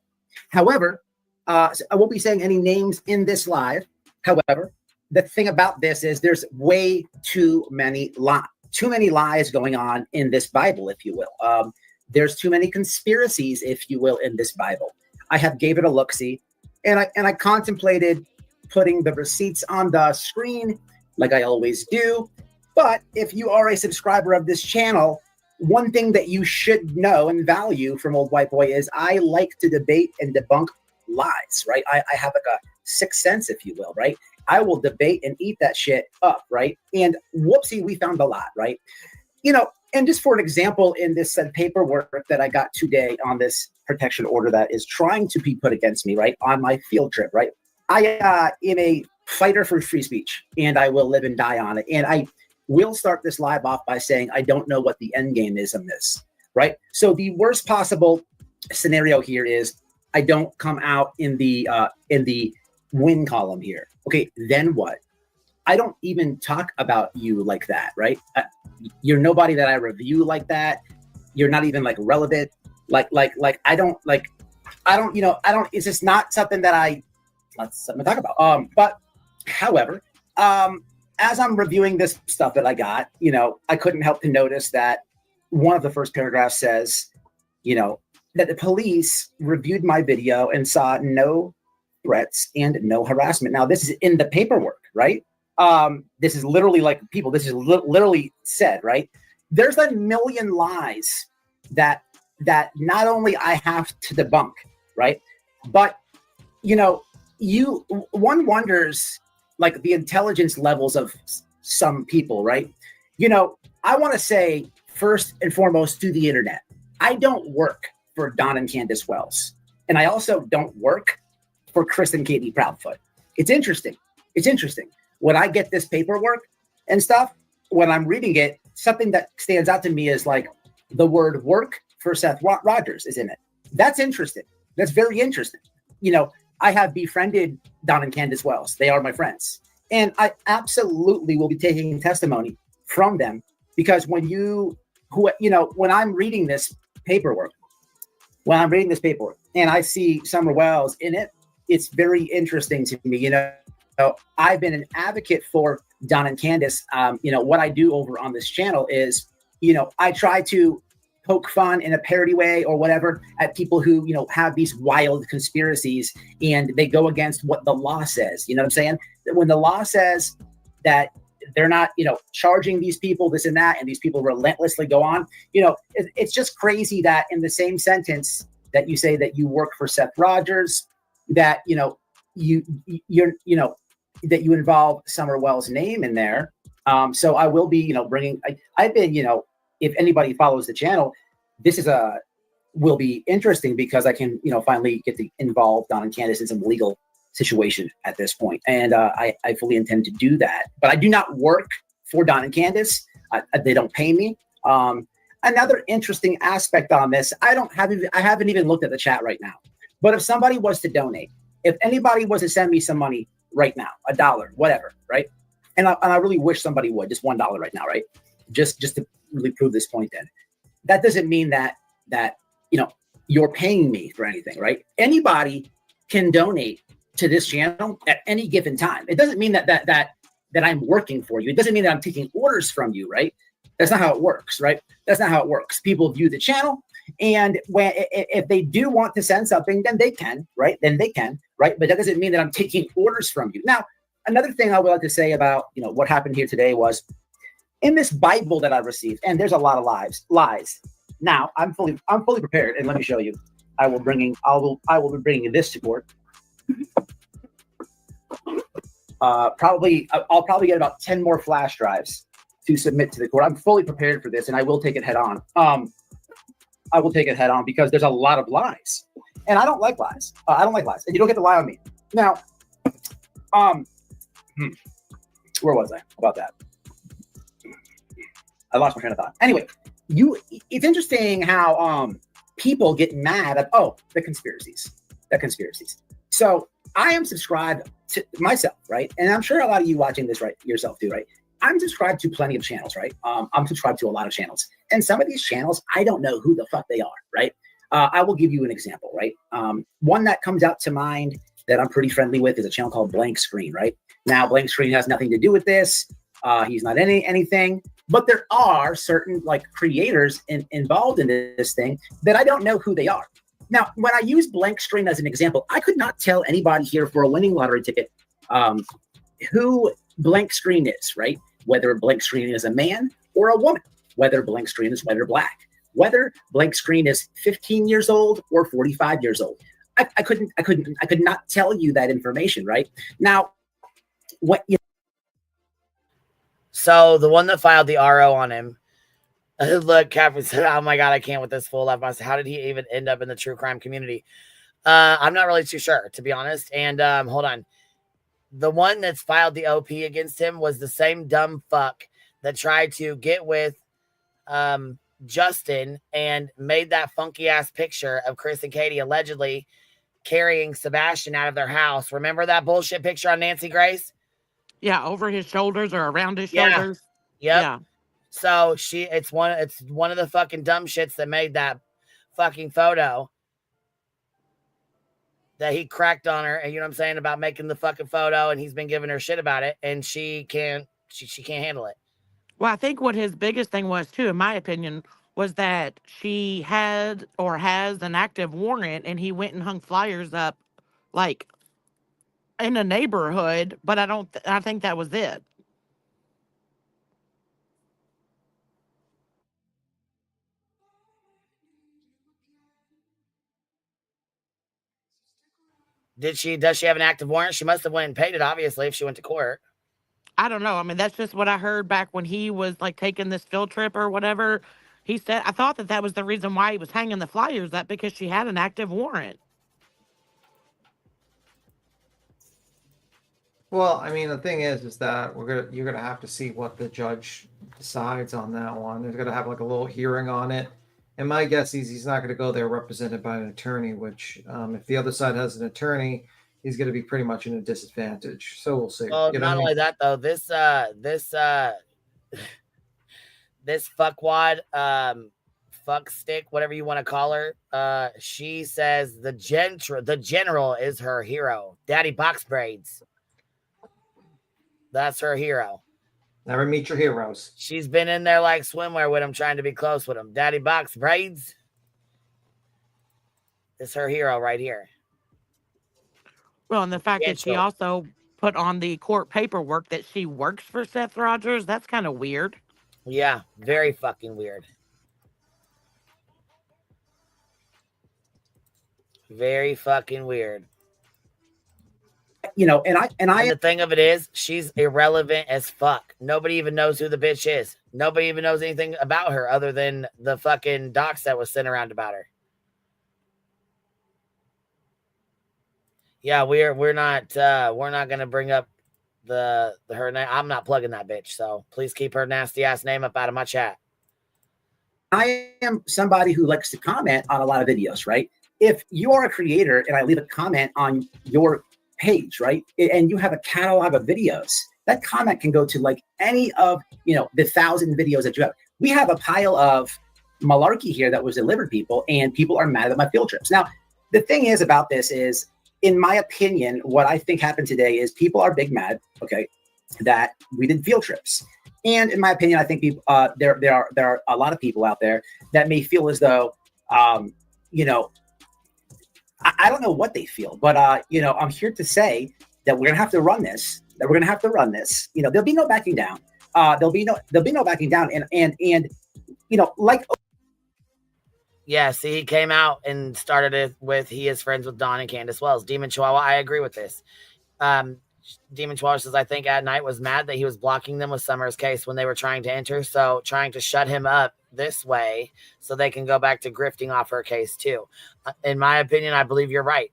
However, I won't be saying any names in this live. However, the thing about this is there's way too many lies going on in this Bible, if you will. There's too many conspiracies, if you will, in this Bible. I have gave it a look-see, and I contemplated putting the receipts on the screen like I always do. But if you are a subscriber of this channel, one thing that you should know and value from Old White Boy is I like to debate and debunk lies, right? I have like a sixth sense, if you will, right? I will debate and eat that shit up, right? And whoopsie, we found a lot, right? And just for an example, in this paperwork that I got today on this protection order that is trying to be put against me, right, on my field trip, right? I am a fighter for free speech, and I will live and die on it. And I will start this live off by saying I don't know what the end game is on this, right? So the worst possible scenario here is I don't come out in the win column here. Okay, then what? I don't even talk about you like that, right? You're nobody that I review like that. You're not even like relevant. I don't, it's just not something that not something to talk about. But however, as I'm reviewing this stuff that I got, I couldn't help to notice that one of the first paragraphs says, that the police reviewed my video and saw no threats and no harassment. Now, this is in the paperwork, right? This is literally literally said, right? There's a million lies that not only I have to debunk, right? But, one wonders like the intelligence levels of some people, right? I want to say first and foremost to the internet, I don't work for Don and Candace Wells. And I also don't work for Chris and Katie Proudfoot. It's interesting. When I get this paperwork and stuff, when I'm reading it, something that stands out to me is like the word work for Seth Rogers is in it. That's interesting. That's very interesting. I have befriended Don and Candace Wells. They are my friends. And I absolutely will be taking testimony from them because when I'm reading this paperwork, and I see Summer Wells in it, it's very interesting to me. I've been an advocate for Don and Candace. What I do over on this channel is, I try to poke fun in a parody way or whatever at people who, have these wild conspiracies and they go against what the law says. You know what I'm saying? When the law says that they're not, charging these people this and that, and these people relentlessly go on, it's just crazy that in the same sentence that you say that you work for Seth Rogers, that, that you involve Summer Wells' name in there. So I will be, I've been, if anybody follows the channel, this will be interesting because I can, finally get to involve Don and Candace in some legal situation at this point. And I fully intend to do that. But I do not work for Don and Candace. They don't pay me. Another interesting aspect on this, I haven't even looked at the chat right now. But if somebody was to donate, if anybody was to send me some money right now, $1, whatever, right? And I really wish somebody would, just $1 right now, right? Just to really prove this point. Then that doesn't mean that you're paying me for anything, right? Anybody can donate to this channel at any given time. It doesn't mean that I'm working for you. It doesn't mean that I'm taking orders from you, right? That's not how it works, right? That's not how it works. People view the channel, and if they do want to send something, then they can, right? Then they can, right? But that doesn't mean that I'm taking orders from you. Now, another thing I would like to say about what happened here today was in this Bible that I received, and there's a lot of lies. Now, I'm fully prepared, and let me show you. I will be bringing this to court. I'll probably get about 10 more flash drives to submit to the court. I'm fully prepared for this, and I will take it head on. I will take it head on because there's a lot of lies, and I don't like lies. I don't like lies, and you don't get to lie on me. Now, where was I about that? I lost my train of thought. Anyway, it's interesting how people get mad at the conspiracies. So I am subscribed to myself, right? And I'm sure a lot of you watching this right yourself too, right? I'm subscribed to plenty of channels, right? I'm subscribed to a lot of channels, and some of these channels I don't know who the fuck they are, right? I will give you an example, right? One that comes out to mind that I'm pretty friendly with is a channel called Blank Screen, right? Now, Blank Screen has nothing to do with this. He's not anything, but there are certain creators involved in this thing that I don't know who they are. Now, when I use Blank Screen as an example, I could not tell anybody here for a winning lottery ticket who Blank Screen is, right? Whether Blank Screen is a man or a woman, whether Blank Screen is white or black, whether Blank Screen is 15 years old or 45 years old. I could not tell you that information, right? Now, So the one that filed the RO on him, look, Catherine said, "Oh my God, I can't with this fool." I said, "How did he even end up in the true crime community?" I'm not really too sure, to be honest. And hold on, the one that's filed the OP against him was the same dumb fuck that tried to get with Justin and made that funky ass picture of Chris and Katie allegedly carrying Sebastian out of their house. Remember that bullshit picture on Nancy Grace? Yeah, over his shoulders or around his shoulders. Yep. Yeah. So it's one of the fucking dumb shits that made that fucking photo that he cracked on her, and you know what I'm saying, about making the fucking photo, and he's been giving her shit about it, and she can't handle it. Well, I think what his biggest thing was too, in my opinion, was that she had or has an active warrant, and he went and hung flyers up in a neighborhood, but I think that was it. Does she have an active warrant? She must have went and paid it, obviously, if she went to court. I don't know. I mean, that's just what I heard back when he was taking this field trip or whatever. He said, I thought that was the reason why he was hanging the flyers up, because she had an active warrant. Well, I mean, the thing is that you're gonna have to see what the judge decides on that one. They're gonna have a little hearing on it, and my guess is he's not gonna go there represented by an attorney. Which, if the other side has an attorney, he's gonna be pretty much in a disadvantage. So we'll see. Well, not only that though, this fuckwad, fuck stick, whatever you want to call her, she says the general is her hero. Daddy Box Braids. That's her hero. Never meet your heroes. She's been in there like swimwear with him, trying to be close with him. Daddy Box Braids. It's her hero right here. Well, and the fact that she also put on the court paperwork that she works for Seth Rogers, that's kind of weird. Yeah, very fucking weird. Very fucking weird. And the thing of it is, she's irrelevant as fuck. Nobody even knows who the bitch is. Nobody even knows anything about her other than the fucking docs that was sent around about her. Yeah, we're not gonna bring up her name. I'm not plugging that bitch, so please keep her nasty ass name up out of my chat. I am somebody who likes to comment on a lot of videos, right? if you are a creator and I leave a comment on your page, right, and you have a catalog of videos, that comment can go to like any of, you know, the 1,000 videos that you have. We have a pile of malarkey here that was delivered people, and people are mad at my field trips. Now, the thing is about this is, in my opinion, what I think happened today is people are big mad, okay, that we did field trips. And in my opinion, I think people, there are a lot of people out there that may feel as though, you know, I don't know what they feel, but you know, I'm here to say that we're gonna have to run this. That we're gonna have to run this. You know, there'll be no backing down. There'll be no backing down. And you know, like. Yeah, see, he came out and started it with he is friends with Don and Candace Wells. Demon Chihuahua, I agree with this. Demon Chihuahua says, I think At Night was mad that he was blocking them with Summer's case when they were trying to enter. So trying to shut him up this way so they can go back to grifting off her case too. In my opinion, I believe you're right.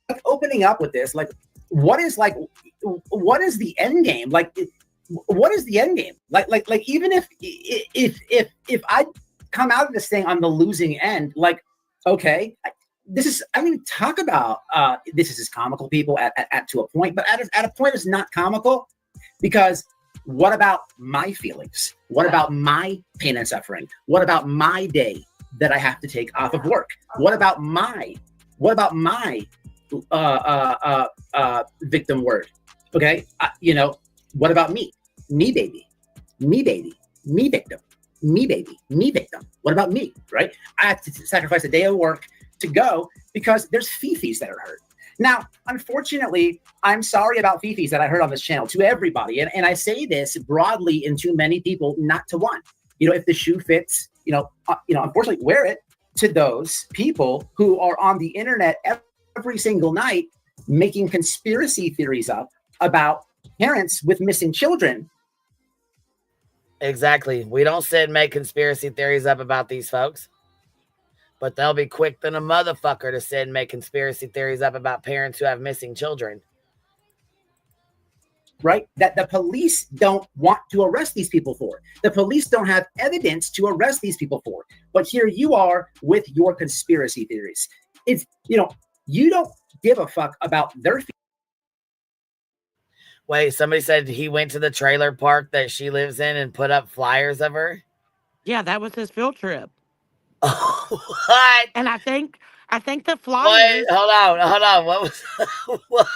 Like opening up with this, like, what is the end game? Like, what is the end game? Like even if I come out of this thing on the losing end, like, okay, this is, I mean, talk about this is comical, people, at to a point, but at a point it's not comical, because what about my feelings? What about my pain and suffering? What about my day that I have to take off of work? What about my victim word? Okay, you know, what about me? Me baby, me baby, me victim, me baby, me victim. What about me, right? I have to sacrifice a day of work to go because there's fifis that are hurt. Now, unfortunately, I'm sorry about fifis that I heard on this channel to everybody. And I say this broadly and to many people, not to one. You know, if the shoe fits, you know, unfortunately, wear it. To those people who are on the internet every single night making conspiracy theories up about parents with missing children. Exactly. We don't sit and make conspiracy theories up about these folks, but they'll be quick than a motherfucker to sit and make conspiracy theories up about parents who have missing children. Right? That the police don't want to arrest these people for. The police don't have evidence to arrest these people for. But here you are with your conspiracy theories. It's, you know, you don't give a fuck about their feelings. Wait, somebody said he went to the trailer park that she lives in and put up flyers of her? Yeah, that was his field trip. What? And I think the flyers. Wait, hold on. What was? What?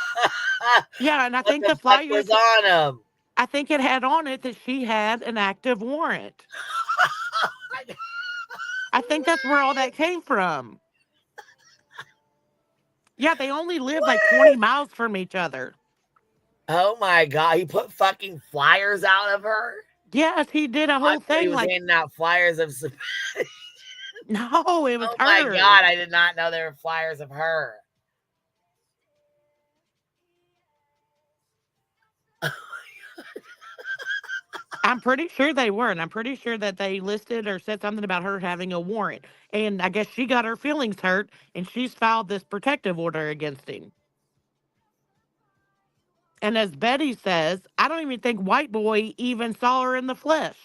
Yeah, and I What think the fuck flyers was on them. I think it had on it that she had an active warrant. I think that's where all that came from. Yeah, they only live like 20 miles from each other. Oh my God, he put fucking flyers out of her? Yes, he did a whole thing. He was handing out flyers of. No, it was her. Oh my God, I did not know there were flyers of her. I'm pretty sure they were, and I'm pretty sure that they listed or said something about her having a warrant. And I guess she got her feelings hurt, and she's filed this protective order against him. And as Betty says, I don't even think White Boy even saw her in the flesh.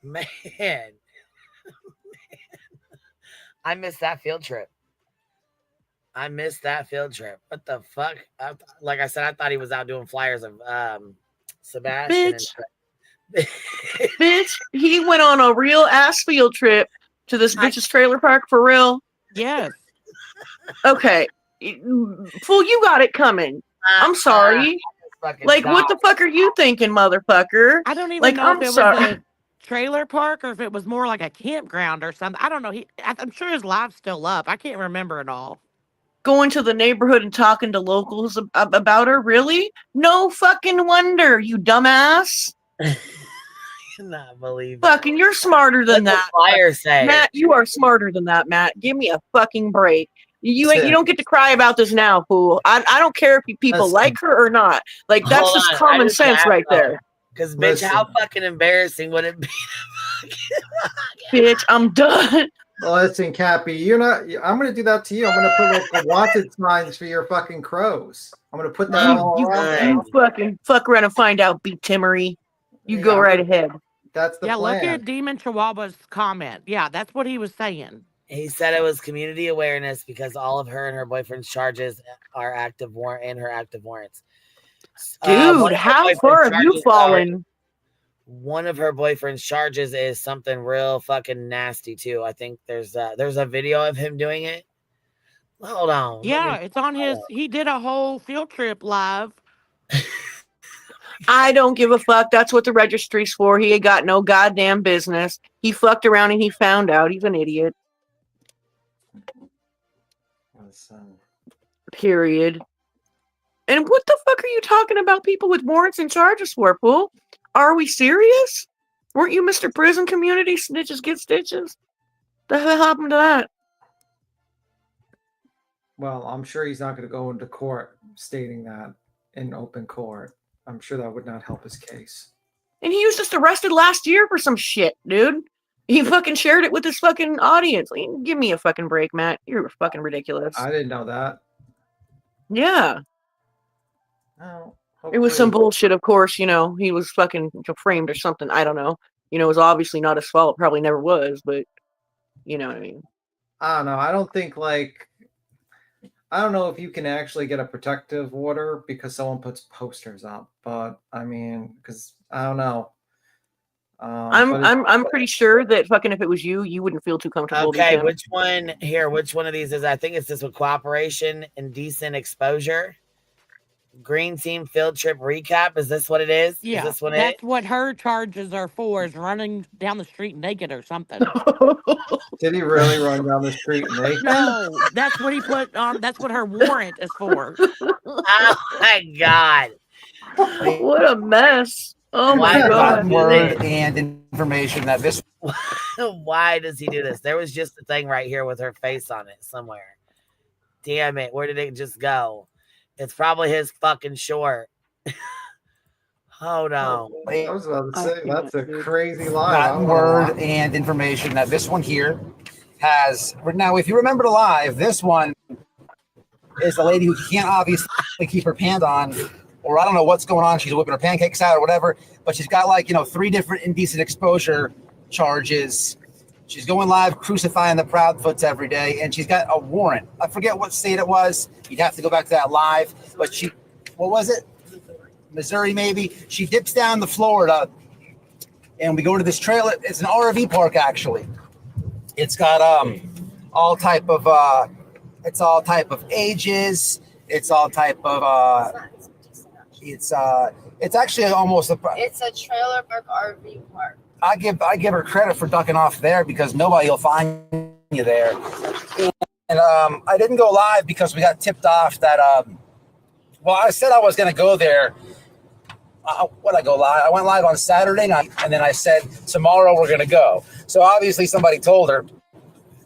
Man. I missed that field trip. What the fuck? Like I said, I thought he was out doing flyers of Sebastian. Bitch, he went on a real ass field trip to this bitch's trailer park for real? Yes. Okay. Fool, you got it coming. I'm sorry. Like, what the fuck are you thinking, motherfucker? I don't even like, know I'm if it sorry. was a trailer park or if it was more like a campground or something. I don't know. I'm sure his live's still up. I can't remember it all. Going to the neighborhood and talking to locals about her? Really? No fucking wonder, you dumbass. I cannot believe fucking, you're smarter than that. Fire say? Matt, you are smarter than that, Matt. Give me a fucking break. You don't get to cry about this now, fool. I don't care if people like her or not. Like, that's just common sense right there. Because, bitch, how fucking embarrassing would it be? Bitch, I'm done. Listen, Cappy, you're not. I'm gonna do that to you. I'm gonna put like the wanted signs for your fucking crows. I'm gonna put that all around. You fucking fuck around and find out, Beat Timmery. You go right ahead. That's the Yeah, plan. look at Demon Chihuahua's comment. Yeah, that's what he was saying. He said it was community awareness because all of her and her boyfriend's charges are active warrant and her active warrants. Dude, how far have you fallen? One of her boyfriend's charges is something real fucking nasty too. I think there's a video of him doing it. Hold on. Yeah, it's on his. He did a whole field trip live. I don't give a fuck. That's what the registry's for. He ain't got no goddamn business. He fucked around and he found out. He's an idiot. Period. And what the fuck are you talking about people with warrants and charges for, fool? Are we serious? Weren't you Mr. Prison Community Snitches Get Stitches? The hell happened to that? Well, I'm sure he's not going to go into court stating that in open court. I'm sure that would not help his case. And he was just arrested last year for some shit, dude. He fucking shared it with his fucking audience. Like, give me a fucking break, Matt. You're fucking ridiculous. I didn't know that. Yeah. Oh, it was some bullshit, of course. You know, he was fucking framed or something. I don't know. You know, it was obviously not his fault. Probably never was, but you know what I mean. I don't know. I don't think I don't know if you can actually get a protective order because someone puts posters up, but I mean, because I don't know. I'm pretty sure that fucking if it was you, you wouldn't feel too comfortable. Okay, which one of these is? I think it's this with cooperation, indecent exposure. Green team field trip recap. Is this what it is? Yeah, is this what that's what her charges are for, is running down the street naked or something. Did he really run down the street naked? No, that's what he put on. That's what her warrant is for. Oh my God. What a mess. Oh my God. Word and information that this. Why does he do this? There was just a thing right here with her face on it somewhere. Damn it. Where did it just go? It's probably his fucking short. Hold on. I was about to say, that's a crazy lie. Gotten word and information that this one here has. Now, if you remember the live, this one is a lady who can't obviously keep her pants on, or I don't know what's going on. She's whipping her pancakes out or whatever, but she's got 3 different indecent exposure charges. She's going live, crucifying the Proudfoots every day, and she's got a warrant. I forget what state it was. You'd have to go back to that live. But what was it? Missouri, maybe. She dips down to Florida, and we go to this trail. It's an RV park, actually. It's got all type of ages. It's all type of it's actually almost It's a trailer park RV park. I give her credit for ducking off there because nobody will find you there. And I didn't go live because we got tipped off that I said I was going to go there. When I go live, I went live on Saturday night, and then I said tomorrow we're going to go. So obviously somebody told her.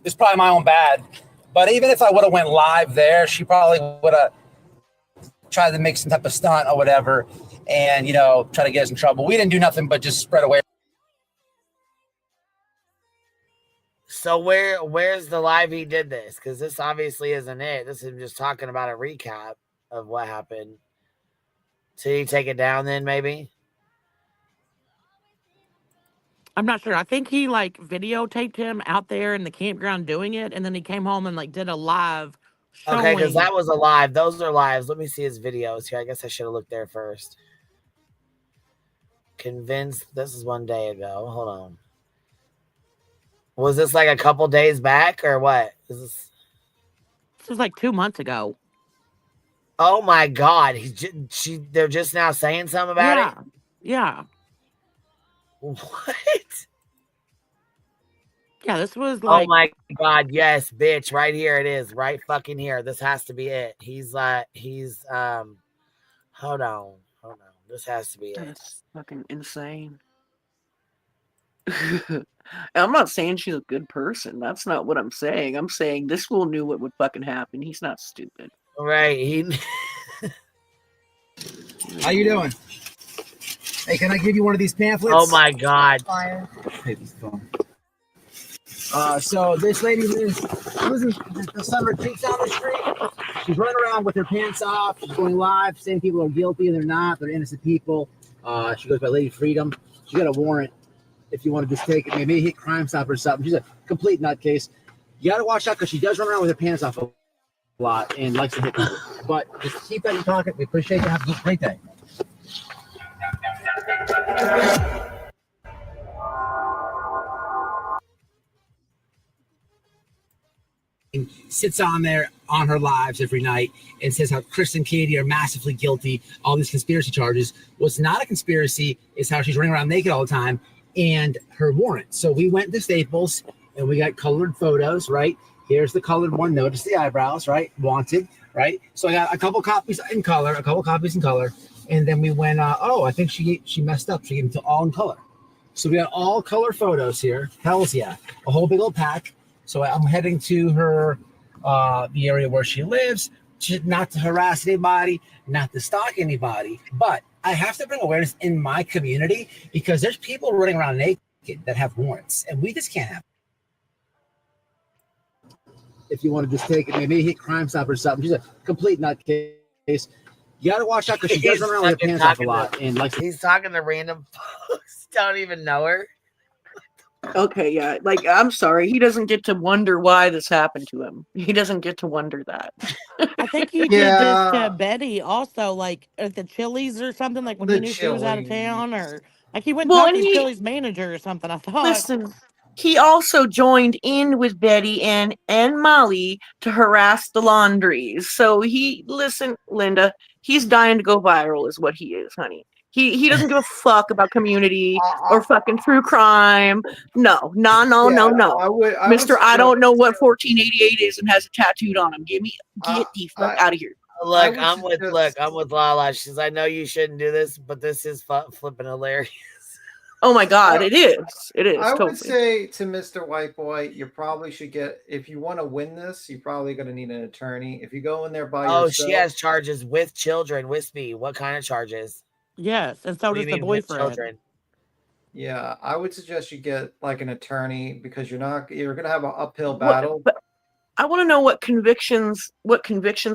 It's probably my own bad, but even if I would have went live there, she probably would have tried to make some type of stunt or whatever, and try to get us in trouble. We didn't do nothing but just spread away. So where's the live he did this? Because this obviously isn't it. This is just talking about a recap of what happened. So you take it down then, maybe? I'm not sure. I think he videotaped him out there in the campground doing it, and then he came home and did a live showing. Okay, because that was a live. Those are lives. Let me see his videos here. I guess I should have looked there first. Convinced. This is 1 day ago. Hold on. Was this a couple days back or what? This was 2 months ago. Oh my God! They're just now saying something about it. Yeah. What? Yeah, this was Oh my God! Yes, bitch! Right here it is. Right fucking here. This has to be it. He's Hold on. This has to be it. That's fucking insane. I'm not saying she's a good person. That's not what I'm saying. I'm saying this fool knew what would fucking happen. He's not stupid. Right. How you doing? Hey, can I give you one of these pamphlets? Oh my God. So this lady lives the summer creeks down the street. She's running around with her pants off. She's going live, saying people are guilty and they're not. They're innocent people. She goes by Lady Freedom. She got a warrant. If you want to just take it, maybe hit Crime Stop or something. She's a complete nutcase. You got to watch out because she does run around with her pants off a lot and likes to hit people. But just keep that in pocket. We appreciate you. Have a great day. Sits on there on her lives every night and says how Chris and Katie are massively guilty. All these conspiracy charges. What's not a conspiracy is how she's running around naked all the time and her warrant. So we went to Staples and we got colored photos, right? Here's the colored one. Notice the eyebrows, right? Wanted, right? So I got a couple copies in color, And then we went, I think she messed up. She gave them to all in color. So we got all color photos here. Hells yeah. A whole big old pack. So I'm heading to her, the area where she lives, not to harass anybody, not to stalk anybody, but I have to bring awareness in my community because there's people running around naked that have warrants, and we just can't have. If you want to just take it, maybe hit Crime Stop or something. She's a complete nutcase. You got to watch out because she does run around with her pants off a lot. And like he's talking to random folks, don't even know her. Okay, yeah. Like, I'm sorry. He doesn't get to wonder why this happened to him. He doesn't get to wonder that. I think he did this to Betty also, like at the Chili's or something, like when he knew she was out of town, or like he went and talked to Chili's manager or something, I thought. Listen, he also joined in with Betty and Molly to harass the laundries. So listen, Linda, he's dying to go viral is what he is, honey. He doesn't give a fuck about community or fucking true crime. No. Mister, I don't know what 1488 is and has it tattooed on him. Get the fuck out of here. Look, I'm with Lala. She says, I know you shouldn't do this, but this is flipping hilarious. Oh my God, it is. It is. I totally. would say to Mr. White Boy, you probably should get, if you want to win this, you're probably going to need an attorney. If you go in there by yourself. Oh, she has charges with children, with me. What kind of charges? Yes, and so does the boyfriend. Yeah, I would suggest you get like an attorney because you're going to have an uphill battle. But I want to know what convictions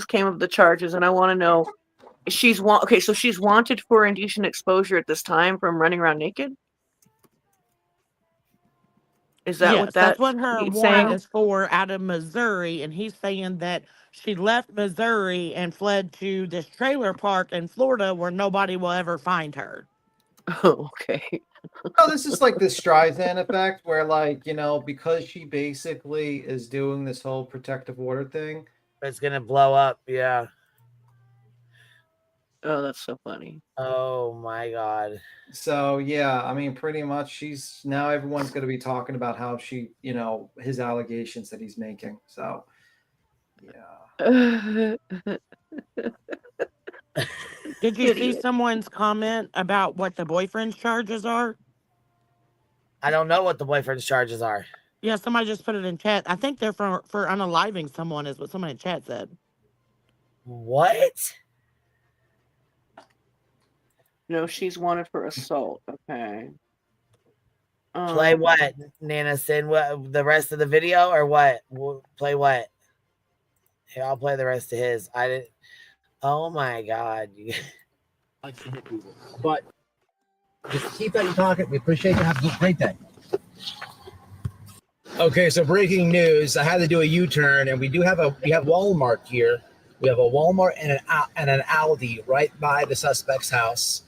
came of the charges, and I want to know she's wanted for indecent exposure at this time from running around naked. Is that that's what her warrant is for out of Missouri, and he's saying that she left Missouri and fled to this trailer park in Florida where nobody will ever find her. Oh, okay. Oh, this is like the Streisand effect where, like, because she basically is doing this whole protective order thing. It's going to blow up, yeah. Oh, that's so funny. Oh, my God. So, yeah, I mean, pretty much now everyone's going to be talking about how she, his allegations that he's making. So, yeah. Did you see someone's comment about what the boyfriend's charges are? I don't know what the boyfriend's charges are. Yeah, somebody just put it in chat. I think they're for unaliving someone is what somebody in chat said. What? No, she's wanted for assault. Okay. Play what, Nana Sin? What, the rest of the video or what? Play what? Here, I'll play the rest of his. I didn't. Oh my God. But just keep that in pocket. We appreciate you. Have a great day. Okay, so breaking news. I had to do a U-turn, and we have Walmart here. We have a Walmart and an Aldi right by the suspect's house.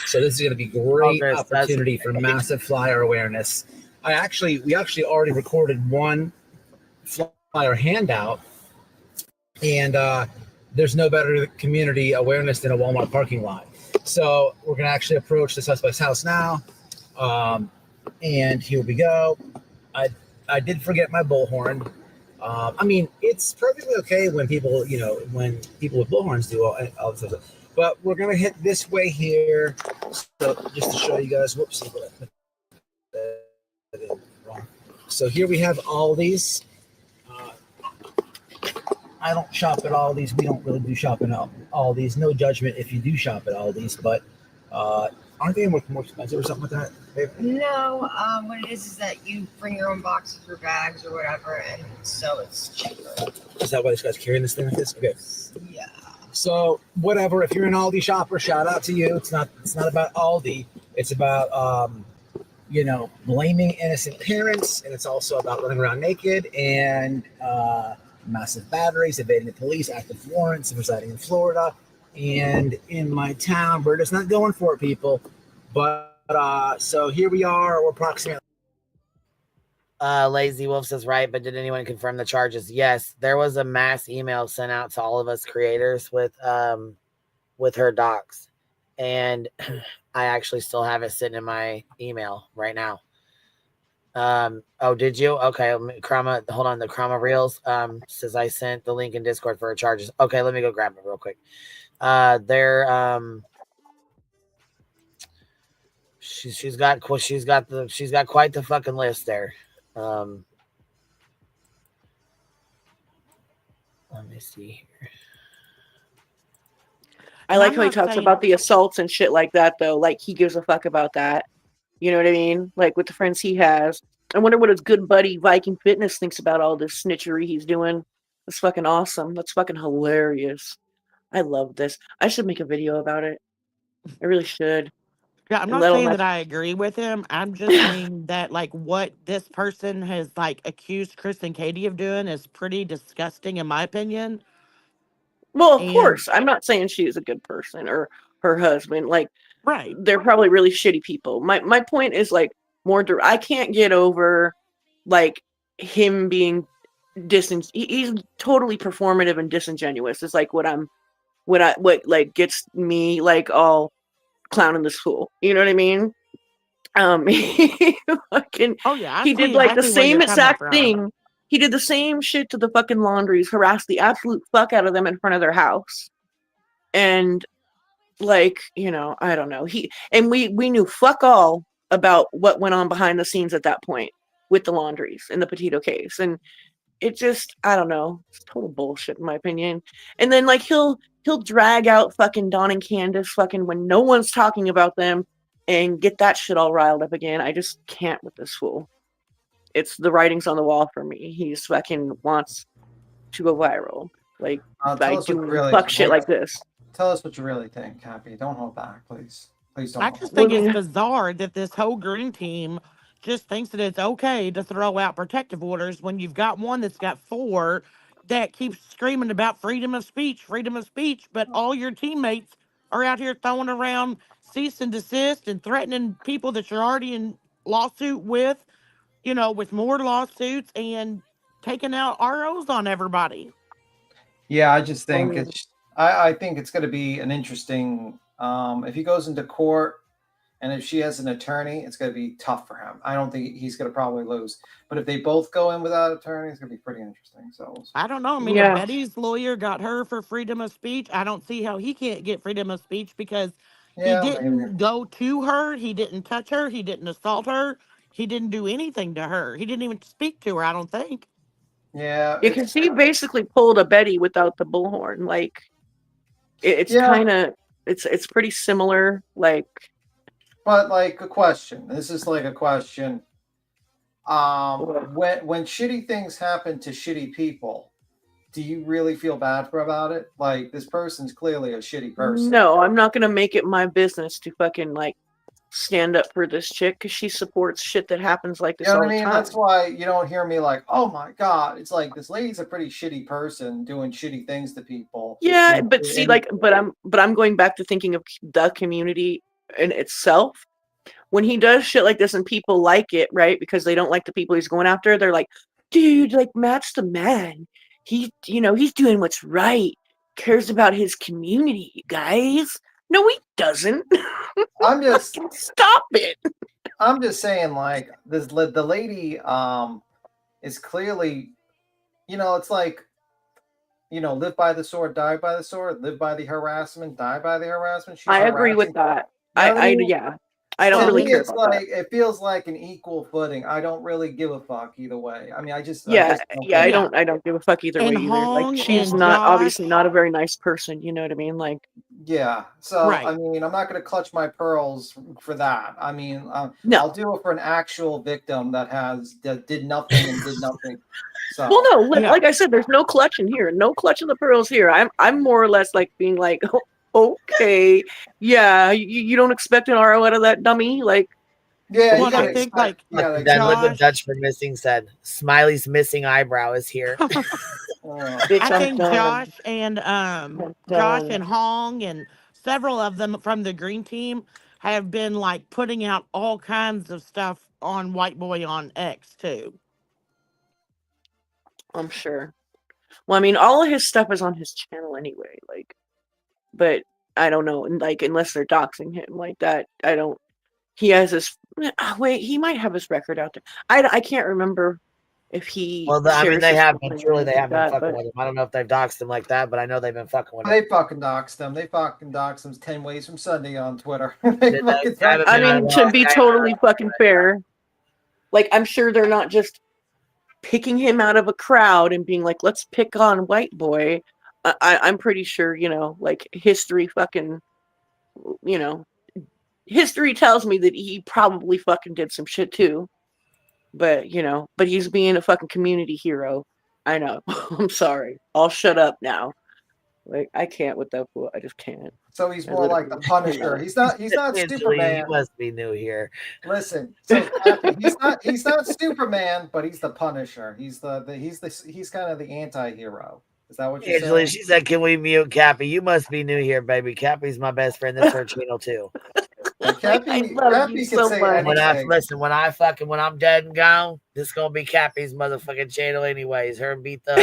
So this is going to be great opportunity for massive flyer awareness. We actually already recorded one flyer handout, and there's no better community awareness than a Walmart parking lot. So we're going to actually approach the suspect's house now, and here we go. I did forget my bullhorn. I mean, it's perfectly okay when people with bullhorns do all this stuff. But we're going to hit this way here. So just to show you guys, whoops. So here we have all these. I don't shop at Aldi's. We don't really do shopping at Aldi's. No judgment if you do shop at Aldi's, but aren't they more expensive or something like that? No, what it is that you bring your own boxes or bags or whatever, and so it's cheaper. Is that why this guy's carrying this thing like this? Okay. Yeah. So whatever, if you're an Aldi shopper, shout out to you. It's not about Aldi. It's about blaming innocent parents, and it's also about running around naked and massive batteries, evading the police, active warrants, and residing in Florida. And in my town, we're just not going for it, people. But so here we are. We're approximately. Lazy Wolf says, right, but did anyone confirm the charges? Yes, there was a mass email sent out to all of us creators with her docs, and I actually still have it sitting in my email right now. Oh, did you? Okay, Krama, hold on. The Krama Reels says I sent the link in Discord for her charges. Okay, let me go grab it real quick. She's got quite the fucking list there. Let me see here. I like how he talks about the assaults and shit like that, though. Like, he gives a fuck about that. You know what I mean? Like, with the friends he has. I wonder what his good buddy Viking Fitness thinks about all this snitchery he's doing. That's fucking awesome. That's fucking hilarious. I love this. I should make a video about it. I really should. Yeah, I'm not saying that I agree with him. I'm just saying that, like, what this person has, like, accused Chris and Katie of doing is pretty disgusting, in my opinion. Well, of course. I'm not saying she is a good person or her husband. Like, right. They're probably really shitty people. My point is, like, I can't get over, like, him being he's totally performative and disingenuous. It's like what gets me, like, all clowning this fool. You know what I mean? He did like the same exact thing. He did the same shit to the fucking laundries, harassed the absolute fuck out of them in front of their house. And, like, I don't know. We knew fuck all about what went on behind the scenes at that point with the laundries and the Petito case. And it just, I don't know. It's total bullshit in my opinion. And then, like, he'll drag out fucking Dawn and Candace fucking when no one's talking about them and get that shit all riled up again. I just can't with this fool. It's the writings on the wall for me. He's fucking wants to go viral. Like, by doing fuck shit like this. Tell us what you really think, Cappy. Don't hold back, please. Please don't. I just think it's bizarre that this whole green team just thinks that it's okay to throw out protective orders when you've got one that's got 4 that keeps screaming about freedom of speech, but all your teammates are out here throwing around cease and desist and threatening people that you're already in lawsuit with, with more lawsuits and taking out ROs on everybody. Yeah, I just think I think it's going to be an interesting, if he goes into court and if she has an attorney, it's going to be tough for him. I don't think he's going to probably lose. But if they both go in without attorney, it's going to be pretty interesting. So I don't know. I mean, if Betty's lawyer got her for freedom of speech, I don't see how he can't get freedom of speech because he didn't go to her. He didn't touch her. He didn't assault her. He didn't do anything to her. He didn't even speak to her, I don't think. Yeah. Because he basically pulled a Betty without the bullhorn. Like, it's kind of, it's pretty similar. Like, but like a question. This is like a question. When shitty things happen to shitty people, do you really feel bad about it? Like, this person's clearly a shitty person. No, I'm not gonna make it my business to fucking, like, stand up for this chick because she supports shit that happens like this all the time. That's why you don't hear me like, oh my god, it's like this lady's a pretty shitty person doing shitty things to people. Yeah, but see, like, but I'm going back to thinking of the community in itself. When he does shit like this and people like it, right? Because they don't like the people he's going after, they're like, dude, like, Matt's the man. He's doing what's right. Cares about his community, you guys. No, he doesn't. I'm just stop it. I'm just saying, like, the lady is clearly, it's like, live by the sword, die by the sword, live by the harassment, die by the harassment. I agree with that. I don't really care about that. It feels like an equal footing. I don't really give a fuck either way. I mean, I don't give a fuck either way either. Like, she's obviously not a very nice person. You know what I mean? Like, yeah. So I mean, I'm not going to clutch my pearls for that. I mean, I'll do it for an actual victim that did nothing and did nothing. So, well, no, like I said, there's no clutching here. No clutching the pearls here. I'm more or less like being like, okay. okay, yeah, you don't expect an RO out of that dummy, like. Yeah, Well, I think like Liquid Josh, Dutch for missing said, Smiley's missing eyebrow is here. I think Josh and Josh and Hong and several of them from the green team have been like putting out all kinds of stuff on White Boy on X too. I'm sure. Well, I mean, all of his stuff is on his channel anyway, like, but I don't know, like, unless they're doxing him like that, I don't. He has his. Wait, he might have his record out there. I can't remember if he. Well, I mean, shares they his have stuff been. or Truly, they anything have been like that, fucking but- with him. I don't know if they've doxed him like that, but I know they've been fucking with him. They fucking doxed him. They fucking doxed him 10 ways from Sunday on Twitter. They fucking I mean, to be totally fucking fair, like, I'm sure they're not just picking him out of a crowd and being like, let's pick on White Boy. I'm pretty sure, you know, like, history fucking, you know, history tells me that he probably fucking did some shit too. But, you know, but he's being a fucking community hero. I know. I'm sorry. I'll shut up now. Like, I can't with that fool. I just can't. So he's I more like the literally Punisher. cannot. He's not Angela, Superman. you must be new here. Listen, so Cappy, he's not Superman, but he's the Punisher. He's he's kind of the anti-hero. Is that what you're Angela, saying? she said, "Can we mute Cappy? You must be new here, baby. Cappy's my best friend. That's her channel too." Cappy love you so much. When I'm dead and gone, this gonna be Cappy's motherfucking channel anyways. Her and Beat Thug.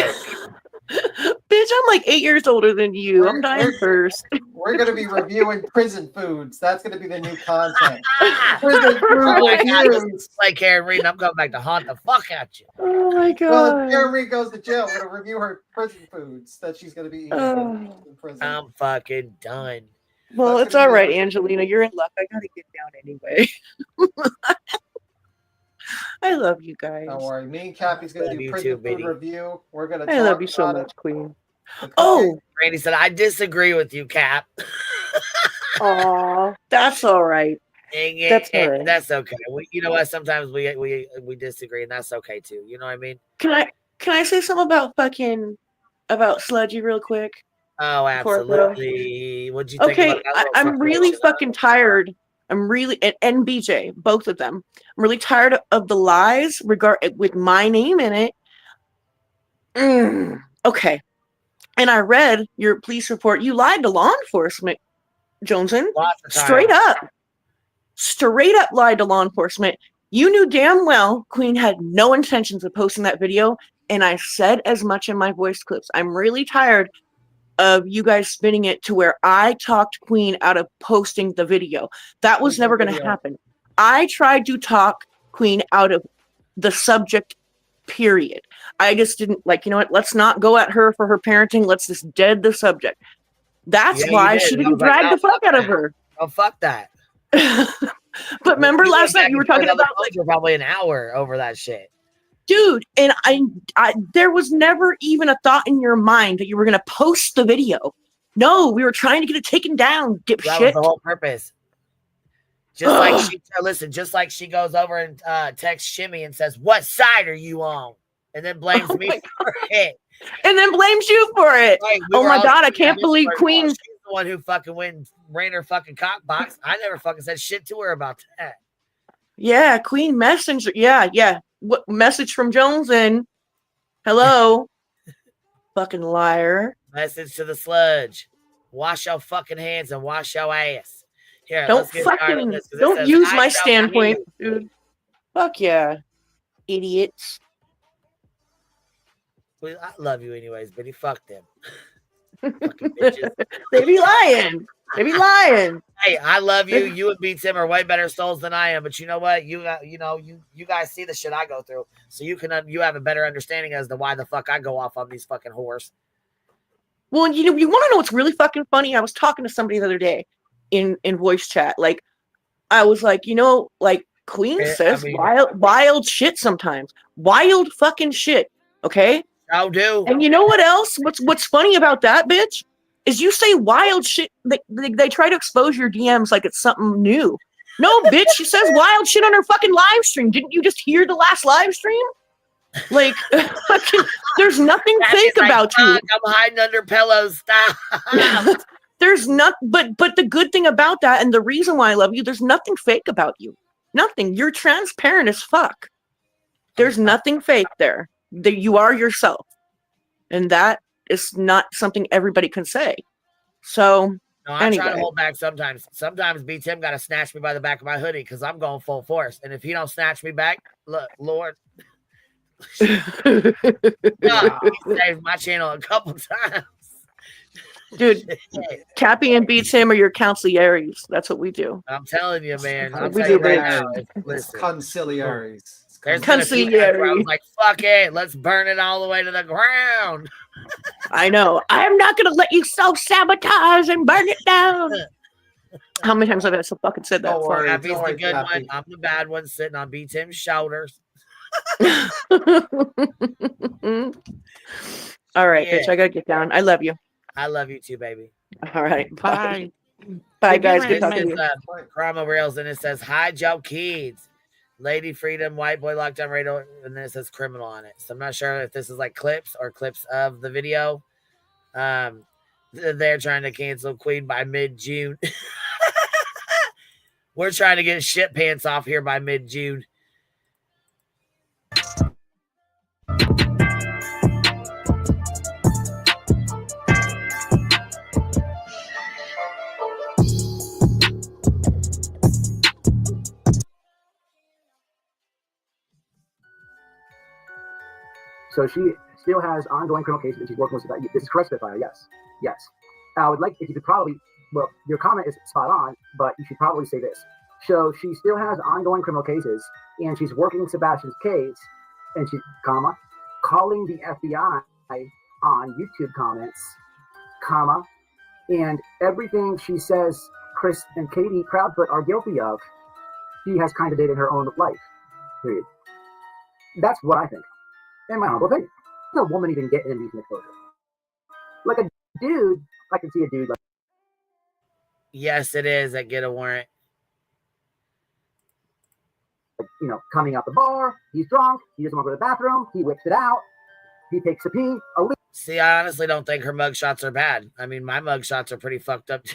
Bitch, I'm like 8 years older than you. I'm dying first. We're going to be reviewing prison foods. That's going to be the new content. Prison food reviews. Like Karen Reed, I'm coming back to haunt the fuck out you. Oh my god. Well, if Karen Reed goes to jail, we're going to review her prison foods that she's going to be eating in prison. I'm fucking done. Well, it's all right, Angelina. You're in luck. I gotta get down anyway. I love you guys. Don't worry. Me and Cappy's going to Love do you prison too, food baby. review. We're going to I love you so much, Queen. Oh, Randy said, I disagree with you, Cap. Aw, that's all right. That's all right. That's okay. You know what? Sometimes we disagree, and that's okay too. You know what I mean? Can I say something about Sludgy real quick? Oh, before I go? absolutely. What'd you think Okay, about that? I'm really fucking tired. I'm really and BJ, both of them. I'm really tired of the lies with my name in it. Okay. And I read your police report. You lied to law enforcement, Joneson. Straight up lied to law enforcement. You knew damn well Queen had no intentions of posting that video, and I said as much in my voice clips. I'm really tired of you guys spinning it to where I talked Queen out of posting the video. That was never going to happen. I tried to talk Queen out of the subject, period. I just didn't you know what? Let's not go at her for her parenting. Let's just dead the subject. That's why she didn't drag the fuck out of her. Oh, fuck that. But remember last night you were talking about probably an hour over that shit. Dude, and I there was never even a thought in your mind that you were going to post the video. No, we were trying to get it taken down, dipshit. That was the whole purpose. Just like she goes over and texts Shimmy and says, "What side are you on?" And then blames me for it. And then blames you for it. Right, oh my god, I can't believe Queen. She's the one who fucking went and ran her fucking cock box. I never fucking said shit to her about that. Yeah, Queen Messenger. Yeah. What message from Jones and hello? Fucking liar. Message to the sludge. Wash your fucking hands and wash your ass. Here, Don't let's get started on fucking this, 'cause it don't says, use "I my shall standpoint, be." dude. Fuck yeah. Idiots. Well, I love you anyways, but he fucked them. Fucking bitches. They be lying. They be lying. Hey, I love you. You and Beat Tim are way better souls than I am, but you know what? You guys see the shit I go through, so you have a better understanding as to why the fuck I go off on these fucking whores. Well, you want to know what's really fucking funny? I was talking to somebody the other day in voice chat. Like, I was like, Queen says wild shit sometimes. Wild fucking shit. Okay? I'll do. And you know what else? What's funny about that, bitch? Is you say wild shit. They try to expose your DMs like it's something new. No, bitch, she says wild shit on her fucking live stream. Didn't you just hear the last live stream? Like, there's nothing fake about you. I'm hiding under pillows. Stop. There's not, but the good thing about that, and the reason why I love you, there's nothing fake about you. Nothing. You're transparent as fuck. There's nothing fake there. You are yourself, and that is not something everybody can say. So No, I try to anyway, hold back sometimes. Sometimes B Tim got to snatch me by the back of my hoodie because I'm going full force. And if he don't snatch me back, look, Lord, God, he saved my channel a couple times. dude, Cappy and B Tim are your consiglieres. That's what we do. I'm telling you, man. I'll We tell you do right this. now. It's Listen, conciliaries. there's been a few times where I was like, fuck it. Let's burn it all the way to the ground. I know. I'm not going to let you self-sabotage and burn it down. How many times have I fucking said that? Don't worry, Happy's don't the worry, good Happy. one. I'm the bad one sitting on B Tim's shoulders. All right, Yeah. bitch. I got to get down. I love you. I love you too, baby. All right. Bye. Bye, guys. This Good talking to is you. Karma Rails, and it says, hi, Joe Keeds. Lady Freedom, White Boy Lockdown Radio, and then it says criminal on it. So I'm not sure if this is like clips or clips of the video. They're trying to cancel Queen by mid-June. We're trying to get shit pants off here by mid-June. So she still has ongoing criminal cases and she's working with that. This is correct, Spitfire. Yes. Yes. I would like if you could probably, well, your comment is spot on, but you should probably say this. So she still has ongoing criminal cases and she's working Sebastian's case and she, comma, calling the FBI on YouTube comments, comma, and everything she says Chris and Katie Proudfoot are guilty of, she has kind of did in her own life. Period. That's what I think. In my humble opinion, no woman even get indecent exposure. Like a dude, I can see a dude like. Yes, it is. I get a warrant. You know, coming out the bar, he's drunk, he doesn't want to go to the bathroom, he whips it out, he takes a pee, a leak. See, I honestly don't think her mugshots are bad. I mean, my mugshots are pretty fucked up.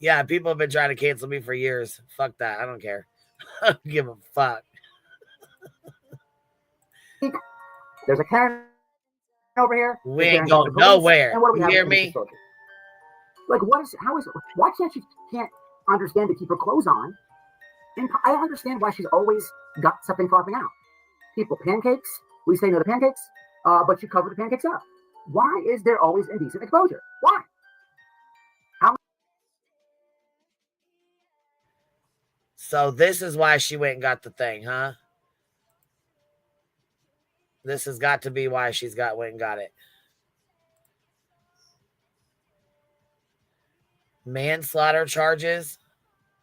Yeah, people have been trying to cancel me for years. Fuck that. I don't care. I don't give a fuck. There's a Karen over here. We ain't going nowhere. And what do we You have hear in me? exposure? Like, what is, how is, why can't she can't understand to keep her clothes on? And I understand why she's always got something flopping out. People, pancakes, we say no to pancakes, but you cover the pancakes up. Why is there always indecent exposure? Why? How? So this is why she went and got the thing, huh? This has got to be why she's went and got it. Manslaughter charges.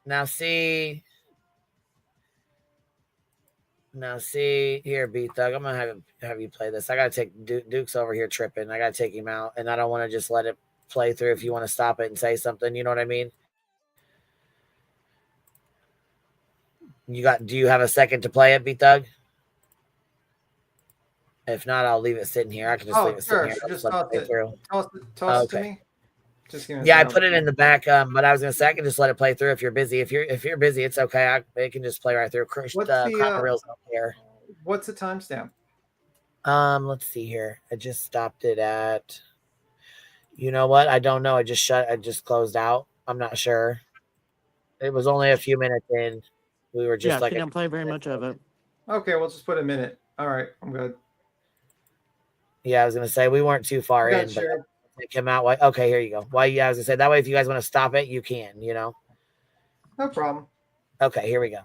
Now see, here, B-Thug. I'm gonna have you play this. I gotta take Duke's over here tripping. I gotta take him out, and I don't want to just let it play through. If you want to stop it and say something, you know what I mean. Do you have a second to play it, B-Thug? If not, I'll leave it sitting here. I can just leave it sitting here. Just toss it to me. Just give me Yeah, I put it in the back, but I was gonna say I can just let it play through if you're busy. If you're busy, it's okay. It can just play right through. Reels up there. What's the timestamp? Let's see here. I just stopped it at. You know what? I don't know. I just closed out. I'm not sure. It was only a few minutes in. We were just she didn't play very much of it. Okay, we'll just put a minute. All right, I'm good. Yeah, I was gonna say we weren't too far in, but it came out. Okay, here you go. I was gonna say that way. If you guys want to stop it, you can. You know. No problem. Okay, here we go.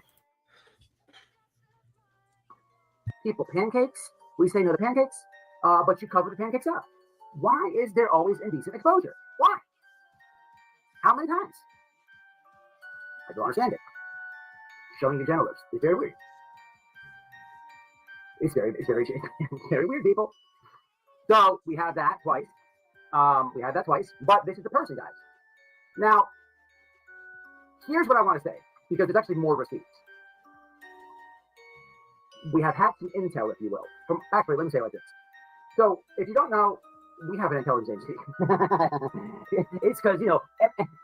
People, pancakes, we say no to pancakes, but you cover the pancakes up. Why is there always indecent exposure? Why? How many times? I don't understand it. Showing your genitals. It's very weird. It's very very weird, people. So we have that twice. But this is the person, guys. Now, here's what I want to say, because there's actually more receipts. We have had some intel, if you will. Actually, let me say it like this. So, if you don't know, we have an intelligence agency. It's because, you know,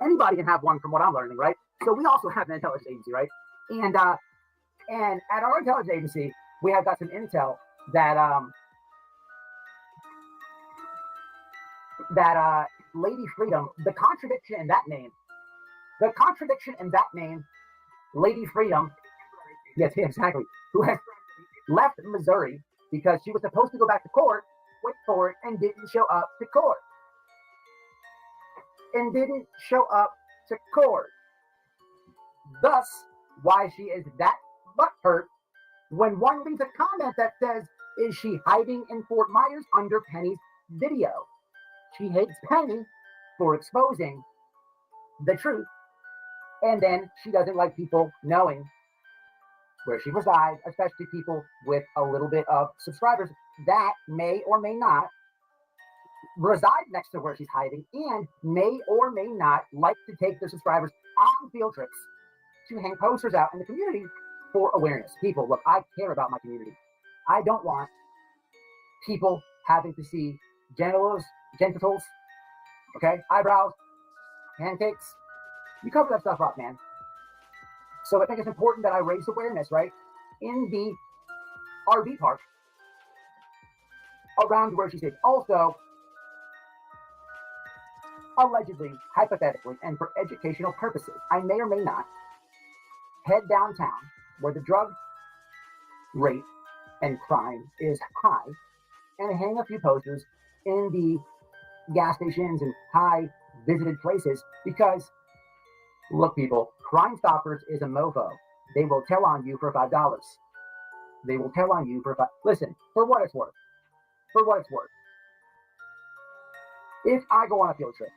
anybody can have one from what I'm learning, right? So we also have an intelligence agency, right? And at our intelligence agency, we have got some intel that Lady Freedom, the contradiction in that name, Lady Freedom, yes, exactly, who has left Missouri because she was supposed to go back to court, wait for it, and didn't show up to court. Thus, why she is that butthurt when one leaves a comment that says, is she hiding in Fort Myers under Penny's video? She hates Penny for exposing the truth, and then she doesn't like people knowing where she resides, especially people with a little bit of subscribers that may or may not reside next to where she's hiding and may or may not like to take their subscribers on field trips to hang posters out in the community for awareness. People, look, I care about my community. I don't want people having to see genitals, okay, eyebrows, pancakes. You cover that stuff up, man. So I think it's important that I raise awareness, right, in the RV park around where she stayed. Also, allegedly, hypothetically, and for educational purposes, I may or may not head downtown where the drug rate and crime is high and hang a few posters in the gas stations and high visited places because, look, people, Crime Stoppers is a mofo. They will tell on you for $5. They will tell on you for $5. Listen, for what it's worth. If I go on a field trip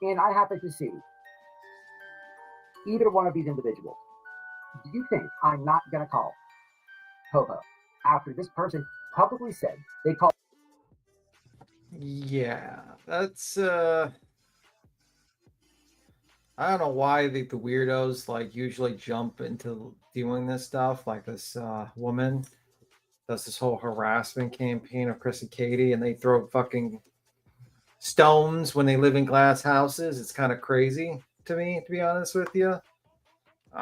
and I happen to see either one of these individuals, do you think I'm not going to call Ho-Ho after this person publicly said they called? Yeah, that's I don't know why the weirdos like usually jump into doing this stuff. Like this woman does this whole harassment campaign of Chris and Katie, and they throw fucking stones when they live in glass houses. It's kind of crazy to me, to be honest with you.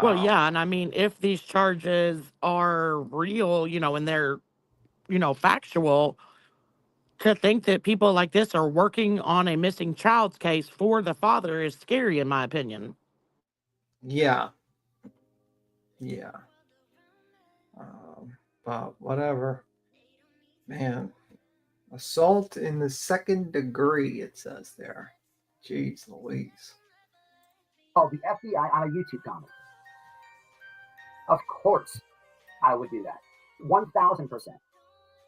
Well, yeah, and I mean, if these charges are real, you know, and they're, you know, factual, to think that people like this are working on a missing child's case for the father is scary, in my opinion. Yeah. But whatever. Man, assault in the second degree, it says there. Jeez Louise. Oh, the FBI on a YouTube comment. Of course, I would do that. 1,000%.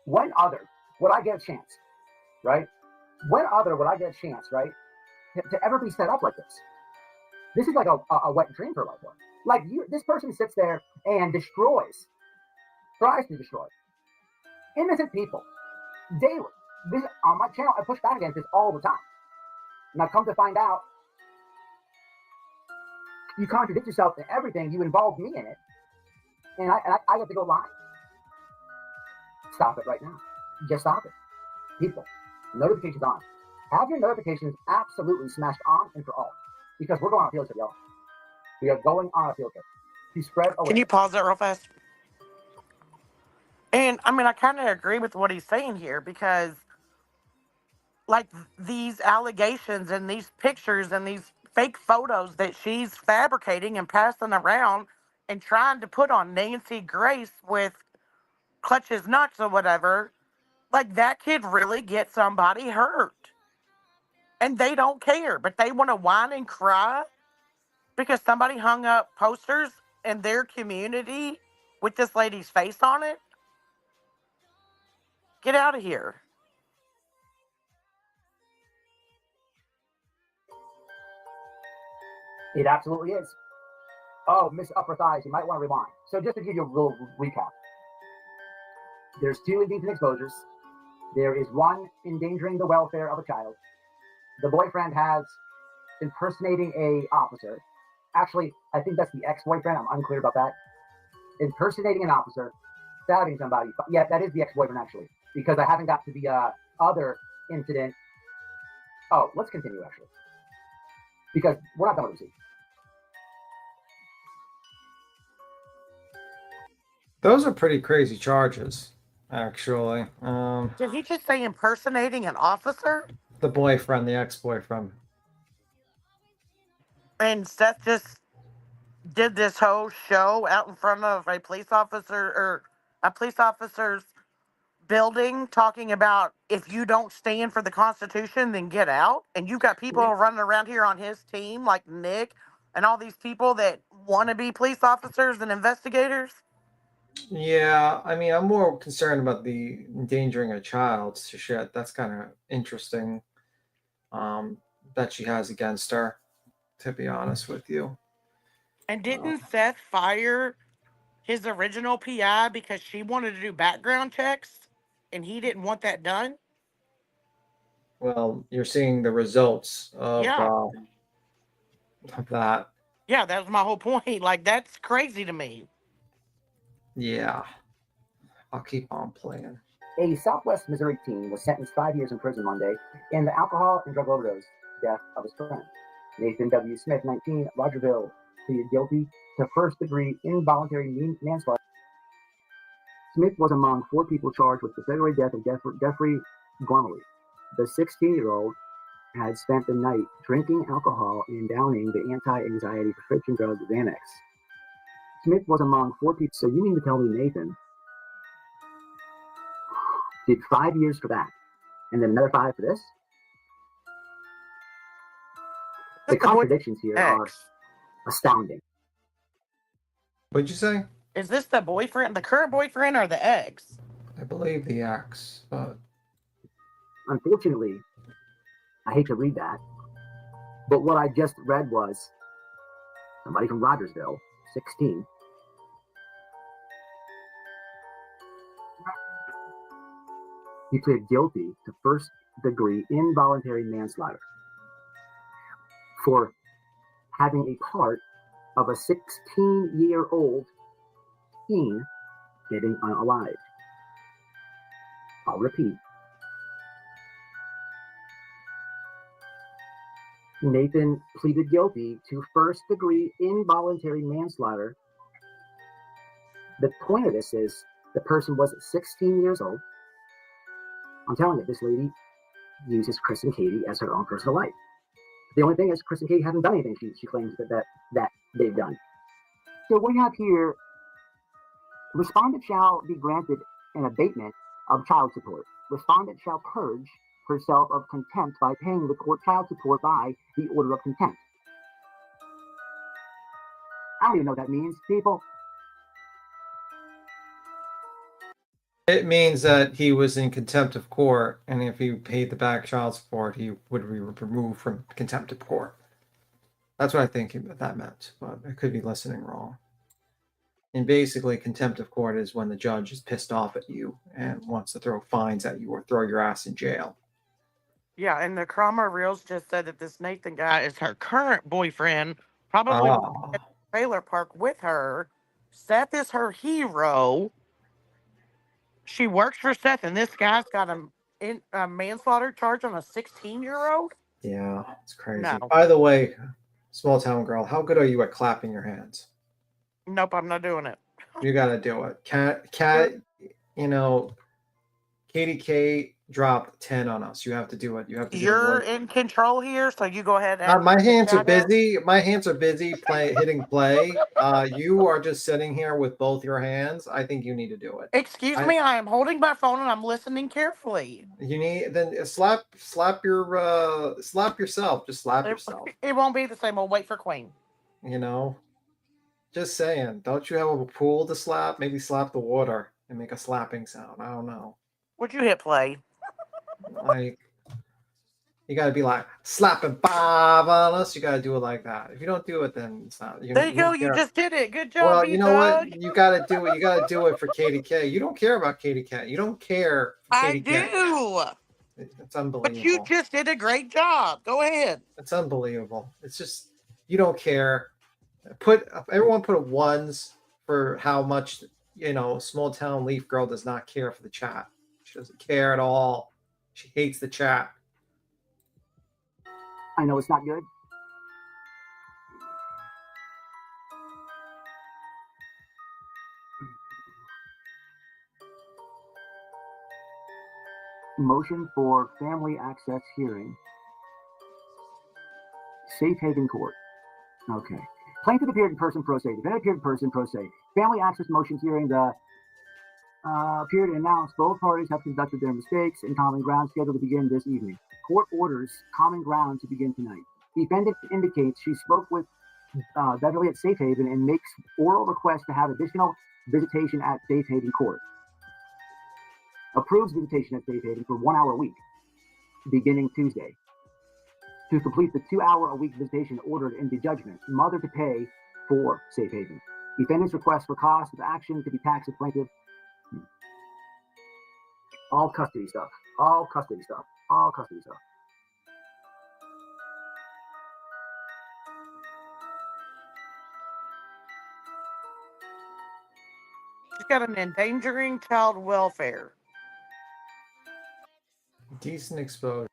When other would I get a chance, right? When other would I get a chance, right, to ever be set up like this? This is like a wet dream for life. Like this person sits there and tries to destroy innocent people daily. This on my channel, I push back against this all the time. And I've come to find out you contradict yourself in everything. You involve me in it, and I have to go lie. Stop it right now. Just stop it. People, notifications on. Have your notifications absolutely smashed on and for all. Because we're going on a field trip, y'all. We are going on a field trip to spread awareness. Can you pause that real fast? And I mean, I kind of agree with what he's saying here because, like, these allegations and these pictures and these fake photos that she's fabricating and passing around and trying to put on Nancy Grace with Clutch's nuts or whatever, like, that could really get somebody hurt. And they don't care, but they want to whine and cry because somebody hung up posters in their community with this lady's face on it. Get out of here. It absolutely is. Oh, Miss Upper Thighs, you might want to rewind. So just to give you a little recap. There's 2 indecent exposures. There is 1 endangering the welfare of a child. The boyfriend has impersonating a officer. Actually, I think that's the ex-boyfriend. I'm unclear about that. Impersonating an officer, stabbing somebody. Yeah, that is the ex-boyfriend, actually. Because I haven't got to the other incident. Oh, let's continue actually, because we're not done with the receipt. Those are pretty crazy charges, actually. Did he just say impersonating an officer? The boyfriend, the ex-boyfriend. And Seth just did this whole show out in front of a police officer or a police officer's building talking about if you don't stand for the Constitution, then get out. And you've got people running around here on his team like Nick and all these people that want to be police officers and investigators. Yeah, I mean, I'm more concerned about the endangering a child shit. That's kind of interesting. That she has against her, to be honest with you. And didn't Seth fire his original PI because she wanted to do background checks and he didn't want that done? Well, you're seeing the results of that. Yeah, that was my whole point. Like, that's crazy to me. Yeah. I'll keep on playing. A Southwest Missouri teen was sentenced 5 years in prison Monday in the alcohol and drug overdose death of his friend. Nathan W. Smith, 19, Rogerville, pleaded guilty to first-degree involuntary manslaughter. Smith was among 4 people charged with the February death of Jeffrey Gormley. The 16-year-old had spent the night drinking alcohol and downing the anti-anxiety prescription drug Xanax. Smith was among 4 people. So you mean to tell me Nathan did 5 years for that, and then another 5 for this? The contradictions here are astounding. What'd you say? Is this the boyfriend, the current boyfriend, or the ex? I believe the ex, but unfortunately, I hate to read that, but what I just read was somebody from Rogersville, 16, he pleaded guilty to first-degree involuntary manslaughter for having a part of a 16-year-old teen getting unalive. I'll repeat. Nathan pleaded guilty to first-degree involuntary manslaughter. The point of this is the person was 16 years old. I'm telling you, this lady uses Chris and Katie as her own personal life. The only thing is Chris and Katie haven't done anything she claims that they've done. So we have here, respondent shall be granted an abatement of child support. Respondent shall purge herself of contempt by paying the court child support by the order of contempt. I don't even know what that means, people. it means that he was in contempt of court, and if he paid the back child support, he would be removed from contempt of court. That's what I think that meant, but I could be listening wrong. And basically, contempt of court is when the judge is pissed off at you and wants to throw fines at you or throw your ass in jail. Yeah, and the Cromer Reels just said that this Nathan guy is her current boyfriend, probably at the trailer park with her. Seth is her hero. She works for Seth, and this guy's got a manslaughter charge on a 16-year-old? Yeah, it's crazy. No. By the way, small town girl, how good are you at clapping your hands? Nope, I'm not doing it. You got to do it. Cat, you know, Katie K dropped 10 on us. You have to do it. You have to. You're in control here, so you go ahead and. My hands are busy. My hands are busy hitting play. You are just sitting here with both your hands. I think you need to do it. Excuse me, I am holding my phone and I'm listening carefully. You need then slap yourself. Just slap yourself. It won't be the same. We'll wait for Queen. You know, just saying. Don't you have a pool to slap? Maybe slap the water and make a slapping sound. I don't know. Would you hit play? Like, you got to be like slapping 5 on us. You got to do it like that. If you don't do it, then it's not. There you go. You just did it. Good job. Well, you know what? You got to do it. You got to do it for Katie K. You don't care about Katie K. You don't care. I do. It's unbelievable. But you just did a great job. Go ahead. It's unbelievable. It's just you don't care. Everyone put a 1s for how much small town Leaf Girl does not care for the chat. She doesn't care at all. She hates the chat. I know it's not good. Motion for family access hearing. Safe haven court. Okay. Plaintiff appeared in person pro se. Defendant appeared in person pro se. Family access motion hearing. The appeared and announced both parties have conducted their mistakes in common ground scheduled to begin this evening. Court orders common ground to begin tonight. Defendant indicates she spoke with Beverly at Safe Haven and makes oral request to have additional visitation at Safe Haven Court. Approves visitation at Safe Haven for 1 hour a week, beginning Tuesday. To complete the 2 hour a week visitation ordered in the judgment, mother to pay for Safe Haven. Defendant's request for cost of action to be taxed with plaintiff. All custody stuff. All custody stuff. All custody stuff. She's got an endangering child welfare. Decent exposure.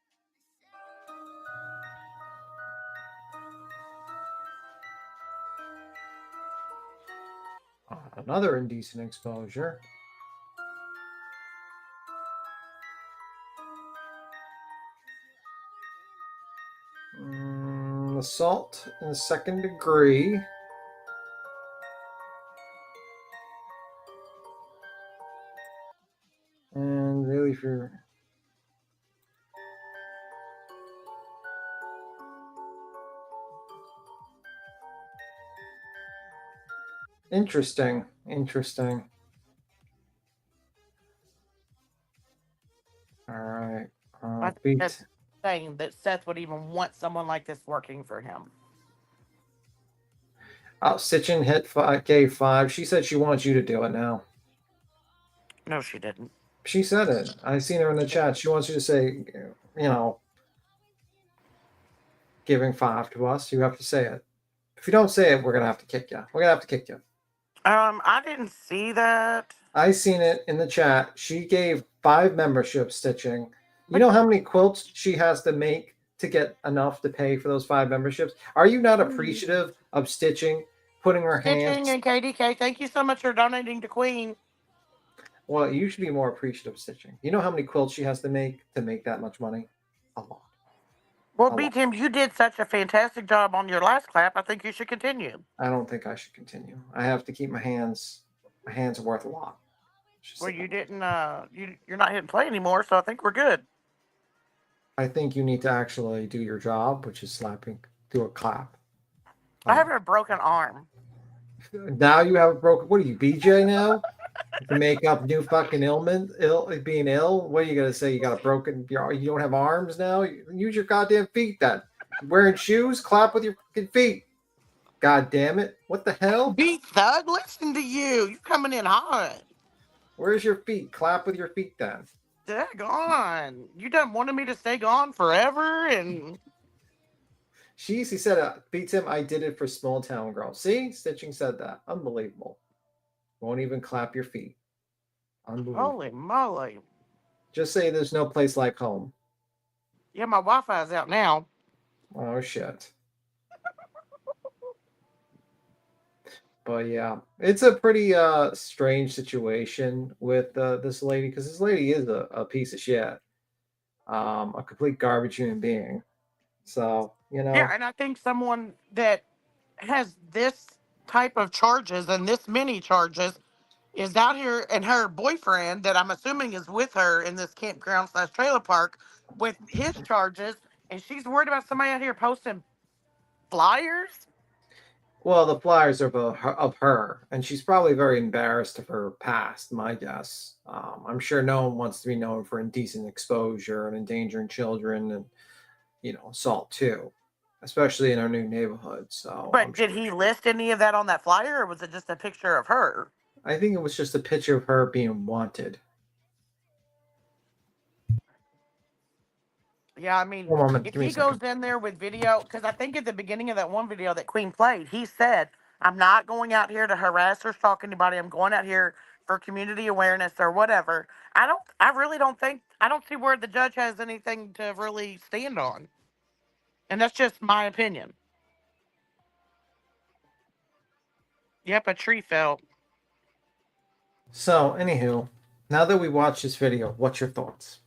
Another indecent exposure. Assault in the second degree. And really for interesting. All right. I think that's insane that Seth would even want someone like this working for him. Stitchin hit gave 5. She said she wants you to do it now. No, she didn't. She said it. I seen her in the chat. She wants you to say, giving 5 to us. You have to say it. If you don't say it, we're gonna have to kick you. I didn't see that. I seen it in the chat. She gave 5 memberships, Stitching. You know how many quilts she has to make to get enough to pay for those 5 memberships? Are you not appreciative of Stitching putting her hands? Stitching and KDK, thank you so much for donating to Queen. Well, you should be more appreciative of Stitching. You know how many quilts she has to make that much money? A lot. Well, B-Tim, you did such a fantastic job on your last clap. I think you should continue. I don't think I should continue. I have to keep my hands. My hands are worth a lot. Well, you didn't. You're not hitting play anymore, so I think we're good. I think you need to actually do your job, which is do a clap. I have a broken arm. Now you have a broken. What are you, BJ now? To make up new fucking being ill. What are you gonna say? You got a broken. You don't have arms now. Use your goddamn feet. Then wearing shoes. Clap with your fucking feet. God damn it! What the hell? Beat Thug, listen to you. You coming in hot. Where's your feet? Clap with your feet then. Daggone. You done wanted me to stay gone forever and. He said, beats him. I did it for small town girl. See, Stitching said that. Unbelievable. Won't even clap your feet. Unbelievable. Holy moly. Just say there's no place like home. Yeah, my Wi-Fi's out now. Oh, shit. But yeah, it's a pretty strange situation with this lady, because this lady is a piece of shit. A complete garbage human being. So, Yeah, and I think someone that has this type of charges and this many charges is out here, and her boyfriend that I'm assuming is with her in this campground/trailer park with his charges, and she's worried about somebody out here posting flyers. Well, the flyers are of her, and she's probably very embarrassed of her past, my guess. I'm sure no one wants to be known for indecent exposure and endangering children and, assault too, especially in our new neighborhood. So, but did he list any of that on that flyer, or was it just a picture of her? I think it was just a picture of her being wanted. Yeah, I mean, if he goes in there with video, because I think at the beginning of that one video that Queen played, he said, I'm not going out here to harass or stalk anybody. I'm going out here for community awareness or whatever. I don't see where the judge has anything to really stand on. And that's just my opinion. Yep, a tree fell. So, anywho, now that we watched this video, what's your thoughts?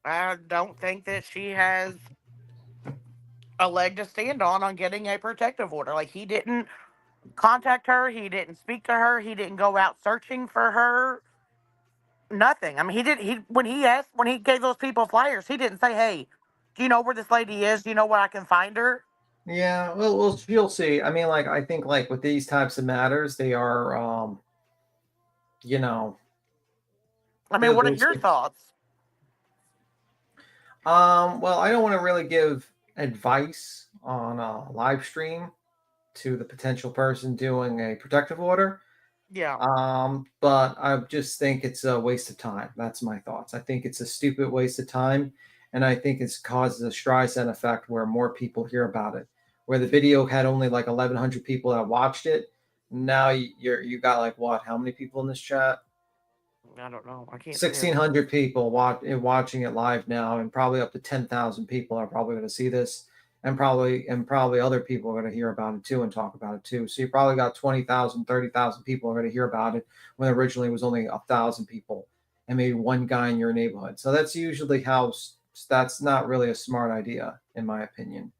I don't think that she has a leg to stand on getting a protective order. Like, he didn't contact her, he didn't speak to her, he didn't go out searching for her. Nothing. I mean, when he gave those people flyers, he didn't say, "Hey, do you know where this lady is? Do you know where I can find her?" Yeah, well, you'll see. I mean, like, I think, like, with these types of matters, they are, you know. I mean, what are your thoughts? Well, I don't want to really give advice on a live stream to the potential person doing a protective order. Yeah. But I just think it's a waste of time. That's my thoughts. I think it's a stupid waste of time, and I think it causes a Streisand effect where more people hear about it. Where the video had only like 1,100 people that watched it, now you got like what? How many people in this chat? I don't know. I can't. 1,600 people watching it live now, and probably up to 10,000 people are probably going to see this, and probably other people are going to hear about it too and talk about it too. So you probably got 20,000, 30,000 people are going to hear about it when originally it was only 1,000 people and maybe one guy in your neighborhood. So that's usually how. That's not really a smart idea, in my opinion.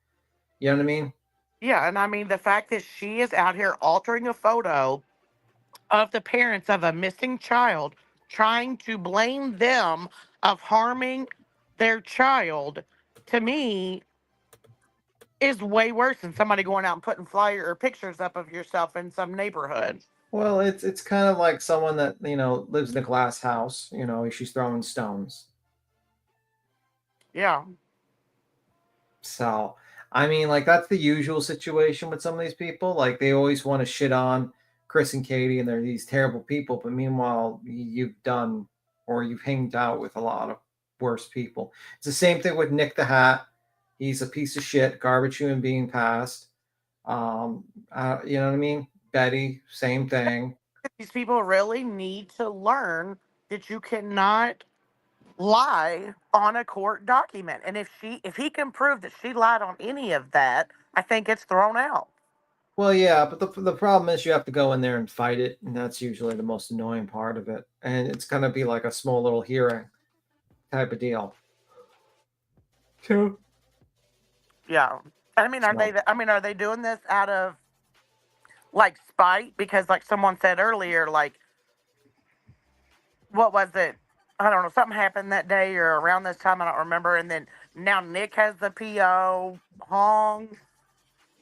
You know what I mean? Yeah, and I mean the fact that she is out here altering a photo of the parents of a missing child, trying to blame them of harming their child, to me, is way worse than somebody going out and putting flyer or pictures up of yourself in some neighborhood. Well, it's kind of like someone that lives in a glass house. She's throwing stones. Yeah. So, I mean, like, that's the usual situation with some of these people. Like, they always want to shit on Chris and Katie, and they're these terrible people. But meanwhile, you've hanged out with a lot of worse people. It's the same thing with Nick the Hat. He's a piece of shit, garbage human being past. You know what I mean? Betty, same thing. These people really need to learn that you cannot lie on a court document. And if he can prove that she lied on any of that, I think it's thrown out. Well, yeah, but the problem is you have to go in there and fight it, and that's usually the most annoying part of it. And it's going to be like a small little hearing type of deal. True. Yeah. I mean, are they doing this out of like spite? Because like someone said earlier, like, what was it? I don't know, something happened that day or around this time, I don't remember. And then now Nick has the PO, Hong.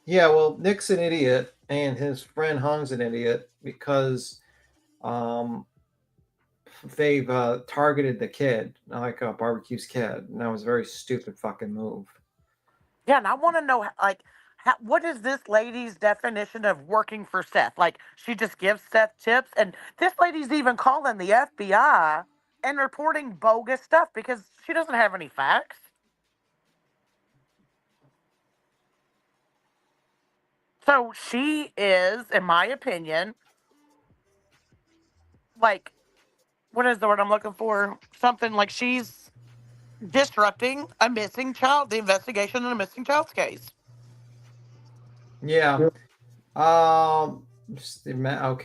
Yeah, well, Nick's an idiot, and his friend Hong's an idiot because they've targeted the kid, like Barbecue's kid, and that was a very stupid fucking move. Yeah, and I want to know, like, what is this lady's definition of working for Seth? Like, she just gives Seth tips, and this lady's even calling the FBI and reporting bogus stuff because she doesn't have any facts. So she is, in my opinion, like, what is the word I'm looking for? Something like she's disrupting a missing child, the investigation in a missing child's case. Yeah. Okay,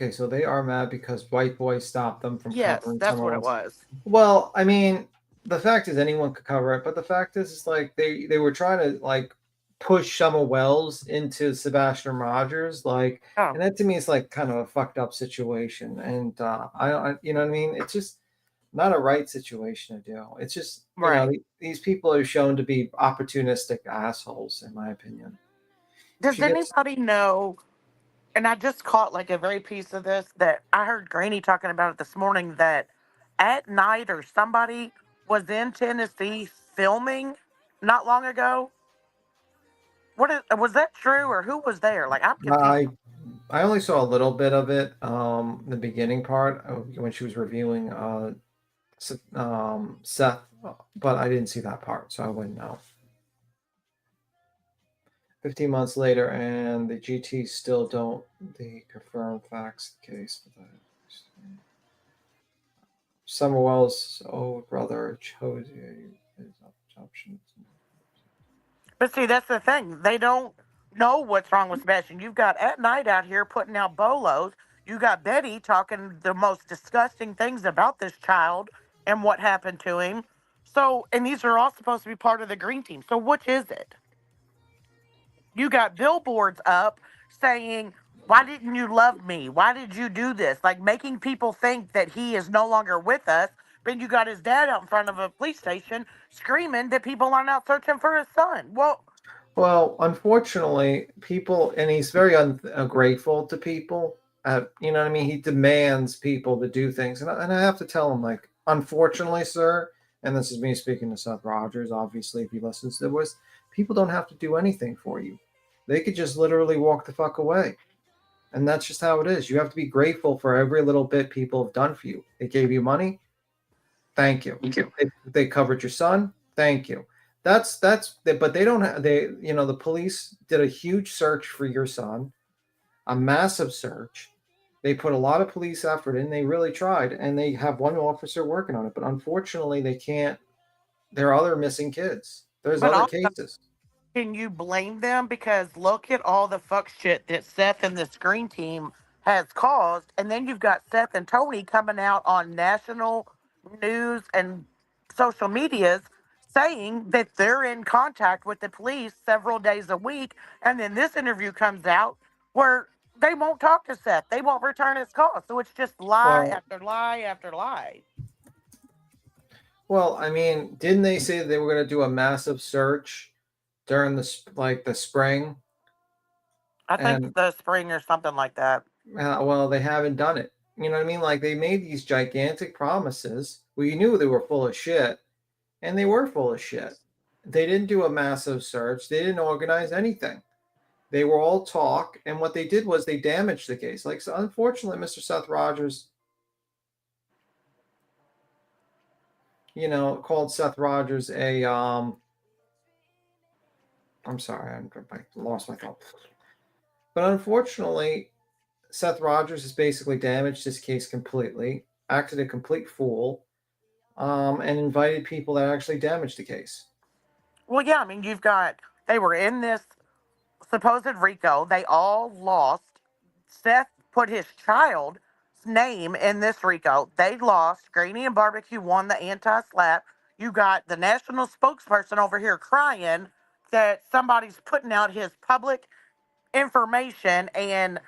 so they are mad because White Boy stopped them from covering. Yes, that's what it was. Well, I mean, the fact is anyone could cover it, but the fact is like they were trying to like push Summer Wells into Sebastian Rogers, like, and that to me is like kind of a fucked up situation. And I you know what I mean? It's just not a right situation to do. It's just these people are shown to be opportunistic assholes, in my opinion. Does anybody know? And I just caught like a very piece of this that I heard Granny talking about it this morning, that at night or somebody was in Tennessee filming not long ago. Was that true, or who was there? Like, I'm confused. I only saw a little bit of it, the beginning part when she was reviewing Seth, but I didn't see that part, so I wouldn't know. 15 months later, and the GT still don't confirm facts the case. Summerwell's old brother chose his options. But see, that's the thing. They don't know what's wrong with Sebastian. You've got At Night out here putting out bolos. You got Betty talking the most disgusting things about this child and what happened to him. So, and these are all supposed to be part of the green team. So, which is it? You got billboards up saying, "Why didn't you love me? Why did you do this?" Like making people think that he is no longer with us. But you got his dad out in front of a police station screaming that people aren't out searching for his son. Well, unfortunately, people, and he's very ungrateful to people. You know what I mean? He demands people to do things. And I have to tell him, like, unfortunately, sir, and this is me speaking to Seth Rogers, obviously, if he listens to this, people don't have to do anything for you. They could just literally walk the fuck away. And that's just how it is. You have to be grateful for every little bit people have done for you. They gave you money. Thank you. Thank you. They covered your son. Thank you. But they don't have, the police did a huge search for your son, a massive search. They put a lot of police effort in. They really tried, and they have one officer working on it. But unfortunately, they can't. There are other missing kids. There's other cases. Can you blame them? Because look at all the fuck shit that Seth and this green team has caused. And then you've got Seth and Tony coming out on national news and social medias saying that they're in contact with the police several days a week. And then this interview comes out where they won't talk to Seth. They won't return his call. So it's just lie after lie after lie. Well, I mean, didn't they say that they were going to do a massive search during the spring? I think the spring or something like that. Well, they haven't done it. You know what I mean? Like, they made these gigantic promises. Well, you knew they were full of shit, and they were full of shit. They didn't do a massive search. They didn't organize anything. They were all talk, and what they did was they damaged the case. Like, so unfortunately, Mr. Seth Rogers, called Seth Rogers I'm sorry, I lost my thought. But unfortunately, Seth Rogers has basically damaged his case completely, acted a complete fool, and invited people that actually damaged the case. Well, yeah, I mean, they were in this supposed RICO. They all lost. Seth put his child's name in this RICO. They lost. Greeny and Barbecue won the anti-slap. You got the national spokesperson over here crying that somebody's putting out his public information, and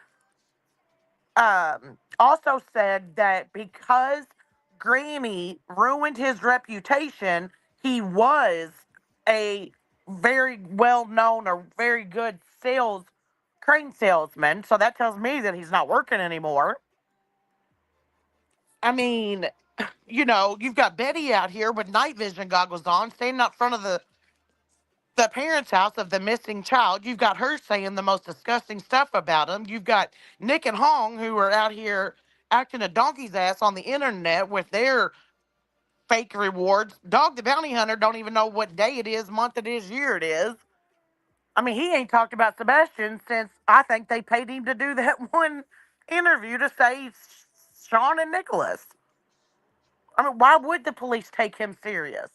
also said that because Greeny ruined his reputation, he was a very well-known or very good crane salesman. So that tells me that he's not working anymore. I mean, you've got Betty out here with night vision goggles on, standing out front of the parents' house of the missing child. You've got her saying the most disgusting stuff about him. You've got Nick and Hong, who are out here acting a donkey's ass on the internet with their fake rewards. Dog the Bounty Hunter don't even know what day it is, month it is, year it is. I mean, he ain't talked about Sebastian since I think they paid him to do that one interview to say Sean and Nicholas. I mean, why would the police take him serious?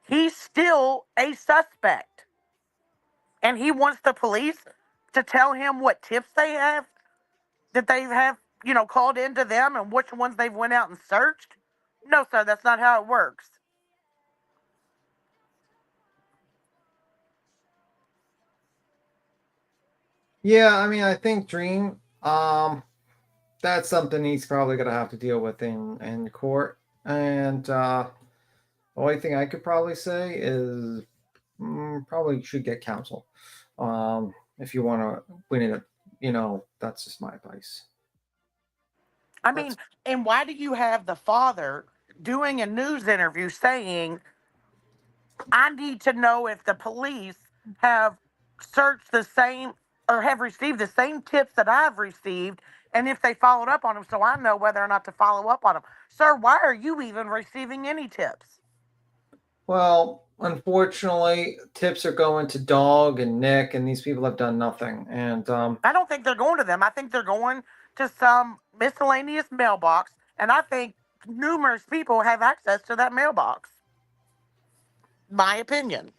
He's still a suspect. And he wants the police to tell him what tips they have, that they have, called into them and which ones they've went out and searched. No, sir, that's not how it works. Yeah, I mean, I think Dream, that's something he's probably going to have to deal with in court. And the only thing I could probably say is probably should get counsel if you want to win it. That's just my advice. I mean, and why do you have the father doing a news interview saying, I need to know if the police have searched the same or have received the same tips that I've received, and if they followed up on them, so I know whether or not to follow up on them. Sir, why are you even receiving any tips? Well, unfortunately, tips are going to Dog and Nick, and these people have done nothing. And I don't think they're going to them. I think they're going to some miscellaneous mailbox, and I think numerous people have access to that mailbox. My opinion.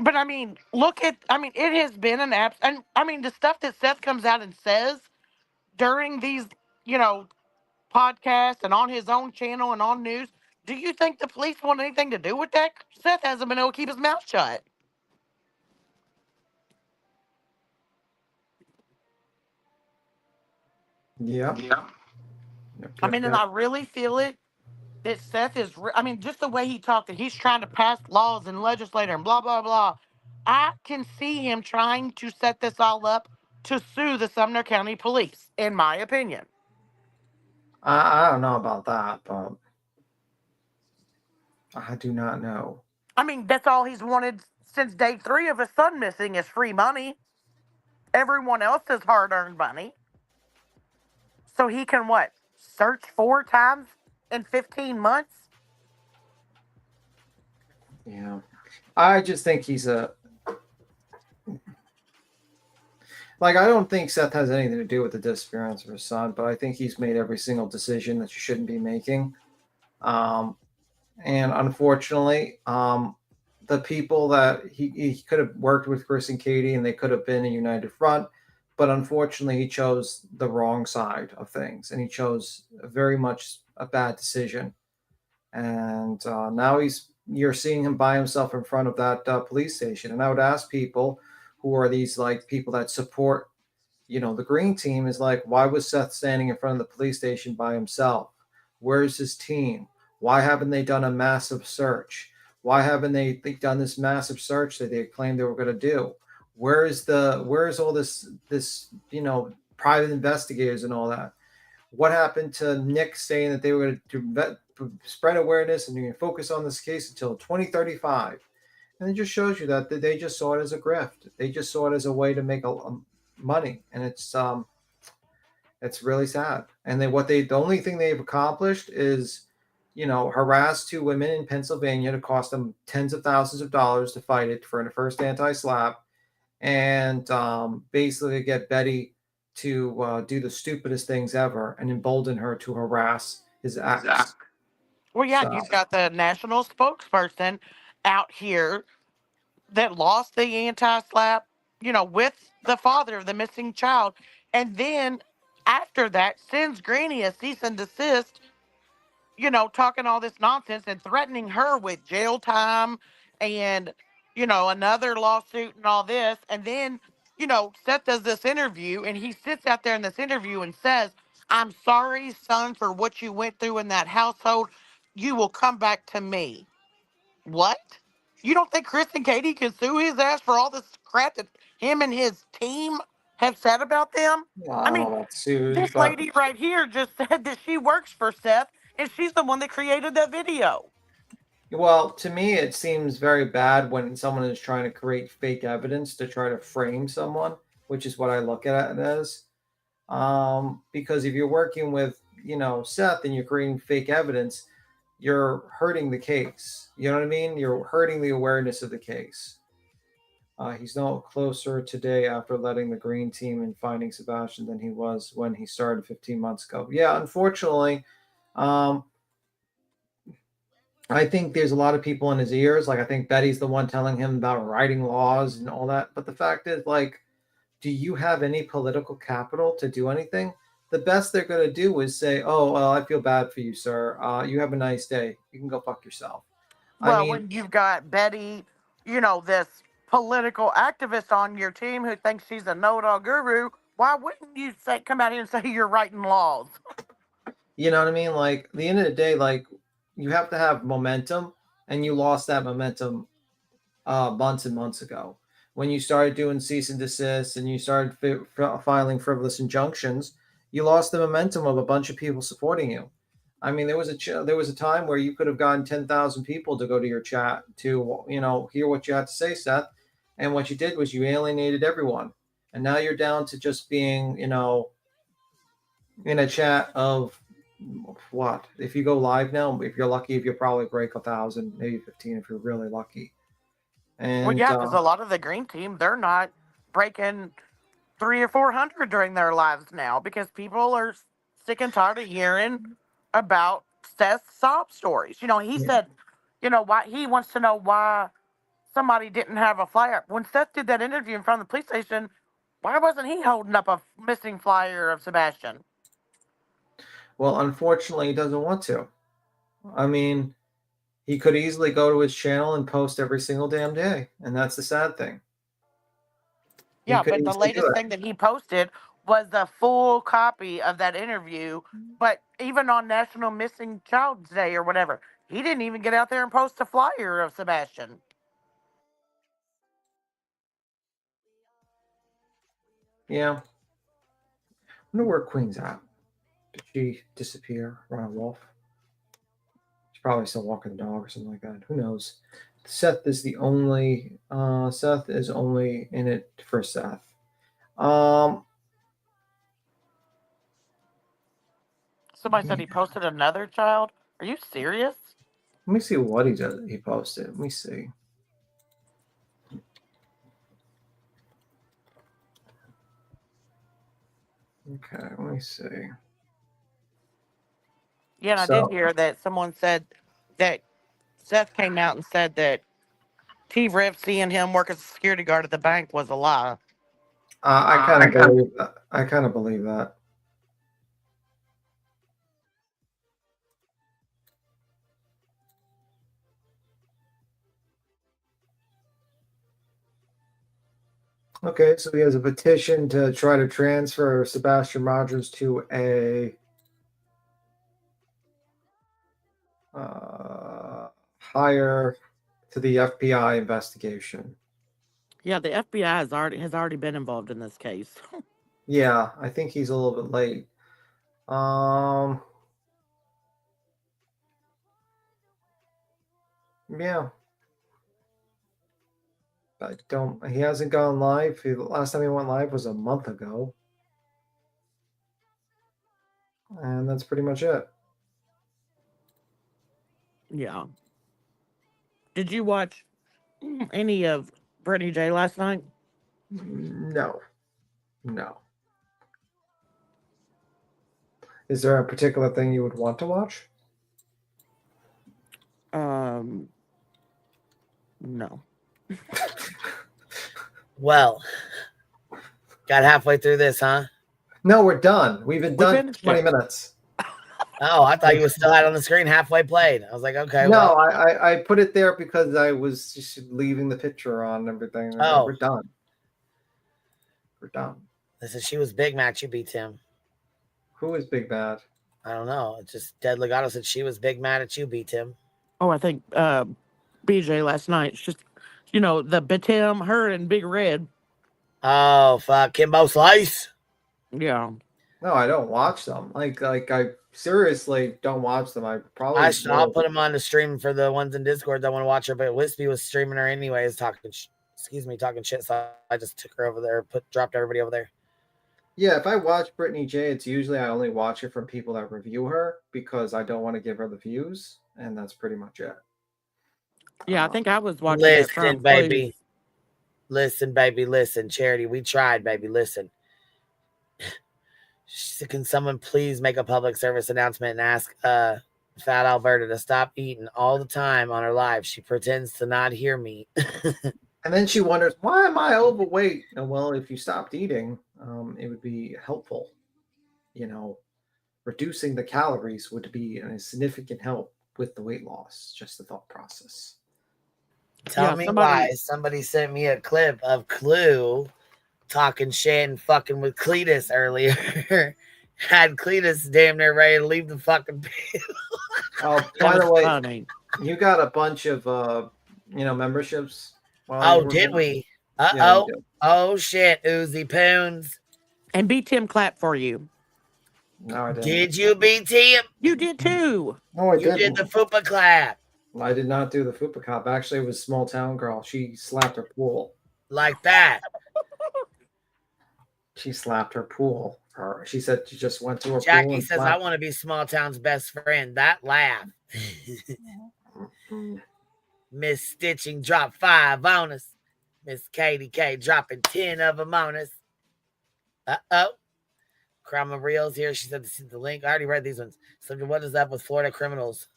But I mean, it has been an app, and I mean, the stuff that Seth comes out and says during these, you know, podcasts and on his own channel and on news, do you think the police want anything to do with that? Seth hasn't been able to keep his mouth shut. Yeah. I mean, and I really feel it that Seth is, just the way he talked, that he's trying to pass laws and legislator and blah, blah, blah. I can see him trying to set this all up to sue the Sumner County Police, in my opinion. I don't know about that, but I do not know. I mean, that's all he's wanted since day 3 of his son missing is free money. Everyone else's hard-earned money. So he can, what, search 4 times in 15 months? Yeah. I just think he's I don't think Seth has anything to do with the disappearance of his son, but I think he's made every single decision that you shouldn't be making. And unfortunately, the people that he could have worked with, Chris and Katie, and they could have been a united front, but unfortunately he chose the wrong side of things, and he chose very much a bad decision. And now you're seeing him by himself in front of that police station. And I would ask people who are these people that support, the green team, is why was Seth standing in front of the police station by himself? Where's his team? Why haven't they done a massive search? Why haven't they done this massive search that they claimed they were going to do? Where's all this private investigators and all that? What happened to Nick saying that they were going to spread awareness and you can focus on this case until 2035? And it just shows you that they just saw it as a grift. They just saw it as a way to make money, and it's really sad. And the only thing they've accomplished is, harass 2 women in Pennsylvania to cost them tens of thousands of dollars to fight it for the first anti-slap, and basically get Betty to do the stupidest things ever and embolden her to harass his ex. Well, yeah, you've got the national spokesperson out here that lost the anti-slap, with the father of the missing child, and then after that sends Granny a cease and desist, talking all this nonsense and threatening her with jail time and, another lawsuit and all this. And then, Seth does this interview and he sits out there in this interview and says, "I'm sorry, son, for what you went through in that household. You will come back to me." What? You don't think Chris and Katie can sue his ass for all this crap that him and his team have said about them? I mean, this lady right here just said that she works for Seth, and she's the one that created that video. Well, to me, it seems very bad when someone is trying to create fake evidence to try to frame someone, which is what I look at it as. Because if you're working with, Seth, and you're creating fake evidence, you're hurting the case. You know what I mean? You're hurting the awareness of the case. He's no closer today after letting the green team and finding Sebastian than he was when he started 15 months ago. Yeah, unfortunately, I think there's a lot of people in his ears. I think Betty's the one telling him about writing laws and all that. But the fact is, do you have any political capital to do anything? The best they're going to do is say, "Oh, well, I feel bad for you, sir. You have a nice day. You can go fuck yourself." Well, when you've got Betty, this political activist on your team who thinks she's a know-it-all guru, why wouldn't you come out here and say you're writing laws? You know what I mean? At the end of the day, you have to have momentum, and you lost that momentum months and months ago. When you started doing cease and desist and you started filing frivolous injunctions, you lost the momentum of a bunch of people supporting you. I mean, there was a time where you could have gotten 10,000 people to go to your chat to, hear what you had to say, Seth. And what you did was you alienated everyone. And now you're down to just being, in a chat of what? If you go live now, if you're lucky, if you probably break 1,000, maybe 15 if you're really lucky. And Well, yeah, because a lot of the green team, they're not breaking 300 or 400 during their lives now because people are sick and tired of hearing about Seth's sob stories. You know, he said, you know, why he wants to know why somebody didn't have a flyer. When Seth did that interview in front of the police station, why wasn't he holding up a missing flyer of Sebastian? Well, unfortunately, he doesn't want to. I mean, he could easily go to his channel and post every single damn day, and that's the sad thing. Yeah, but the latest thing that he posted was the full copy of that interview. But even on National Missing Child's Day or whatever, he didn't even get out there and post a flyer of Sebastian. Yeah. I wonder where Queen's at. Did she disappear, run off? She's probably still walking the dog or something like that. Who knows? Seth is the only. Seth is only in it for Seth. Somebody said he posted another child. Are you serious? Let me see what he does. He posted. Let me see. Okay, let me see. Yeah, and I did hear that someone said that Seth came out and said that T-Riff seeing him work as a security guard at the bank was a lie. I kind of believe that. I kind of believe that. Okay, so he has a petition to try to transfer Sebastian Rogers to a higher to the FBI investigation. Yeah, the FBI has already been involved in this case. Yeah, I think he's a little bit late. Yeah. He hasn't gone live. The last time he went live was a month ago. And that's pretty much it. Yeah. Did you watch any of Brittany J last night? No. Is there a particular thing you would want to watch? No. Well, got halfway through this, huh? No, we're done. We've been done 20 minutes. Oh, I thought you were still had on the screen halfway played. I was like, okay. No, well. I put it there because I was just leaving the picture on and everything. Oh. We're done. We're done. Listen, she was Big Mac. You beat him. Who is Big Bad? I don't know. It's just Dead Legato said she was big mad at you, beat him. Oh, I think BJ last night. It's just, you know, the Bitim, her and Big Red. Oh, fuck. Kimbo Slice. Yeah. No, I don't watch them. Like I seriously don't watch them. I probably I'll put them on the stream for the ones in Discord that want to watch her. But Wispy was streaming her anyways, talking shit. So I just took her over there, dropped everybody over there. Yeah, if I watch Brittany J, it's usually I only watch it from people that review her because I don't want to give her the views, and that's pretty much it. Yeah, I think I was watching Listen, it from baby. Listen, baby. Listen, Charity. We tried, baby. Listen. Can someone please make a public service announcement and ask Fat Alberta to stop eating all the time on her live? She pretends to not hear me. And then she wonders, why am I overweight? And well, if you stopped eating, it would be helpful. You know, reducing the calories would be a significant help with the weight loss. Just the thought process. Tell me why. Somebody sent me a clip of Clue talking shit and fucking with Cletus earlier. Had Cletus damn near ready to leave the fucking pit. Oh, by the way, you got a bunch of memberships. Oh, did we? Uh-oh. Yeah, oh, shit. Uzi Poons. And beat Tim clap for you. No, I didn't. Did you beat Tim? You did too. No, I didn't. You did the Fupa clap. I did not do the Fupa clap. Actually, it was Small Town Girl. She slapped her pool. Like that. She slapped her pool. She said she just went to her Jackie pool. Jackie says, I want to be Small Town's best friend. That laugh. Miss Stitching dropped 5 on us. Miss Katie K dropping 10 of them on us. Uh-oh. Crime of Reels here. She said to see the link. I already read these ones. So what is up with Florida criminals?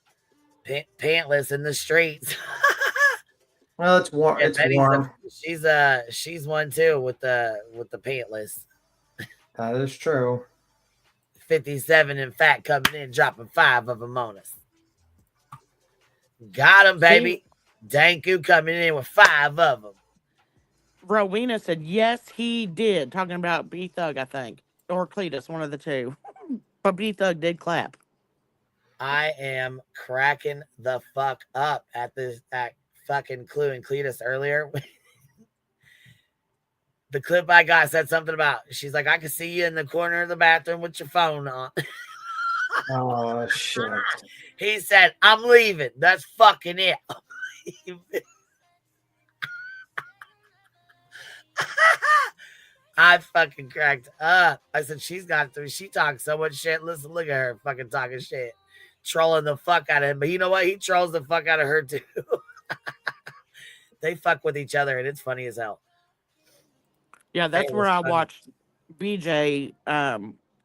Pantless in the streets. Well, it's warm. Yeah, It's Betty's warm. she's one too with the pantless. That is true. 57 in fact coming in, dropping 5 of them on us. Got him, baby. Danku coming in with 5 of them. Rowena said, yes, he did. Talking about B-Thug, I think. Or Cletus, one of the two. But B-Thug did clap. I am cracking the fuck up at that fucking Clue and Cletus earlier. The clip I got said something about, she's like, I can see you in the corner of the bathroom with your phone on. Oh, shit. He said, I'm leaving. That's fucking it. I fucking cracked up. I said, she's got through. She talks so much shit. Listen, look at her fucking talking shit. Trolling the fuck out of him. But you know what? He trolls the fuck out of her too. They fuck with each other and it's funny as hell. Yeah, that's where I watched BJ,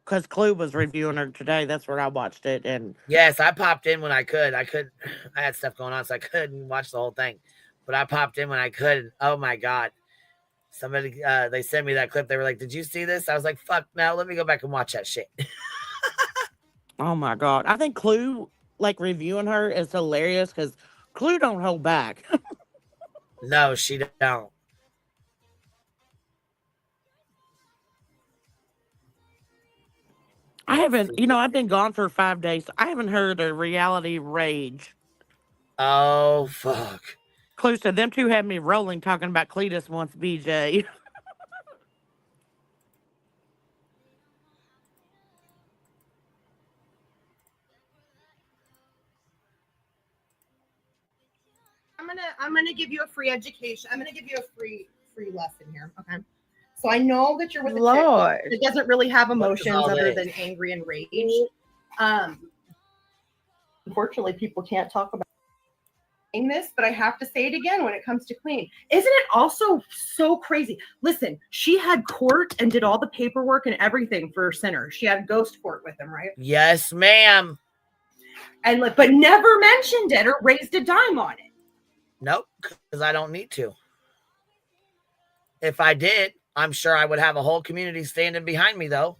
because Clue was reviewing her today. That's where I watched it. And yes, I popped in when I could. I had stuff going on, so I couldn't watch the whole thing. But I popped in when I could. Oh my God. Somebody, they sent me that clip. They were like, did you see this? I was like, fuck no, let me go back and watch that shit. oh my God. I think Clue, like, reviewing her is hilarious because Clue don't hold back. No, she don't. I haven't, I've been gone for 5 days. I haven't heard a reality rage. Oh, fuck. Clue said them two had me rolling talking about Cletus once, BJ. I'm gonna give you a free education. I'm gonna give you a free lesson here. Okay. So I know that you're with a chick that doesn't really have emotions other than angry and rage. Unfortunately, people can't talk about this, but I have to say it again when it comes to Queen. Isn't it also so crazy? Listen, she had court and did all the paperwork and everything for Sinner. She had ghost court with him, right? Yes, ma'am. And but never mentioned it or raised a dime on it. Nope, because I don't need to. If I did, I'm sure I would have a whole community standing behind me, though.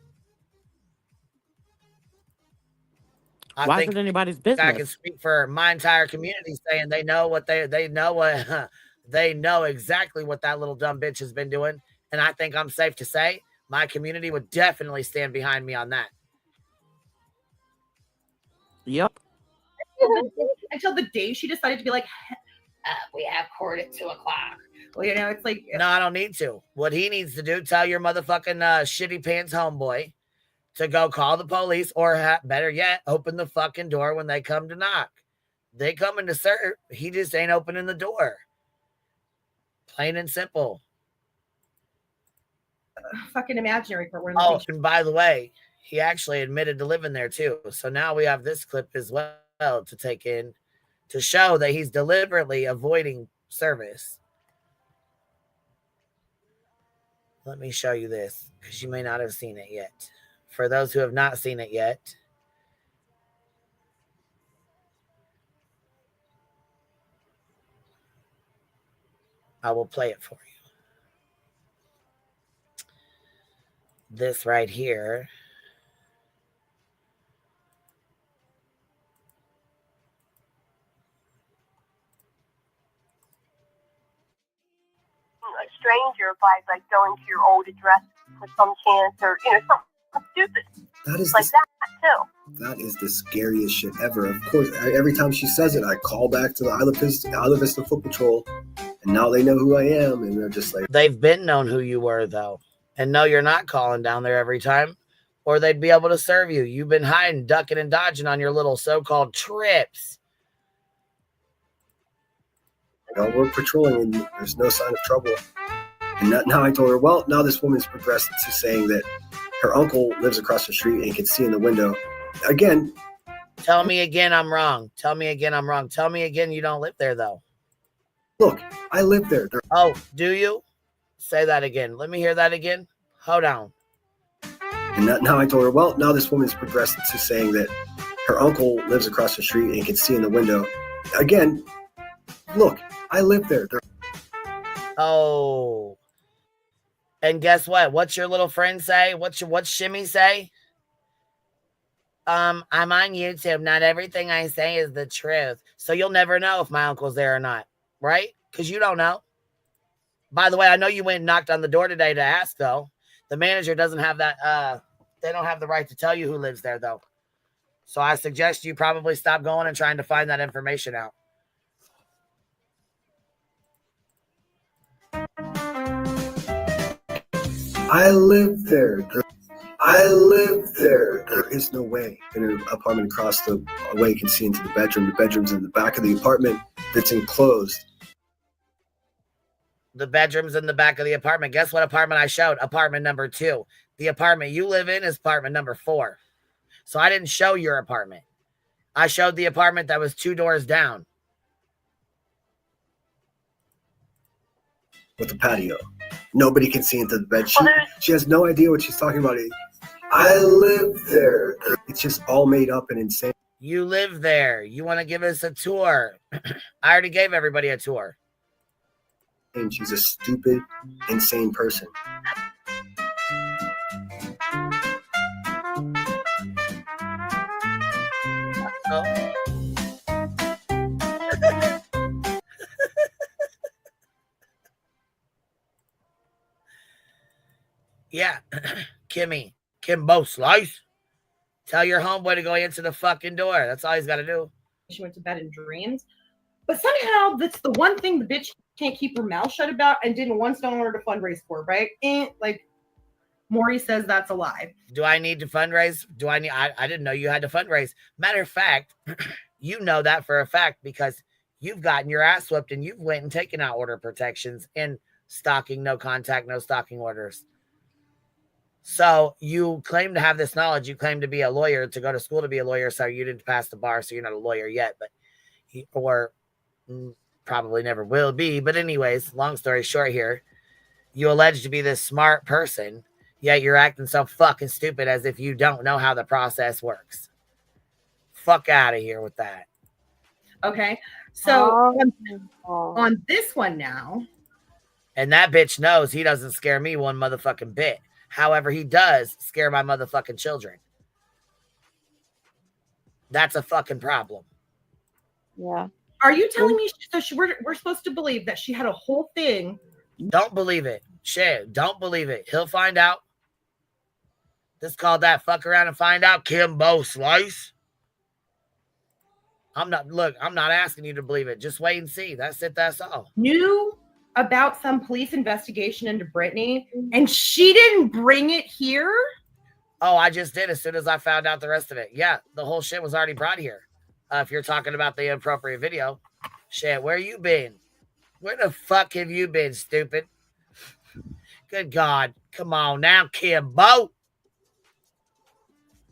Why is it anybody's business? I can speak for my entire community, saying they know what they know exactly what that little dumb bitch has been doing, and I think I'm safe to say my community would definitely stand behind me on that. Yep. Until the day she decided to be like, we have court at 2:00. Well, it's like, no, I don't need to. What he needs to do, tell your motherfucking shitty pants homeboy to go call the police, or better yet, open the fucking door when they come to knock. They coming to serve. He just ain't opening the door. Plain and simple. Fucking imaginary court. Oh, and by the way, he actually admitted to living there too. So now we have this clip as well to take in to show that he's deliberately avoiding service. Let me show you this because you may not have seen it yet. For those who have not seen it yet, I will play it for you. This right here. A stranger by going to your old address for some chance or something stupid. That is like that too. That is the scariest shit ever. Of course, every time she says it, I call back to the Isla Vista Foot Patrol, and now they know who I am, and they're just like, they've been known who you were though, and no, you're not calling down there every time, or they'd be able to serve you. You've been hiding, ducking, and dodging on your little so-called trips. we're patrolling and there's no sign of trouble. And now I told her, well, now this woman's progressed to saying that her uncle lives across the street and can see in the window. Again. Tell me again I'm wrong. Tell me again I'm wrong. Tell me again you don't live there, though. Look, I live there. Oh, do you? Say that again. Let me hear that again. Hold on. And now I told her, well, now this woman's progressed to saying that her uncle lives across the street and can see in the window. Again, look, I live there. Oh. And guess what? What's your little friend say? What's Shimmy say? I'm on YouTube. Not everything I say is the truth. So you'll never know if my uncle's there or not, right? Because you don't know. By the way, I know you went and knocked on the door today to ask, though. The manager doesn't have that. They don't have the right to tell you who lives there, though. So I suggest you probably stop going and trying to find that information out. I live there. I live there. There is no way in an apartment across the way you can see into the bedroom. The bedroom's in the back of the apartment that's enclosed. The bedroom's in the back of the apartment. Guess what apartment I showed? Apartment number 2. The apartment you live in is apartment number 4. So I didn't show your apartment. I showed the apartment that was 2 doors down. With the patio. Nobody can see into the bed. She has no idea what she's talking about. I live there. It's just all made up and insane. You live there. You want to give us a tour? I already gave everybody a tour. And she's a stupid, insane person. Oh. Yeah, Kimbo Slice. Tell your homeboy to go answer the fucking door. That's all he's got to do. She went to bed in dreams. But somehow that's the one thing the bitch can't keep her mouth shut about and didn't once want her to fundraise for, right? Like Maury says that's a lie. Do I need to fundraise? I didn't know you had to fundraise. Matter of fact, you know that for a fact because you've gotten your ass whooped and you've went and taken out order protections and stalking, no contact, no stalking orders. So you claim to have this knowledge. You claim to be a lawyer, to go to school to be a lawyer. So you didn't pass the bar. So you're not a lawyer yet, but or probably never will be. But anyways, long story short here, you allege to be this smart person, yet you're acting so fucking stupid as if you don't know how the process works. Fuck out of here with that. Okay. So on this one now. And that bitch knows he doesn't scare me one motherfucking bit. However, he does scare my motherfucking children. That's a fucking problem. Yeah. Are you telling me we're supposed to believe that she had a whole thing? Don't believe it. Shit, don't believe it. He'll find out. This called that fuck around and find out, Kimbo Slice. I'm not asking you to believe it. Just wait and see. That's it. That's all. Knew about some police investigation into Brittany, and she didn't bring it here? Oh, I just did as soon as I found out the rest of it. Yeah, the whole shit was already brought here. If you're talking about the inappropriate video. Shit, where you been? Where the fuck have you been, stupid? Good God. Come on now, Kimbo.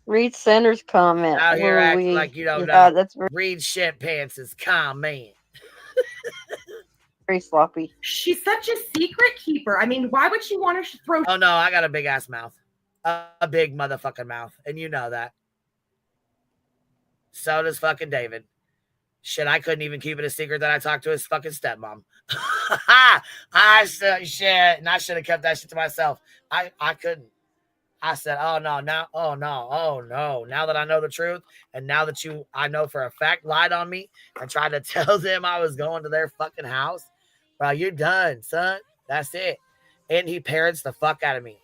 Read Sanders' comment. Out here acting like you don't know. That's Read shit pants is comment. very sloppy. She's such a secret keeper. I mean, why would she want to throw? Oh no, I got a big ass mouth, a big motherfucking mouth, and you know that. So does fucking David. Shit, I couldn't even keep it a secret that I talked to his fucking stepmom. I said shit, and I should have kept that shit to myself. I couldn't. I said, oh no, now that I know the truth, and now that I know for a fact lied on me and tried to tell them I was going to their fucking house, bro, you're done, son. That's it. And he parents the fuck out of me.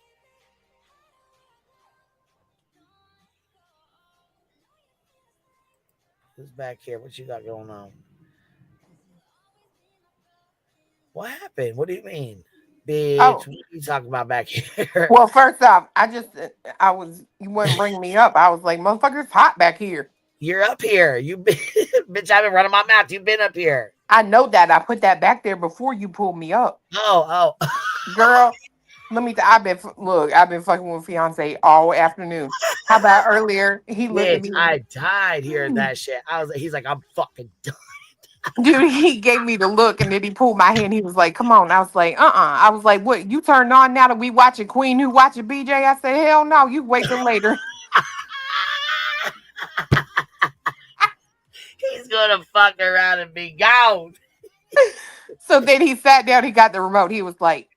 Who's back here? What you got going on? What happened? What do you mean? Bitch, what are you talking about back here? Well, first off, you wouldn't bring me up. I was like, motherfucker, it's hot back here. You're up here. Bitch, I've been running my mouth. You've been up here. I know that. I put that back there before you pulled me up. Oh. Girl, I've been fucking with fiance all afternoon. How about earlier? He looked at me. I died hearing that shit. He's like, I'm fucking done. Dude, he gave me the look and then he pulled my hand. He was like, come on. I was like, I was like, what? You turned on now that we watching Queen Who watching BJ? I said, hell no, you wait till later. He's gonna fuck around and be gone. So then he sat down, he got the remote. He was like,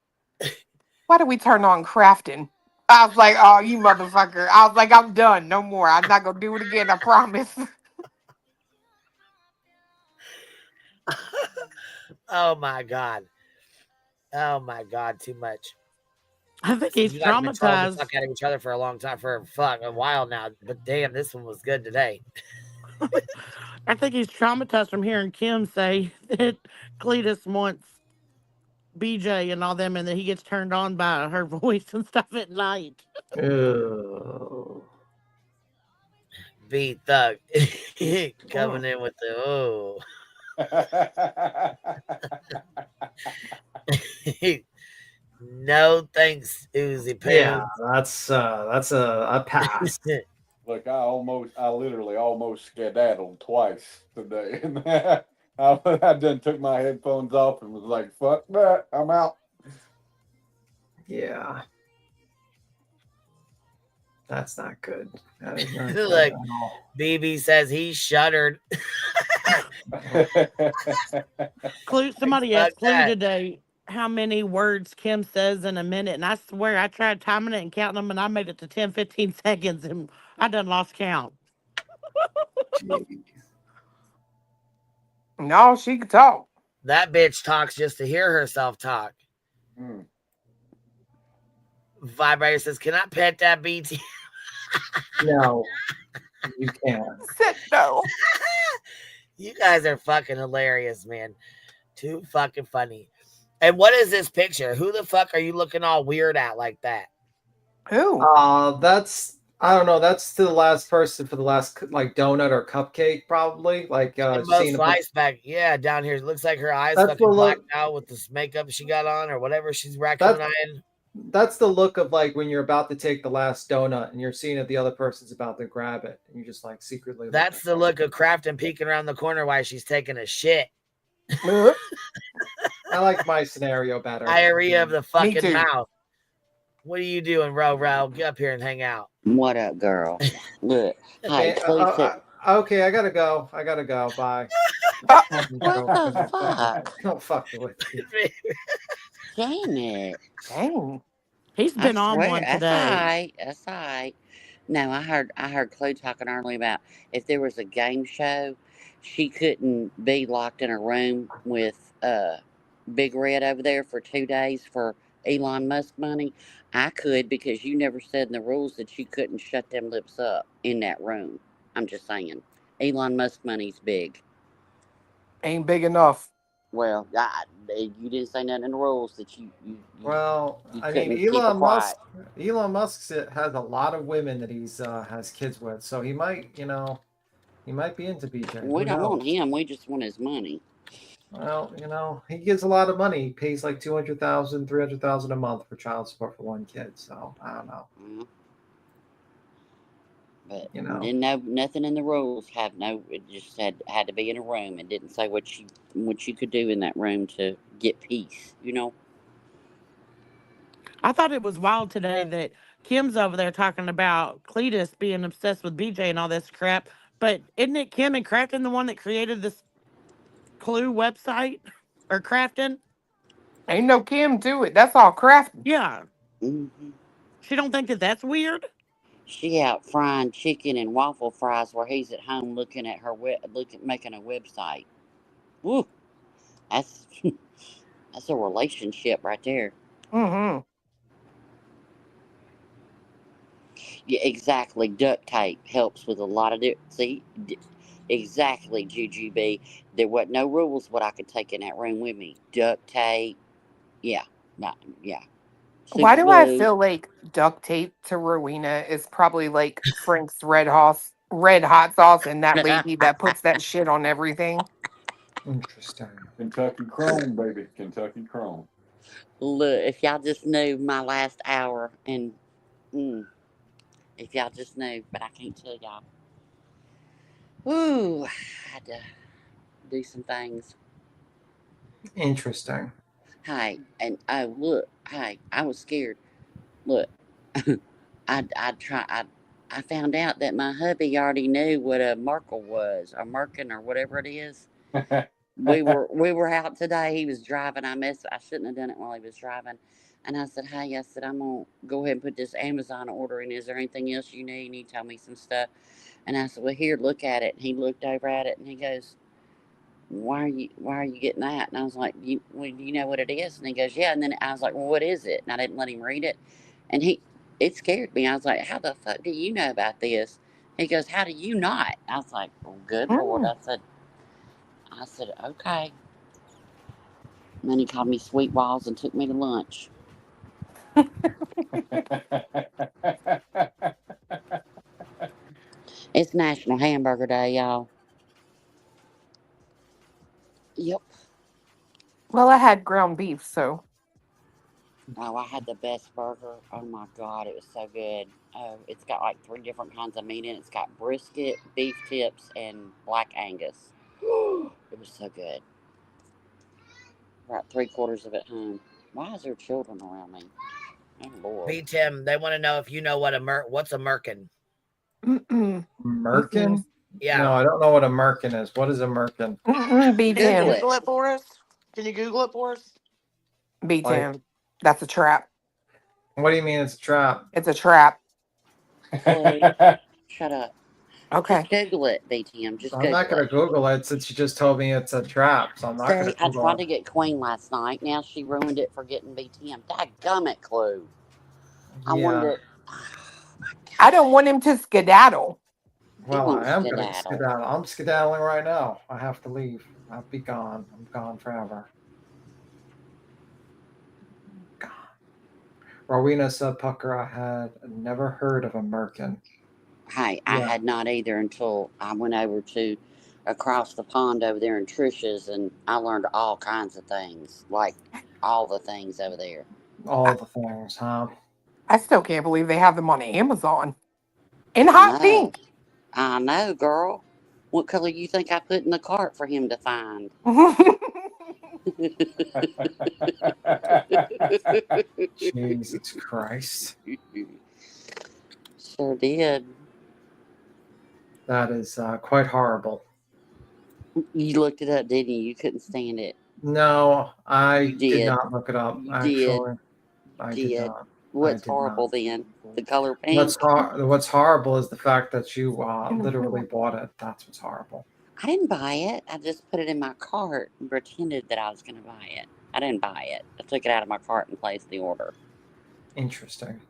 why did we turn on crafting? I was like, oh, you motherfucker. I was like, I'm done. No more. I'm not gonna do it again, I promise. Oh my god. Oh my god, too much. I think he's You guys have been trolling the traumatized. fuck out of each other for a long time, for a while now. But damn, this one was good today. I think he's traumatized from hearing Kim say that Cletus wants BJ and all them, and that he gets turned on by her voice and stuff at night. B Thug coming in with the oh. No thanks, Uzi Poo. Yeah, that's a pass. Look, I literally almost skedaddled twice today. I then took my headphones off and was like, fuck that, I'm out. Yeah. That's not good. That is not good Look, at all. BB says he shuddered. Somebody Fuck asked Clue that. today how many words Kim says in a minute, and I swear I tried timing it and counting them, and I made it to 10, 15 seconds, and I done lost count. No, she could talk. That bitch talks just to hear herself talk. Vibrator says, can I pet that BT? No, you can't. No. You guys are fucking hilarious, man. Too fucking funny. And what is this picture? Who the fuck are you looking all weird at like that? Who? That's, I don't know. That's to the last person for the last like donut or cupcake, probably. Like Most slice back, yeah, down here. It looks like her eyes That's fucking what blacked out with this makeup she got on or whatever she's raccoon eyeing. That's the look of like when you're about to take the last donut and you're seeing that the other person's about to grab it and you just like secretly. That's the look of Crafton peeking around the corner while she's taking a shit. I like my scenario better. Diarrhea of the fucking too. mouth. What are you doing, Ro? Get up here and hang out. What up, girl? Look, hey, Okay, I gotta go. Bye. What the fuck? Don't fuck with me. Damn it. Dang. He's been on swear, one that's today. all right. That's all right. No, I heard Chloe talking earlier about if there was a game show, she couldn't be locked in a room with Big Red over there for 2 days for Elon Musk money. I could, because you never said in the rules that you couldn't shut them lips up in that room. I'm just saying. Elon Musk money's big. Ain't big enough. Well, you didn't say nothing in the rules that you Well, you I couldn't mean, keep it Elon quiet. Musk has a lot of women that he's has kids with, so he might, he might be into BJ. We Who don't want knows? him. We just want his money. Well, he gives a lot of money. He pays like $200,000, $300,000 a month for child support for one kid. So I don't know. But didn't know nothing in the rules. It just had to be in a room. It didn't say what you could do in that room to get peace. I thought it was wild today that Kim's over there talking about Cletus being obsessed with BJ and all this crap. But isn't it Kim and Crafton the one that created this Clue website? Or Crafton? Ain't no Kim to it. That's all Crafton. Yeah. Mm-hmm. She don't think that that's weird? She out frying chicken and waffle fries while he's at home looking at her making a website. Woo, that's a relationship right there. Mm-hmm. Yeah, exactly. Duct tape helps with a lot of it. See, exactly, GGB. There wasn't no rules what I could take in that room with me. Duct tape. Yeah, yeah. Why Super do I glue. feel like duct tape to Rowena is probably like Frank's red hot sauce and that lady that puts that shit on everything? Interesting. Kentucky Chrome, baby. Kentucky Chrome. Look, if y'all just knew my last hour, and if y'all just knew, but I can't tell y'all. Woo, I had to do some things. Interesting. Hey, and oh look, hey, I was scared. Look, I found out that my hubby already knew what a Merkel was, or Merkin, or whatever it is. We were out today. He was driving. I shouldn't have done it while he was driving. And I said, hey, I said, I'm gonna go ahead and put this Amazon order in. Is there anything else you need? And he told me some stuff. And I said, well, here, look at it. And he looked over at it and he goes, why are you getting that? And I was like, do you know what it is? And he goes, yeah. And then I was like, well, what is it? And I didn't let him read it. And it scared me. I was like, how the fuck do you know about this? He goes, how do you not? I was like, well, good Lord. I said, okay. And then he called me sweet walls and took me to lunch. It's National Hamburger Day, y'all. Yep. Well, I had ground beef, so. Oh, I had the best burger. Oh my God, it was so good. Oh, it's got like 3 different kinds of meat in it. It's got brisket, beef tips, and black Angus. It was so good. Brought 3/4 of it home. Why is there children around me? Oh Lord. Me, Tim, they want to know if you know what what's a merkin. Merkin? Yeah. No, I don't know what a merkin is. What is a merkin? Google it for us. Can you Google it for us? B-Tim. That's a trap. What do you mean it's a trap? It's a trap. Shut up. Okay. Just Google it, BTM. Just I'm not going to Google it since you just told me it's a trap. So I'm not going to I Google tried it. to get Queen last night. Now she ruined it for getting BTM. Dadgummit, Clue. I wanted it. I don't want him to skedaddle. Well, I am going to skedaddle. skedaddle. I'm skedaddling right now. I have to leave. I'll be gone. I'm gone forever. Gone. Rowena said, Pucker, I had never heard of a merkin. Hey, I had not either until I went over to across the pond over there in Trisha's, and I learned all kinds of things, like all the things over there. All the things, huh? I still can't believe they have them on Amazon. In hot pink. I know, girl. What color you think I put in the cart for him to find? Jesus Christ. Sure did. That is quite horrible. You looked it up, didn't you? You couldn't stand it. No, I You did did. not look it up. You Actually, did. I You did did. not. What's I did horrible not. then? The color pink? What's horrible is the fact that you literally bought it. That's what's horrible. I didn't buy it. I just put it in my cart and pretended that I was going to buy it. I didn't buy it. I took it out of my cart and placed the order. Interesting.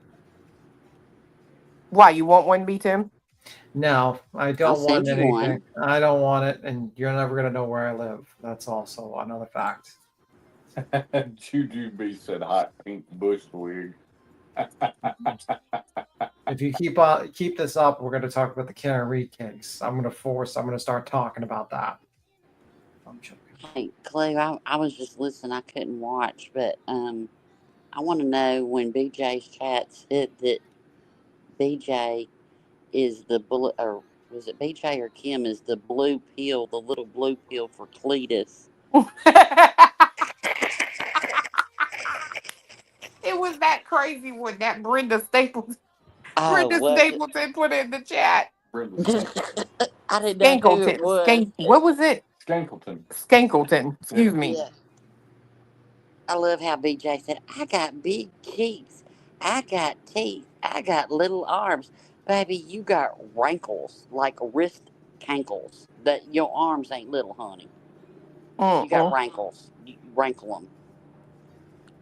Why, you want one, B-Tim? No, I I'll don't want send you anything. one. I don't want it, and you're never going to know where I live. That's also another fact. Juju said hot pink bush wig. If you keep this up, we're going to talk about the Karen Reed case. I'm going to start talking about that. I'm joking. Hey, Clay, I was just listening. I couldn't watch, but I want to know when BJ's chat said that BJ is the bullet, or was it BJ or Kim is the blue pill, the little blue pill for Cletus. It was that crazy one that Brenda Stapleton Was it? put in the chat. I didn't know who it was. What was it? Skankleton. Skankleton. Excuse me. Yeah. I love how BJ said, I got big cheeks. I got teeth. I got little arms. Baby, you got wrinkles, like wrist cankles. That your arms ain't little, honey. You got wrinkles. You wrinkle them.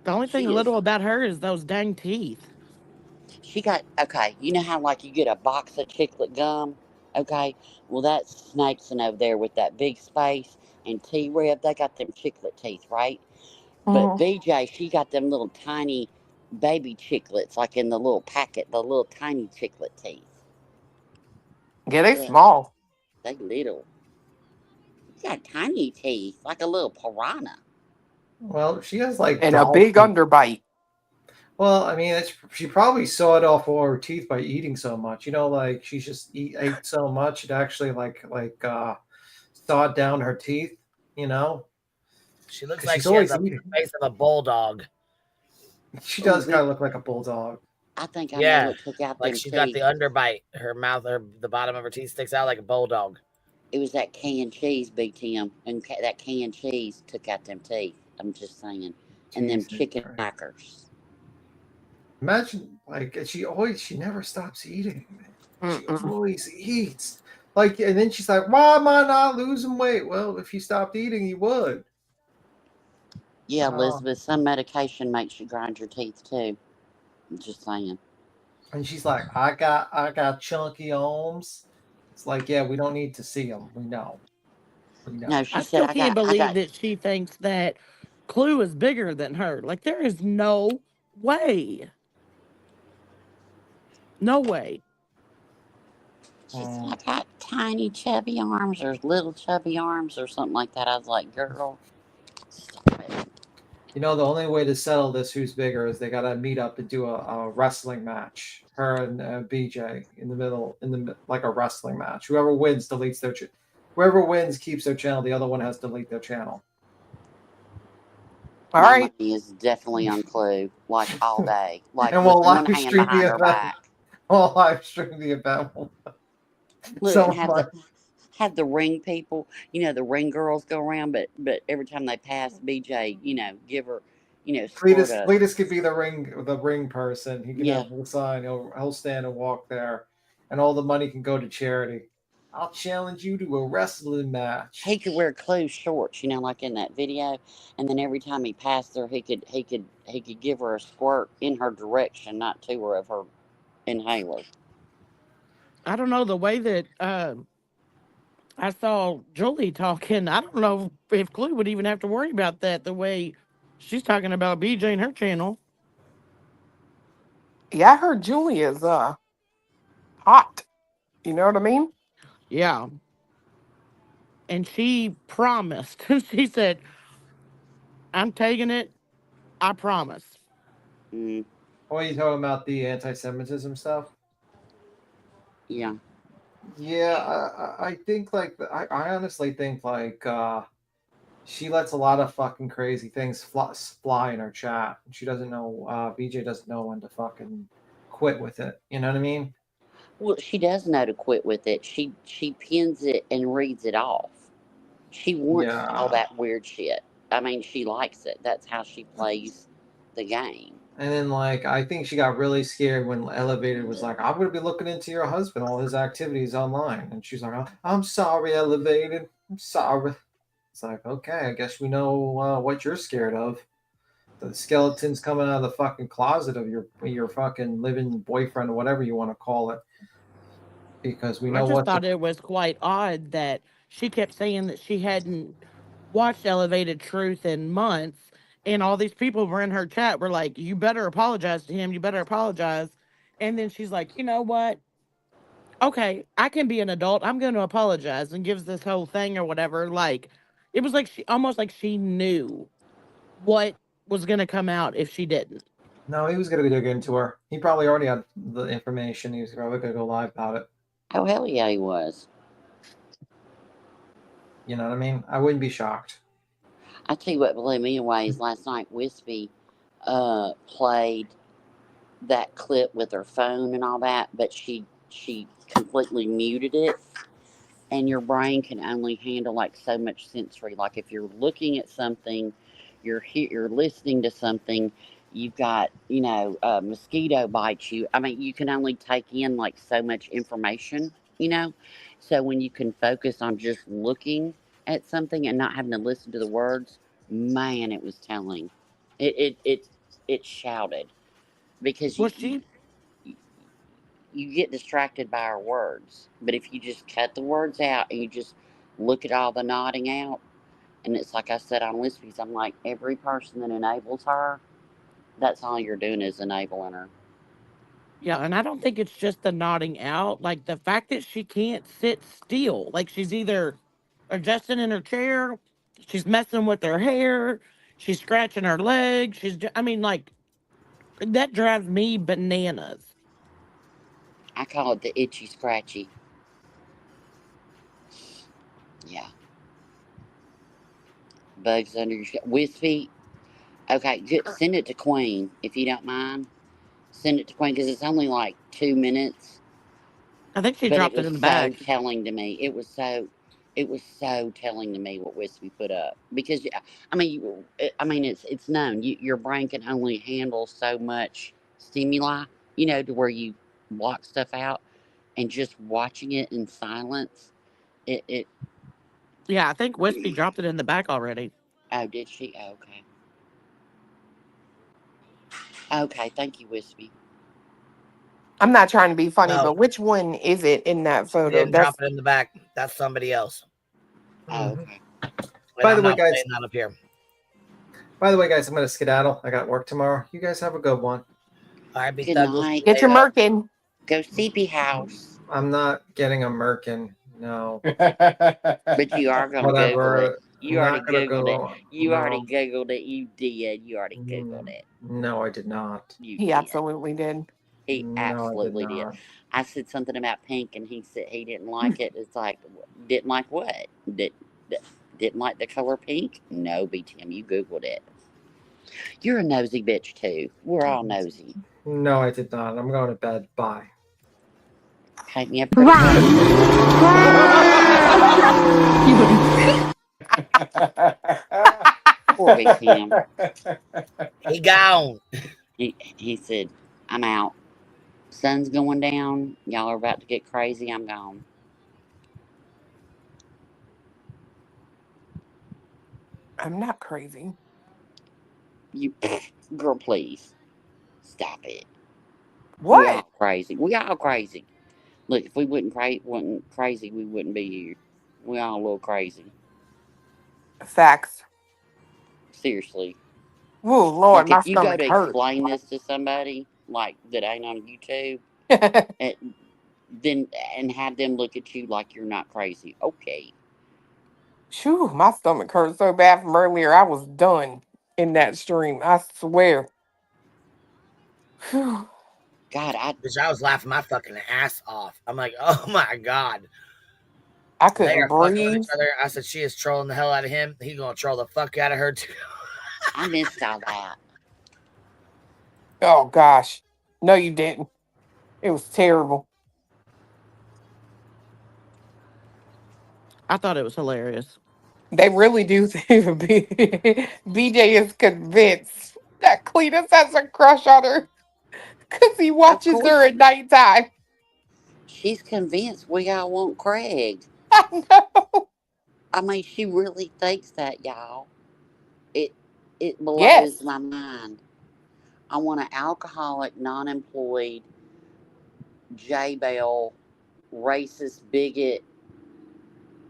The only thing little about her is those dang teeth. She got, okay, you know how like you get a box of chiclet gum? Okay, well that's Snakeson over there with that big space, and T-Reb, they got them chiclet teeth, right? But BJ, she got them little tiny baby chiclets, like in the little packet, the little tiny chiclet teeth. Yeah, they small. They little. You got tiny teeth, like a little piranha. Well, she has like and a big underbite. Well, I mean, she probably sawed off all her teeth by eating so much. You know, like she just ate so much it actually like sawed down her teeth. you know. She looks 'Cause like she's she has always the eating. face of a bulldog. She does kind of look like a bulldog. I think I know Yeah, what took out like them she's got the teeth. underbite. Her mouth, the bottom of her teeth sticks out like a bulldog. It was that canned cheese, Big Tim, and that canned cheese took out them teeth. I'm just saying, and them Jesus chicken Christ. crackers. Imagine, like, she never stops eating. Man. She Mm-mm. always eats. Like, and then she's like, "Why am I not losing weight?" Well, if you stopped eating, you would. Yeah, Oh. Elizabeth, some medication makes you grind your teeth too. I'm just saying. And she's like, "I got chunky arms." It's like, yeah, we don't need to see them. We know. We know. No, she I said still can't believe that she thinks that Clue is bigger than her. Like, there is no way. No way. She said, I got tiny chubby arms or little chubby arms or something like that. I was like, girl, stop it. You know, the only way to settle this who's bigger is they got to meet up and do a wrestling match. Her and BJ in the middle, like a wrestling match. Whoever wins deletes their. Whoever wins keeps their channel. The other one has to delete their channel. All My right. money is definitely on Clue, like all day, like And with we'll one live hand stream behind the her event. back. We'll live stream the event. Look, So and have much. the ring people, the ring girls go around, but every time they pass BJ, give her, squirt a Cletus could be the ring person. He can yeah. have the sign. He'll stand and walk there, and all the money can go to charity. I'll challenge you to a wrestling match. He could wear Clue shorts, like in that video, and then every time he passed her, he could give her a squirt in her direction, not to her, of her inhaler. I don't know, the way that I saw Julie talking, I don't know if Clue would even have to worry about that, the way she's talking about BJ and her channel. Yeah, I heard Julie is hot. You know what I mean? Yeah. And she promised. She said, I'm taking it. I promise. What are you talking about? The anti-Semitism stuff? Yeah. Yeah, I think I honestly think she lets a lot of fucking crazy things fly in her chat. She doesn't know. BJ doesn't know when to fucking quit with it. You know what I mean? Well, she does know to quit with it. She pins it and reads it off. She wants all that weird shit. I mean, she likes it. That's how she plays the game. And then I think she got really scared when Elevated was like, "I'm going to be looking into your husband, all his activities online," and she's like, "Oh, I'm sorry, Elevated. I'm sorry." It's like, okay, I guess we know what you're scared of. The skeletons coming out of the fucking closet of your fucking living boyfriend or whatever you want to call it. Because we know I just what thought it was quite odd that she kept saying that she hadn't watched Elevated Truth in months, and all these people were in her chat were like, you better apologize to him, you better apologize. And then she's like, you know what? Okay, I can be an adult. I'm going to apologize, and gives this whole thing or whatever. Like, it was like almost like she knew what was going to come out if she didn't. No, he was going to dig into her. He probably already had the information. He was probably going to go live about it. Oh, hell yeah, he was. You know what I mean? I wouldn't be shocked. I tell you what blew me away is last night Wispy played that clip with her phone and all that, but she completely muted it. And your brain can only handle so much sensory. Like if you're looking at something, you're listening to something, you've got a mosquito bites you. I mean, you can only take in so much information. So when you can focus on just looking at something and not having to listen to the words, man, it was telling. It shouted because you get distracted by our words. But if you just cut the words out and you just look at all the nodding out, and it's like I said on Wispy's, I'm like, every person that enables her, that's all you're doing is enabling her. Yeah, and I don't think it's just the nodding out. Like the fact that she can't sit still. Like she's either adjusting in her chair, she's messing with her hair, she's scratching her leg. I mean, that drives me bananas. I call it the itchy scratchy. Yeah. Bugs under your Wispy. Okay, just send it to Queen if you don't mind. Send it to Queen because it's only like 2 minutes. I think she But dropped it it was in the so bag. telling to me. It was so telling to me what Wispy put up because I mean it's known your brain can only handle so much stimuli, to where you block stuff out, and just watching it in silence. It Yeah, I think Wispy dropped it in the bag already. Oh, did she? Oh, okay. Okay, thank you, Wispy. I'm not trying to be funny, No. but which one is it in that photo? Didn't drop it in the back. That's somebody else. Oh, okay. By the way, not guys. saying that up here. By the way, guys, I'm going to skedaddle. I got work tomorrow. You guys have a good one. All right, Good night. Get your merkin. Go CP house. I'm not getting a merkin. No. But you are going to Google it. You I'm already not gonna Googled go. it. You No. already Googled it. You did. You already Googled it. No, I did not. He absolutely did. He No, I did absolutely did. not. I said something about pink, and he said he didn't like it. It's like, didn't like what? Didn't like the color pink? No, BTM, you Googled it. You're a nosy bitch, too. We're all nosy. No, I did not. I'm going to bed. Bye. Paint me a pretty Poor BTM. He gone. He said, I'm out. Sun's going down. Y'all are about to get crazy. I'm gone. I'm not crazy. You, girl, please. Stop it. What? We all crazy. We all crazy. Look, if we wasn't crazy, we wouldn't be here. We all a little crazy. Facts. Seriously. Oh Lord, Like my if you go stomach to hurts. explain this to somebody like that ain't on YouTube, then and have them look at you like you're not crazy. Okay. Phew, my stomach hurt so bad from earlier. I was done in that stream. I swear. Phew. God, Bitch, I was laughing my fucking ass off. I'm like, oh my God. I They couldn't are fucking with breathe. each other. I said, she is trolling the hell out of him. He gonna troll the fuck out of her too. I missed all that. Oh gosh. No, you didn't. It was terrible. I thought it was hilarious. They really do think BJ is convinced that Cletus has a crush on her because he watches her at nighttime. She's convinced we all want Craig. I know. I mean, she really thinks that, y'all. It blows Yes. my mind. I want an alcoholic, non-employed, J-Bell, racist, bigot,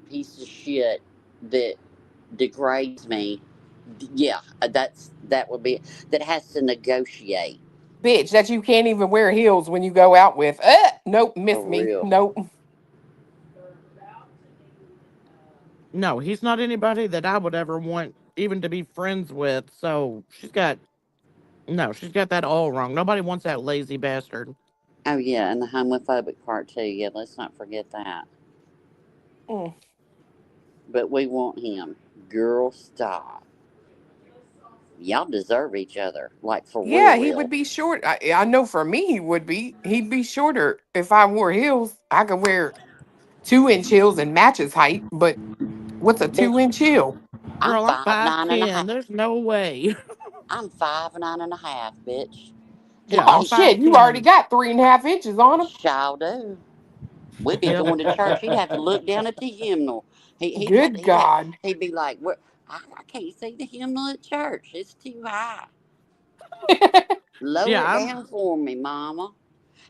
piece of shit that degrades me. Yeah, that would be that has to negotiate. Bitch, that you can't even wear heels when you go out with. Nope, miss For me. real. Nope. No, he's not anybody that I would ever want even to be friends with. So she's got that all wrong. Nobody wants that lazy bastard. Oh yeah, and the homophobic part too. Yeah, let's not forget that. But we want him. Girl, stop. Y'all deserve each other. Like for Yeah, real, he real. would be short. I know for me he would be. He'd be shorter if I wore heels. I could wear 2-inch heels and match his height, but what's a 2-inch heel? I'm Girl, I'm 5'9.5". 5'10". There's no way. I'm 5'9.5", bitch. Yeah, Oh I'm shit, you already 5'10". got 3.5 inches on him. Shall do. We'd be Yep. going to church. He'd have to look down at the hymnal. Good God. He'd be like, "What? I can't see the hymnal at church. It's too high. Lower Yeah, it down for me, Mama."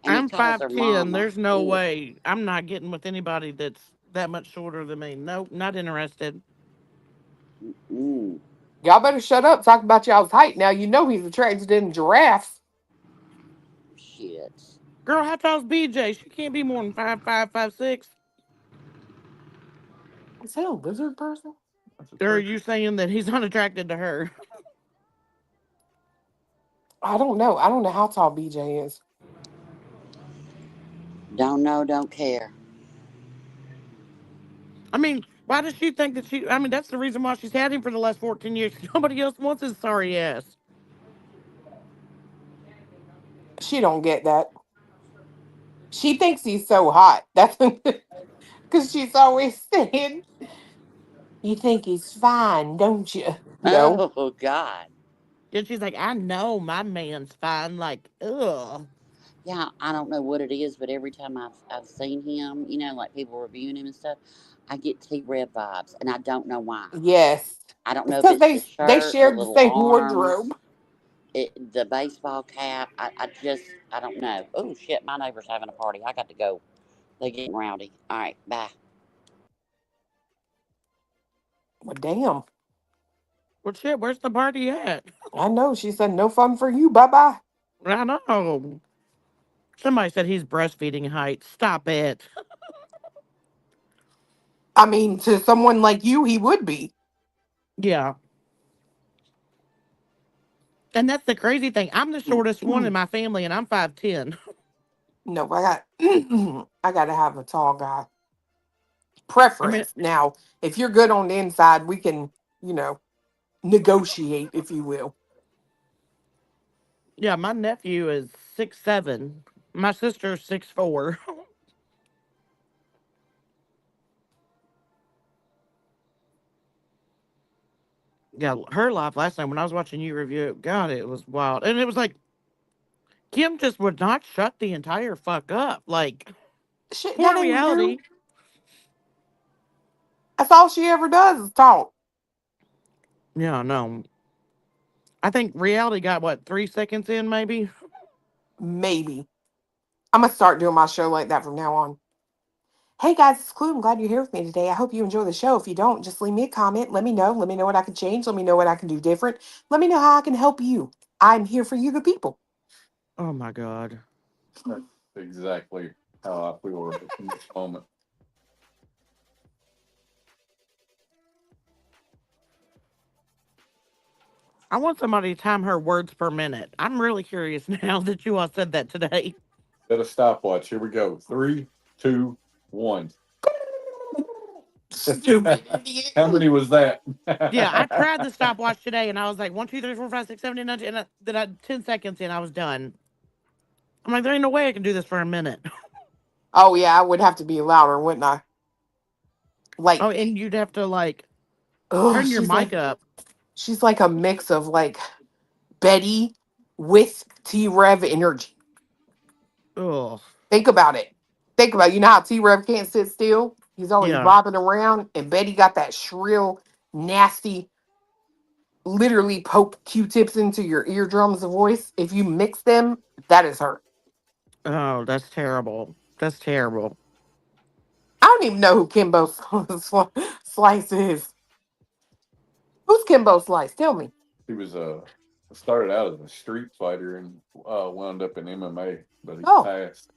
And he I'm calls her 5'10". Mama. There's no Ooh. way. I'm not getting with anybody that's that much shorter than me. Nope, not interested. Y'all better shut up. Talk about y'all's height. Now you know he's attracted in giraffes. Shit. Girl, how tall's BJ? She can't be more than 5'5", 5'6". Is that a lizard person? Or are you saying that he's unattracted to her? I don't know. I don't know how tall BJ is. Don't know, don't care. I mean, Why does she think that she? I mean, that's the reason why she's had him for the last 14 years. Nobody else wants his sorry ass. She don't get that. She thinks he's so hot. That's because she's always saying, "You think he's fine, don't you?" No. Oh God. And she's like, I know my man's fine. Like, ugh. Yeah, I don't know what it is, but every time I've seen him, you know, like people reviewing him and stuff, I get T-Rev vibes, and I don't know why. Yes. I don't know if Because it's the they shirt, the shared the little same arms, wardrobe. the baseball cap. I don't know. Oh shit, my neighbor's having a party. I got to go. They getting rowdy. All right, bye. Well, damn. Well, shit, where's the party at? I know. She said, "No fun for you. Bye bye." I know. Somebody said he's breastfeeding height. Stop it. I mean, to someone like you, he would be. Yeah. And that's the crazy thing. I'm the shortest one in my family, and I'm 5'10". No, I got to have a tall guy. I mean, Preference. Now, if you're good on the inside, we can, you know, negotiate, if you will. yeah, my nephew is 6'7". My sister's 6'4". Yeah, her life last night when I was watching you review it, God, it was wild. And it was like, Kim just would not shut the entire fuck up. Like, Shit, that poor ain't reality. new. That's all she ever does is talk. Yeah, no. I think reality got, what, 3 seconds in, maybe? Maybe. I'm going to start doing my show like that from now on. Hey guys, it's Clue. I'm glad you're here with me today. I hope you enjoy the show. If you don't, just leave me a comment. Let me know. Let me know what I can change. Let me know what I can do different. Let me know how I can help you. I'm here for you, the people. Oh my God. That's exactly how I feel in this moment. I want somebody to time her words per minute. I'm really curious now that you all said that today. Set a stopwatch. Here we go. 3, 2, 1. Stupid. How many was that? Yeah, I tried the stopwatch today, and I was like 1, 2, 3, 4, 5, 6, 7, 8, 9, 10, and then 10 seconds in, I was done. I'm like, there ain't no way I can do this for a minute. Oh yeah, I would have to be louder, wouldn't I? Like, Oh, and you'd have to like oh, turn your mic up. she's like a mix of like Betty with T-Rev energy. Oh, Think about it. Think about it. You know how T-Rev can't sit still? He's always yeah. bobbing around, and Betty got that shrill, nasty, literally poke Q-tips into your eardrums voice. If you mix them, that is her. Oh, that's terrible. That's terrible. I don't even know who Kimbo Slice is. Who's Kimbo Slice? Tell me. He was started out as a street fighter and wound up in MMA, but he Oh. passed.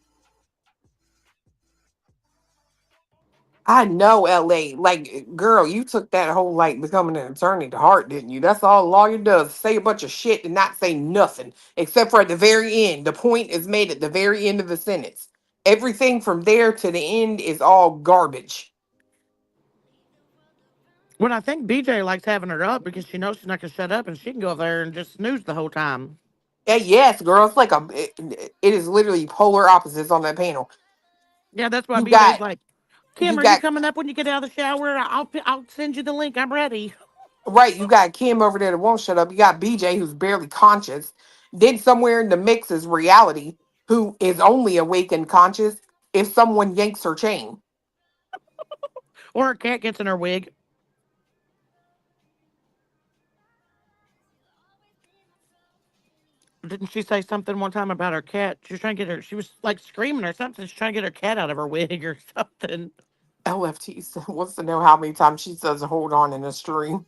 I know LA. Like, girl, you took that whole like becoming an attorney to heart, didn't you? That's all a lawyer does. Say a bunch of shit and not say nothing. Except for at the very end. The point is made at the very end of the sentence. Everything from there to the end is all garbage. Well, I think BJ likes having her up because she knows she's not gonna shut up, and she can go up there and just snooze the whole time. Yes, girl. It's like it is literally polar opposites on that panel. Yeah, that's why You BJ's got like, you Kim, are you got coming up when you get out of the shower? I'll send you the link. I'm ready. right, you got Kim over there that won't shut up. You got BJ who's barely conscious. Then somewhere in the mix is reality, who is only awake and conscious if someone yanks her chain. Or her cat gets in her wig. Didn't she say something one time about her cat? She was trying to get her. She was like screaming or something. She's trying to get her cat out of her wig or something. LFT wants to know how many times she says hold on in a stream.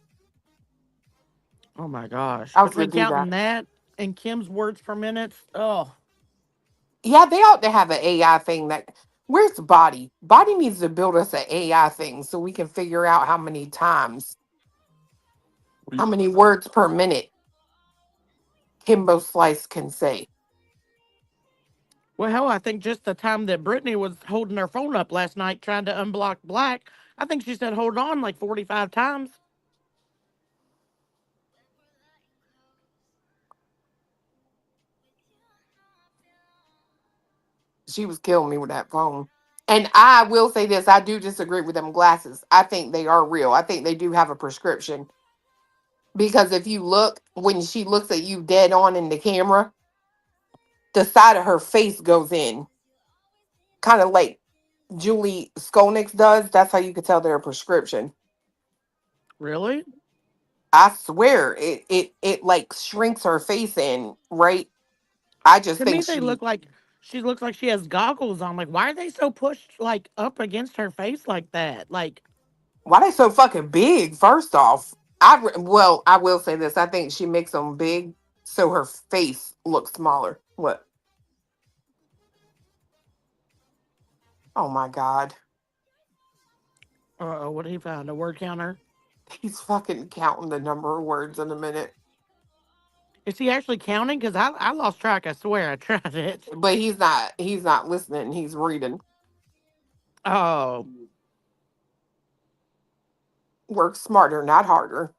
Oh my gosh. I was gonna Between do counting that. that and Kim's words per minute, oh. Yeah, they ought to have an AI thing that where's Body? Body needs to build us an AI thing so we can figure out how many times, how many words per minute Kimbo Slice can say. Well, hell, I think just the time that Brittany was holding her phone up last night trying to unblock Black, I think she said hold on like 45 times. She was killing me with that phone. And I will say this, I do disagree with them glasses. I think they are real. I think they do have a prescription. Because if you look, when she looks at you dead on in the camera, the side of her face goes in. Kind of like Julie Skolnick's does. That's how you could tell they're a prescription. Really? I swear it like shrinks her face in, right? I just To me, think they she look like she looks like she has goggles on. Like, why are they so pushed like up against her face like that? Like, why they so fucking big, first off. Well, I will say this. I think she makes them big so her face looks smaller. What? Oh my god. what did he find? A word counter? He's fucking counting the number of words in a minute. Is he actually counting? Because I lost track. I swear I tried it. But he's not listening, he's reading. Oh. Work smarter, not harder.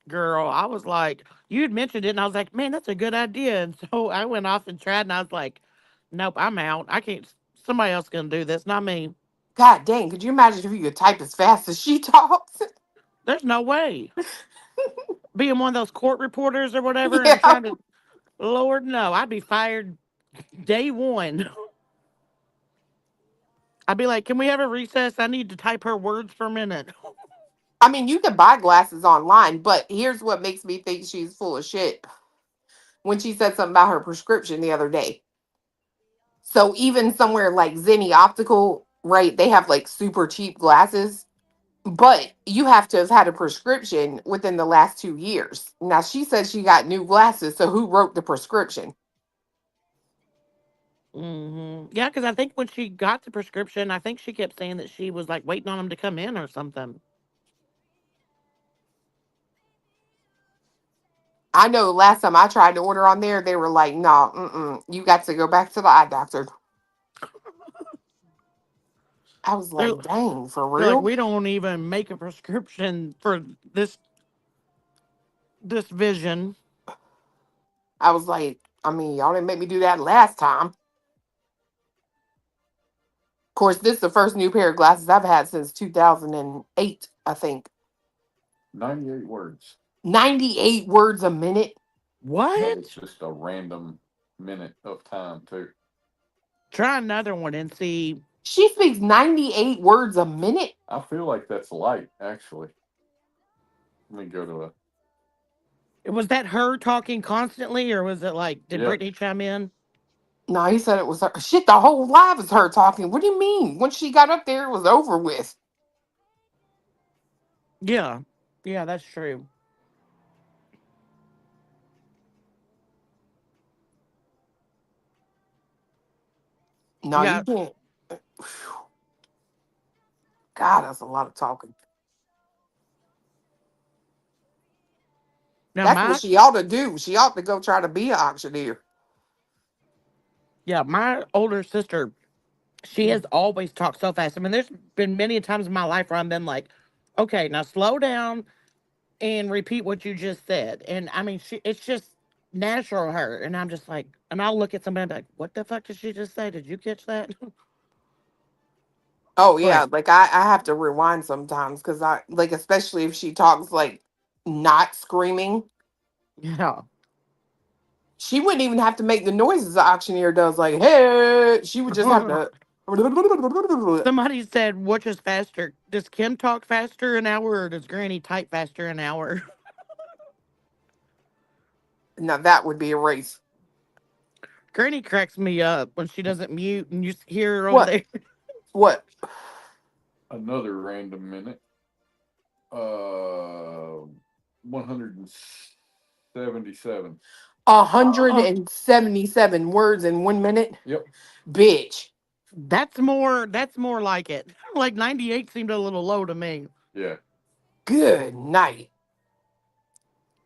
Girl, I was like, you had mentioned it, and I was like, man, that's a good idea. And so I went off and tried, and I was like, nope, I'm out. I can't. Somebody else gonna do this, not me. God dang, could you imagine if you could type as fast as she talks? There's no way. Being one of those court reporters or whatever, Yeah. and trying to, Lord, no, I'd be fired day one. I'd be like, can we have a recess? I need to type her words for a minute. I mean, you can buy glasses online, but here's what makes me think she's full of shit. When she said something about her prescription the other day. So even somewhere like Zenni Optical, right, they have like super cheap glasses, but you have to have had a prescription within the last 2 years. Now she said she got new glasses, so who wrote the prescription? Yeah, because I think when she got the prescription, I think she kept saying that she was like waiting on him to come in or something. I know last time I tried to order on there, they were like, no, you got to go back to the eye doctor. I was like, dang, for They're like, real? we don't even make a prescription for this vision. I was like, I mean, y'all didn't make me do that last time. Of course, this is the first new pair of glasses I've had since 2008, I think. 98 words. 98 words a minute? What? It's just a random minute of time, too. Try another one and see. She speaks 98 words a minute? I feel like that's light, actually. Let me go to a... Was that her talking constantly, or was it like, did Yep. Brittany chime in? No, he said it was her. Shit, the whole live is her talking. What do you mean? When she got up there, it was over with. Yeah. Yeah, that's true. No, Yeah. you can't. God, that's a lot of talking. Now, That's what she ought to do. She ought to go try to be an auctioneer. Yeah, my older sister, she has always talked so fast. I mean, there's been many times in my life where I've been like, okay, now slow down and repeat what you just said. And I mean, it's just natural her. And I'm just like, and I'll look at somebody and be like, what the fuck did she just say? Did you catch that? Oh yeah, like I have to rewind sometimes because I like, especially if she talks like not screaming. Yeah. She wouldn't even have to make the noises the auctioneer does, like, hey, she would just have to. Somebody said, which is faster? Does Kim talk faster an hour or does Granny type faster an hour? Now that would be a race. Granny cracks me up when she doesn't mute and you hear her over there. What? Another random minute. 177. 177 words in 1 minute? Yep. Bitch. That's more like it. Like 98 seemed a little low to me. Yeah. Good night.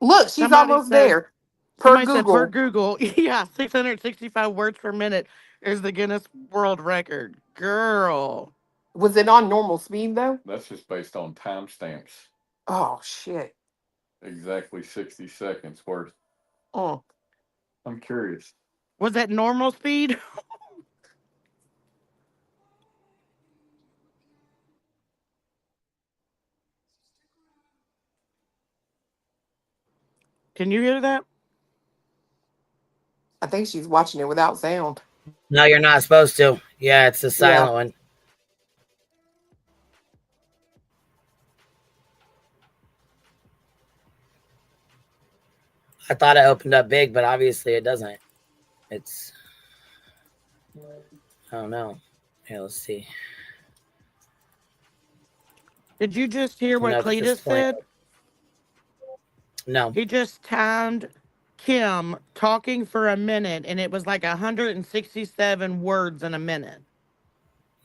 Look, she's Somebody almost said- there. Somebody said per Google, yeah, 665 words per minute is the Guinness World Record. Girl. Was it on normal speed though? That's just based on timestamps. Oh shit. Exactly 60 seconds worth. Oh. I'm curious. Was that normal speed? Can you hear that? I think she's watching it without sound. No, you're not supposed to. Yeah, it's the silent one. I thought it opened up big, but obviously it doesn't. It's, I don't know. Here, let's see. Did you just hear what Cletus said? No. He just timed Kim talking for a minute, and it was like 167 words in a minute.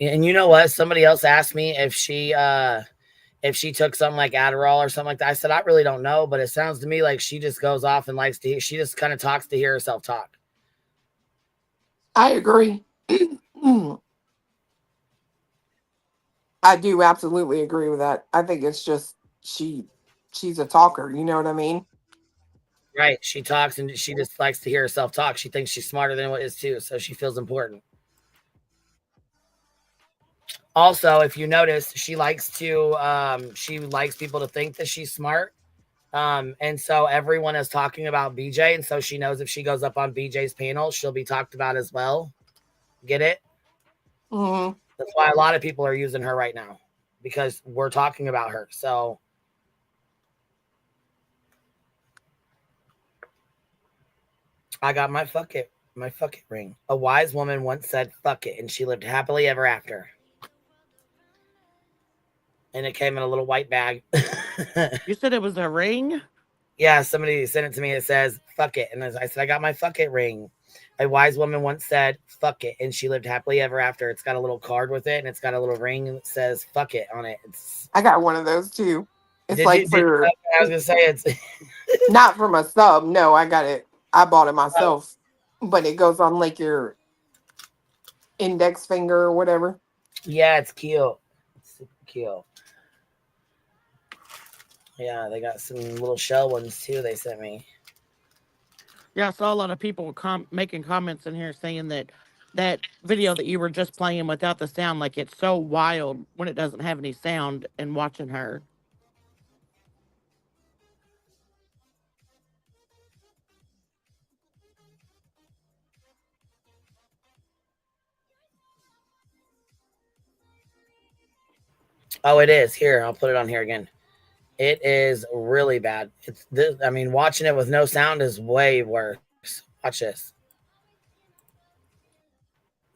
And you know what? Somebody else asked me if she took something like Adderall or something like that. I said, I really don't know, but it sounds to me like she just goes off and likes to, she just kind of talks to hear herself talk. I agree. I do absolutely agree with that. I think it's just she's a talker, you know what I mean? Right. She talks and she just likes to hear herself talk. She thinks she's smarter than what is too, so she feels important. Also, if you notice, she likes people to think that she's smart. And so everyone is talking about BJ, and so she knows if she goes up on BJ's panel, she'll be talked about as well. Get it? Mm-hmm. That's why a lot of people are using her right now, because we're talking about her. So I got my fuck it ring. A wise woman once said fuck it, and she lived happily ever after. And it came in a little white bag. You said it was a ring? Yeah, somebody sent it to me. It says, fuck it. And as I said, I got my fuck it ring. A wise woman once said, fuck it. And she lived happily ever after. It's got a little card with it, and it's got a little ring that says, fuck it on it. I got one of those too. It's I like was going to say, it's not from a sub. No, I got it. I bought it myself. But it goes on like your index finger or whatever. Yeah, it's cute. It's super cute. Yeah, they got some little shell ones too they sent me. Yeah, I saw a lot of people making comments in here saying that video that you were just playing without the sound, like it's so wild when it doesn't have any sound, and watching her. Oh, it is. Here, I'll put it on here again. It is really bad. It's this, I mean, watching it with no sound is way worse. Watch this.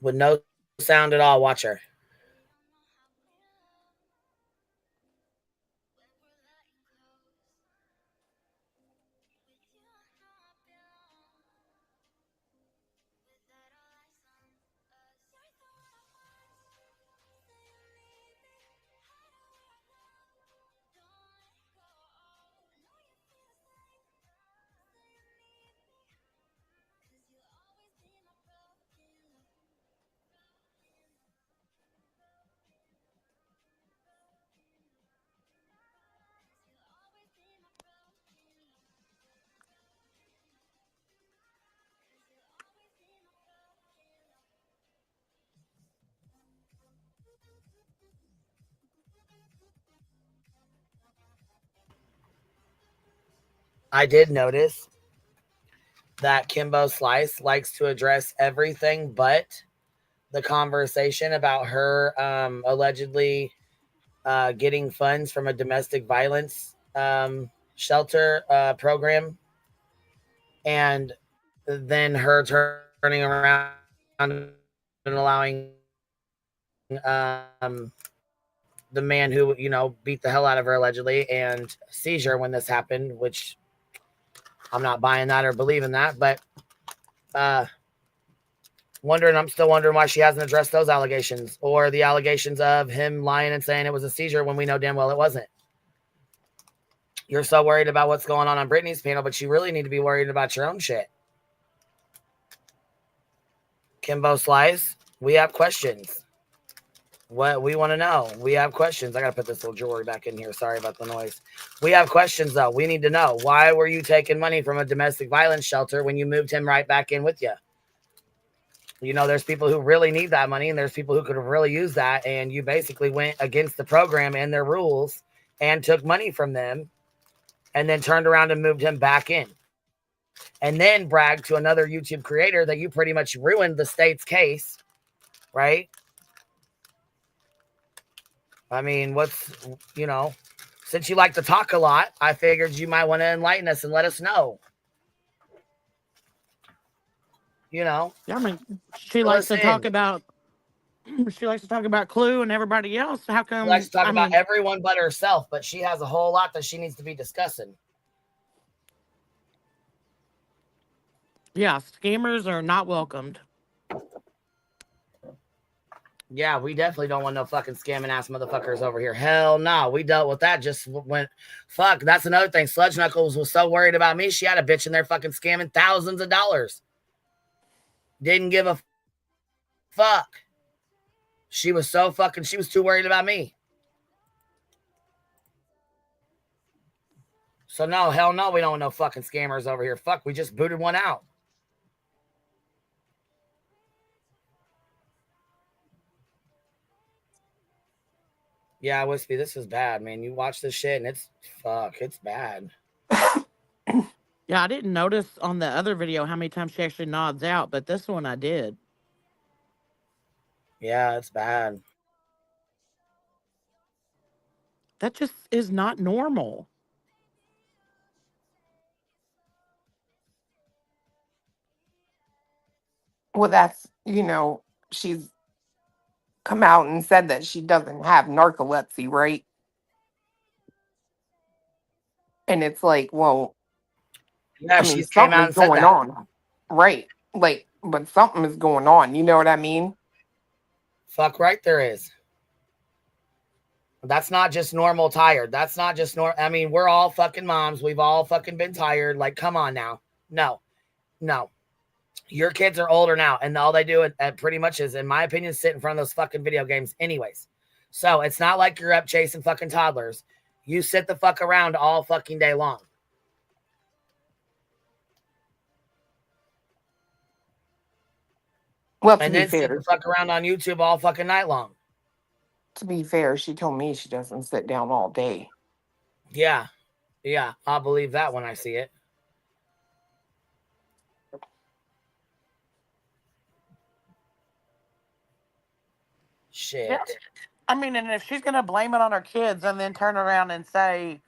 With no sound at all, watch her. I did notice that Kimbo Slice likes to address everything but the conversation about her allegedly getting funds from a domestic violence shelter program, and then her turning around and allowing the man who, you know, beat the hell out of her allegedly and seizure when this happened, which I'm not buying that or believing that, but I'm still wondering why she hasn't addressed those allegations, or the allegations of him lying and saying it was a seizure when we know damn well it wasn't. You're so worried about what's going on Brittany's panel, but you really need to be worried about your own shit. Kimbo Slice, we have questions. What we want to know. We have questions. I got to put this little jewelry back in here. Sorry about the noise. We have questions, though. We need to know. Why were you taking money from a domestic violence shelter when you moved him right back in with you? You know, there's people who really need that money, and there's people who could have really used that, and you basically went against the program and their rules and took money from them and then turned around and moved him back in. And then bragged to another YouTube creator that you pretty much ruined the state's case, right? I mean, since you like to talk a lot, I figured you might want to enlighten us and let us know. You know? Yeah, I mean, she likes to talk about Clue and everybody else. How come? She likes to talk about everyone but herself, but she has a whole lot that she needs to be discussing. Yeah, scammers are not welcomed. Yeah, we definitely don't want no fucking scamming ass motherfuckers over here. Hell no. We dealt with that just when. Fuck, that's another thing. Sludge Knuckles was so worried about me. She had a bitch in there fucking scamming thousands of dollars. Didn't give a fuck. She was too worried about me. So no, hell no, we don't want no fucking scammers over here. Fuck, we just booted one out. Yeah, Wispy, this is bad, man. You watch this shit and it's bad. Yeah, I didn't notice on the other video how many times she actually nods out, but this one I did. Yeah, it's bad. That just is not normal. Well, that's, she's come out and said that she doesn't have narcolepsy, right? And it's like, well, yeah, I mean, she's came out and said going that. on, right? Like, but something is going on. You know what I mean? Fuck right, there is. That's not just normal tired. That's not just normal. I mean, we're all fucking moms. We've all fucking been tired. Like, come on now. No. Your kids are older now, and all they do pretty much is, in my opinion, sit in front of those fucking video games anyways. So it's not like you're up chasing fucking toddlers. You sit the fuck around all fucking day long. Well, and then sit the fuck around on YouTube all fucking night long. To be fair, she told me she doesn't sit down all day. Yeah. I'll believe that when I see it. Shit. Yeah. I mean, and if she's going to blame it on her kids and then turn around and say,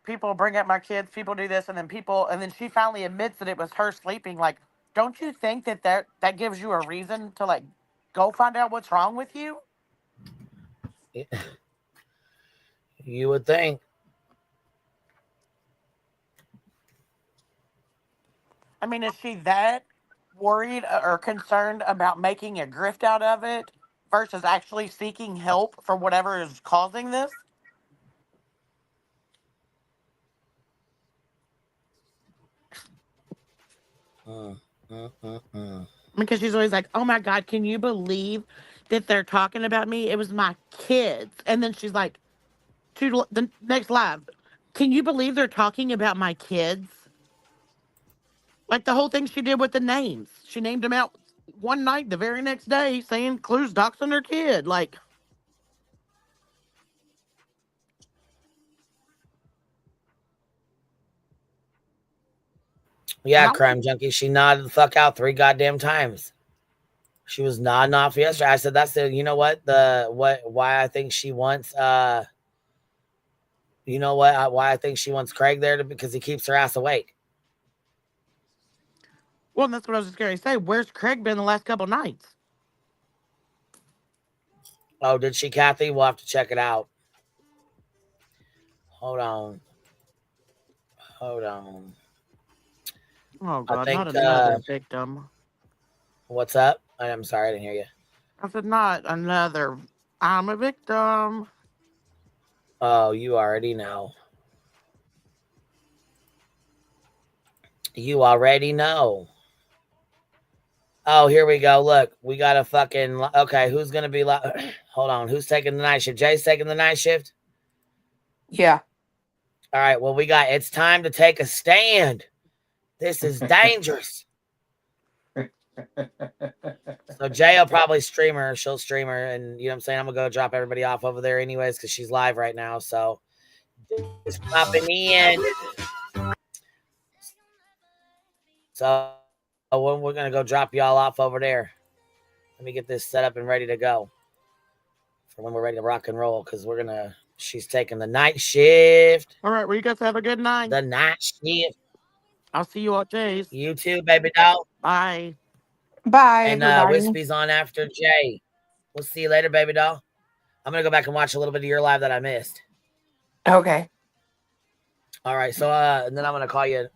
people bring up my kids, people do this, and then she finally admits that it was her sleeping. Like, don't you think that gives you a reason to, like, go find out what's wrong with you? You would think. I mean, is she that worried or concerned about making a grift out of it versus actually seeking help for whatever is causing this? Because she's always like, oh my God, can you believe that they're talking about me? It was my kids. And then she's like, to the next live, can you believe they're talking about my kids? Like the whole thing she did with the names. She named them out one night, the very next day, saying Clue's doxing her kid. Like, yeah, Crime Junkie. She nodded the fuck out 3 goddamn times. She was nodding off yesterday. I said, that's the, you know what? Why I think she wants, why I think she wants Craig there because he keeps her ass awake. Well, that's what I was just going to say. Where's Craig been the last couple nights? Oh, did she, Kathy? We'll have to check it out. Hold on. Oh, God, not another victim. What's up? I'm sorry, I didn't hear you. I said, not another. I'm a victim. Oh, you already know. Oh, here we go. Look, we got a fucking. Okay, who's gonna be? Hold on. Who's taking the night shift? Jay's taking the night shift. Yeah. All right. Well, we got. It's time to take a stand. This is dangerous. So Jay will probably stream her. She'll stream her, and you know what I'm saying. I'm gonna go drop everybody off over there anyways because she's live right now. So just popping in. So we're gonna go drop y'all off over there. Let me get this set up and ready to go for when we're ready to rock and roll because she's taking the night shift. All right, well, you guys have a good night. The night shift. I'll see you at Jay's. You too, baby doll. Bye. Bye, And everybody. Wispy's on after Jay. We'll see you later, baby doll. I'm gonna go back and watch a little bit of your live that I missed. Okay. All right, so and then I'm gonna call you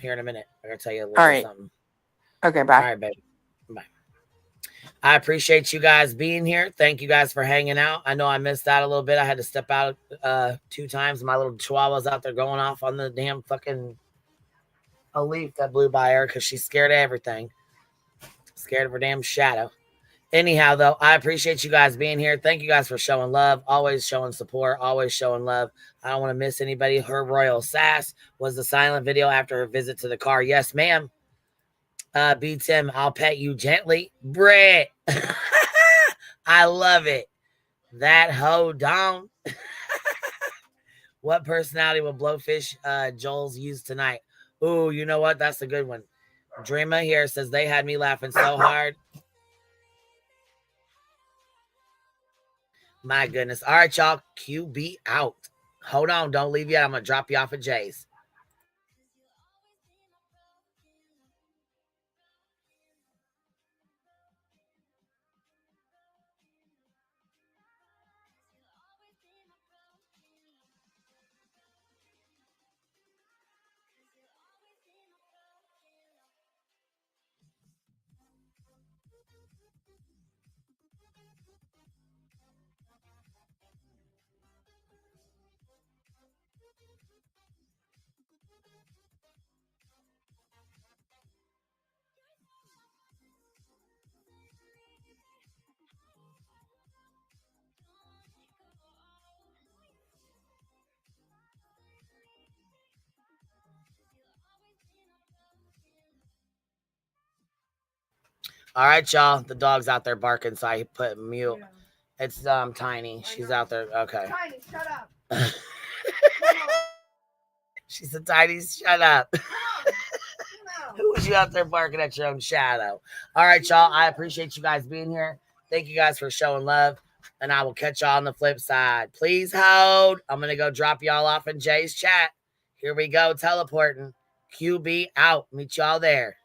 here in a minute. I gotta tell you a little bit something. Okay, bye. All right, baby. Bye. I appreciate you guys being here. Thank you guys for hanging out. I know I missed out a little bit. I had to step out 2 times. My little chihuahua's out there going off on the damn fucking a leaf that blew by her because she's scared of everything. Scared of her damn shadow. Anyhow, though, I appreciate you guys being here. Thank you guys for showing love, always showing support, always showing love. I don't want to miss anybody. Her royal sass was the silent video after her visit to the car. Yes, ma'am. Beats him. I'll pet you gently. Brett. I love it. That hoe down. What personality will Blowfish Joel's use tonight? Ooh, you know what? That's a good one. Dreamer here says they had me laughing so hard. My goodness. All right, y'all. QB out. Hold on. Don't leave yet. I'm going to drop you off at Jay's. All right, y'all. The dog's out there barking, so I put mute. Yeah. It's Tiny. She's out there. Okay. Tiny, shut up. She said, Tiny, shut up. Who was you out there barking at your own shadow? All right, y'all. I appreciate you guys being here. Thank you guys for showing love. And I will catch y'all on the flip side. Please hold. I'm going to go drop y'all off in Jay's chat. Here we go. Teleporting. QB out. Meet y'all there.